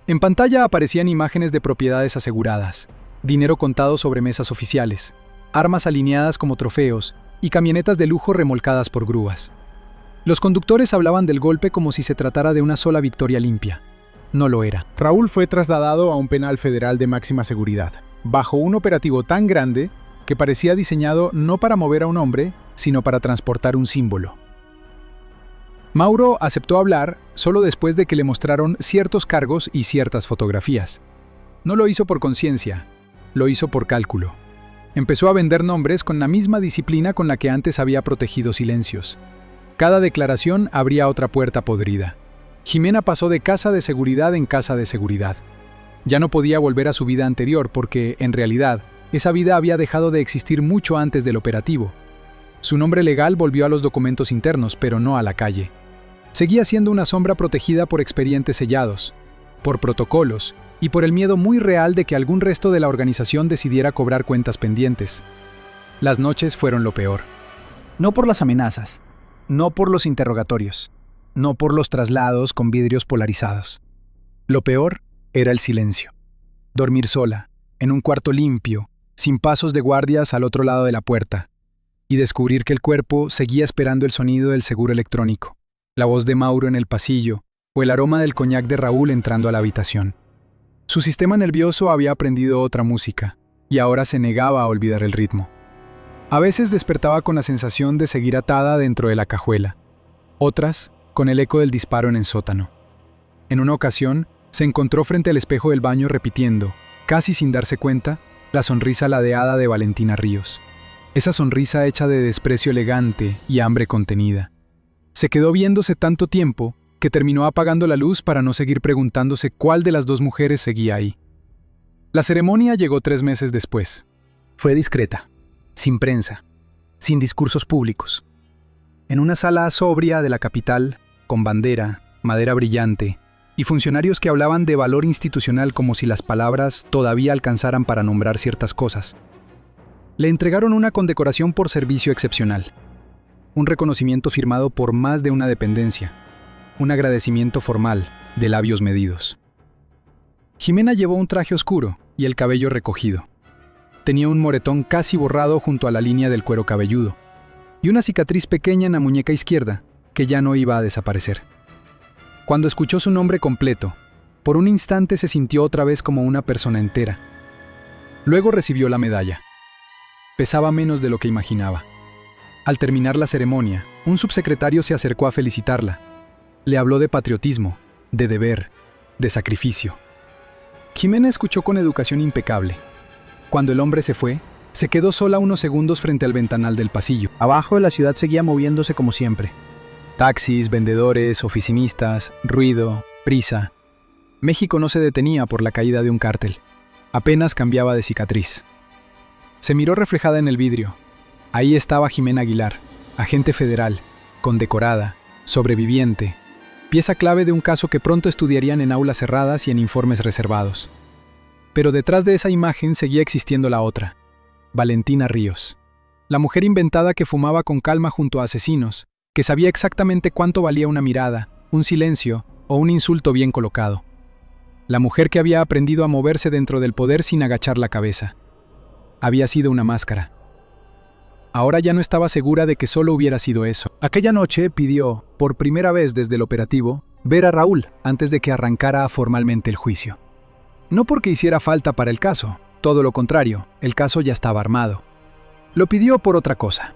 C: En pantalla aparecían imágenes de propiedades aseguradas, dinero contado sobre mesas oficiales, armas alineadas como trofeos y camionetas de lujo remolcadas por grúas. Los conductores hablaban del golpe como si se tratara de una sola victoria limpia. No lo era.
D: Raúl fue trasladado a un penal federal de máxima seguridad, bajo un operativo tan grande que parecía diseñado no para mover a un hombre, sino para transportar un símbolo. Mauro aceptó hablar solo después de que le mostraron ciertos cargos y ciertas fotografías. No lo hizo por conciencia, lo hizo por cálculo. Empezó a vender nombres con la misma disciplina con la que antes había protegido silencios. Cada declaración abría otra puerta podrida. Jimena pasó de casa de seguridad en casa de seguridad. Ya no podía volver a su vida anterior porque, en realidad, esa vida había dejado de existir mucho antes del operativo. Su nombre legal volvió a los documentos internos, pero no a la calle. Seguía siendo una sombra protegida por expedientes sellados, por protocolos y por el miedo muy real de que algún resto de la organización decidiera cobrar cuentas pendientes. Las noches fueron lo peor.
C: No por las amenazas,
B: No por los interrogatorios, no por los traslados con vidrios polarizados. Lo peor era el silencio. Dormir sola, en un cuarto limpio, sin pasos de guardias al otro lado de la puerta, y descubrir que el cuerpo seguía esperando el sonido del seguro electrónico, la voz de Mauro en el pasillo o el aroma del coñac de Raúl entrando a la habitación. Su sistema nervioso había aprendido otra música, y ahora se negaba a olvidar el ritmo. A veces despertaba con la sensación de seguir atada dentro de la cajuela, otras con el eco del disparo en el sótano. En una ocasión, se encontró frente al espejo del baño repitiendo, casi sin darse cuenta, la sonrisa ladeada de Valentina Ríos. Esa sonrisa hecha de desprecio elegante y hambre contenida. Se quedó viéndose tanto tiempo que terminó apagando la luz para no seguir preguntándose cuál de las dos mujeres seguía ahí. La ceremonia llegó 3 meses después.
C: Fue discreta, sin prensa, sin discursos públicos. En una sala sobria de la capital, con bandera, madera brillante, y funcionarios que hablaban de valor institucional como si las palabras todavía alcanzaran para nombrar ciertas cosas. Le entregaron una condecoración por servicio excepcional, un reconocimiento firmado por más de una dependencia, un agradecimiento formal, de labios medidos. Jimena llevó un traje oscuro y el cabello recogido. Tenía un moretón casi borrado junto a la línea del cuero cabelludo, y una cicatriz pequeña en la muñeca izquierda que ya no iba a desaparecer. Cuando escuchó su nombre completo, por un instante se sintió otra vez como una persona entera. Luego recibió la medalla. Pesaba menos de lo que imaginaba. Al terminar la ceremonia, un subsecretario se acercó a felicitarla. Le habló de patriotismo, de deber, de sacrificio. Jimena escuchó con educación impecable. Cuando el hombre se fue, se quedó sola unos segundos frente al ventanal del pasillo.
B: Abajo la ciudad seguía moviéndose como siempre. Taxis, vendedores, oficinistas, ruido, prisa. México no se detenía por la caída de un cártel. Apenas cambiaba de cicatriz. Se miró reflejada en el vidrio. Ahí estaba Jimena Aguilar, agente federal, condecorada, sobreviviente, pieza clave de un caso que pronto estudiarían en aulas cerradas y en informes reservados. Pero detrás de esa imagen seguía existiendo la otra, Valentina Ríos, la mujer inventada que fumaba con calma junto a asesinos, que sabía exactamente cuánto valía una mirada, un silencio o un insulto bien colocado. La mujer que había aprendido a moverse dentro del poder sin agachar la cabeza. Había sido una máscara. Ahora ya no estaba segura de que solo hubiera sido eso.
C: Aquella noche pidió, por primera vez desde el operativo, ver a Raúl antes de que arrancara formalmente el juicio. No porque hiciera falta para el caso, todo lo contrario, el caso ya estaba armado. Lo pidió por otra cosa.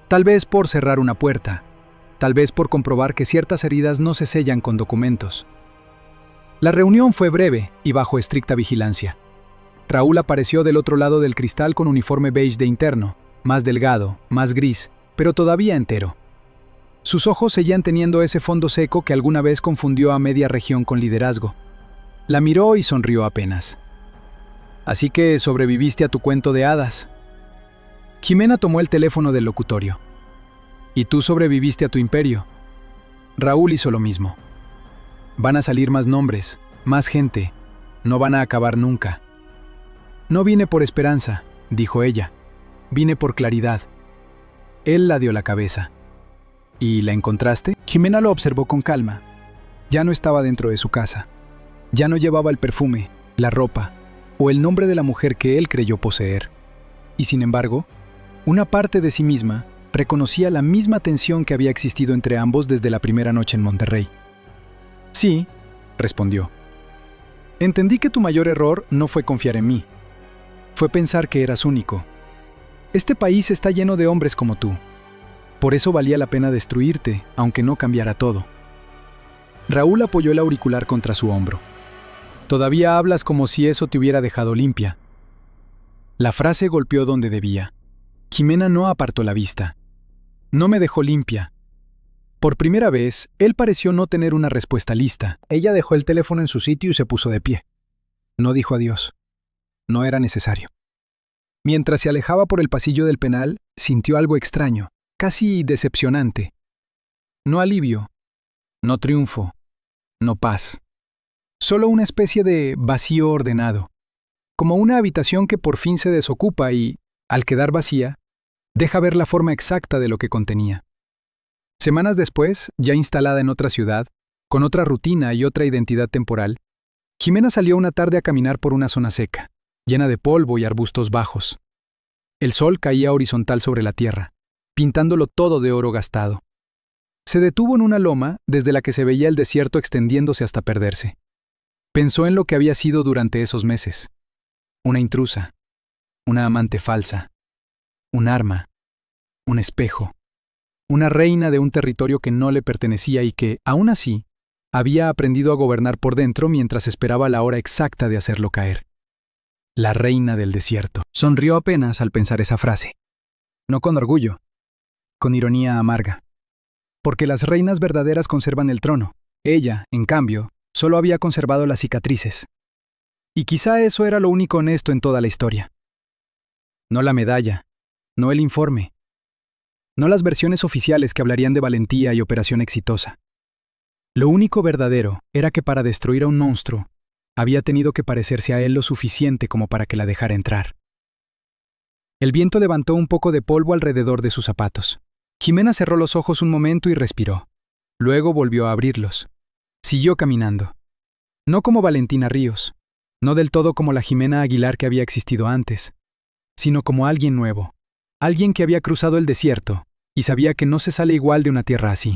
C: Tal vez por cerrar una puerta, tal vez por comprobar que ciertas heridas no se sellan con documentos. La reunión fue breve y bajo estricta vigilancia. Raúl apareció del otro lado del cristal con uniforme beige de interno, más delgado, más gris, pero todavía entero. Sus ojos seguían teniendo ese fondo seco que alguna vez confundió a media región con liderazgo. La miró y sonrió apenas. «Así que sobreviviste a tu cuento de hadas». Jimena tomó el teléfono del locutorio. «¿Y tú sobreviviste a tu imperio?» Raúl hizo lo mismo. «Van a salir más nombres, más gente. No van a acabar nunca». «No vine por esperanza», dijo ella. «Vine por claridad». Él la dio la cabeza. «¿Y la encontraste?» Jimena lo observó con calma. Ya no estaba dentro de su casa. Ya no llevaba el perfume, la ropa o el nombre de la mujer que él creyó poseer. Y sin embargo, una parte de sí misma reconocía la misma tensión que había existido entre ambos desde la primera noche en Monterrey. «Sí», respondió. «Entendí que tu mayor error no fue confiar en mí. Fue pensar que eras único. Este país está lleno de hombres como tú. Por eso valía la pena destruirte, aunque no cambiara todo». Raúl apoyó el auricular contra su hombro. «Todavía hablas como si eso te hubiera dejado limpia». La frase golpeó donde debía. Jimena no apartó la vista. «No me dejó limpia». Por primera vez, él pareció no tener una respuesta lista. Ella dejó el teléfono en su sitio y se puso de pie. No dijo adiós. No era necesario. Mientras se alejaba por el pasillo del penal, sintió algo extraño, casi decepcionante. No alivio, no triunfo, no paz. Solo una especie de vacío ordenado, como una habitación que por fin se desocupa y, al quedar vacía, deja ver la forma exacta de lo que contenía.
B: Semanas después, ya instalada en otra ciudad, con otra rutina y otra identidad temporal, Jimena salió una tarde a caminar por una zona seca, llena de polvo y arbustos bajos. El sol caía horizontal sobre la tierra, pintándolo todo de oro gastado. Se detuvo en una loma desde la que se veía el desierto extendiéndose hasta perderse. Pensó en lo que había sido durante esos meses. Una intrusa, una amante falsa, un arma, un espejo, una reina de un territorio que no le pertenecía y que, aún así, había aprendido a gobernar por dentro mientras esperaba la hora exacta de hacerlo caer. La reina del desierto.
C: Sonrió apenas al pensar esa frase. No con orgullo, con ironía amarga. Porque las reinas verdaderas conservan el trono. Ella, en cambio, solo había conservado las cicatrices. Y quizá eso era lo único honesto en toda la historia. No la medalla, no el informe, no las versiones oficiales que hablarían de valentía y operación exitosa. Lo único verdadero era que para destruir a un monstruo, había tenido que parecerse a él lo suficiente como para que la dejara entrar. El viento levantó un poco de polvo alrededor de sus zapatos. Jimena cerró los ojos un momento y respiró. Luego volvió a abrirlos. Siguió caminando. No como Valentina Ríos, no del todo como la Jimena Aguilar que había existido antes, sino como alguien nuevo, alguien que había cruzado el desierto y sabía que no se sale igual de una tierra así.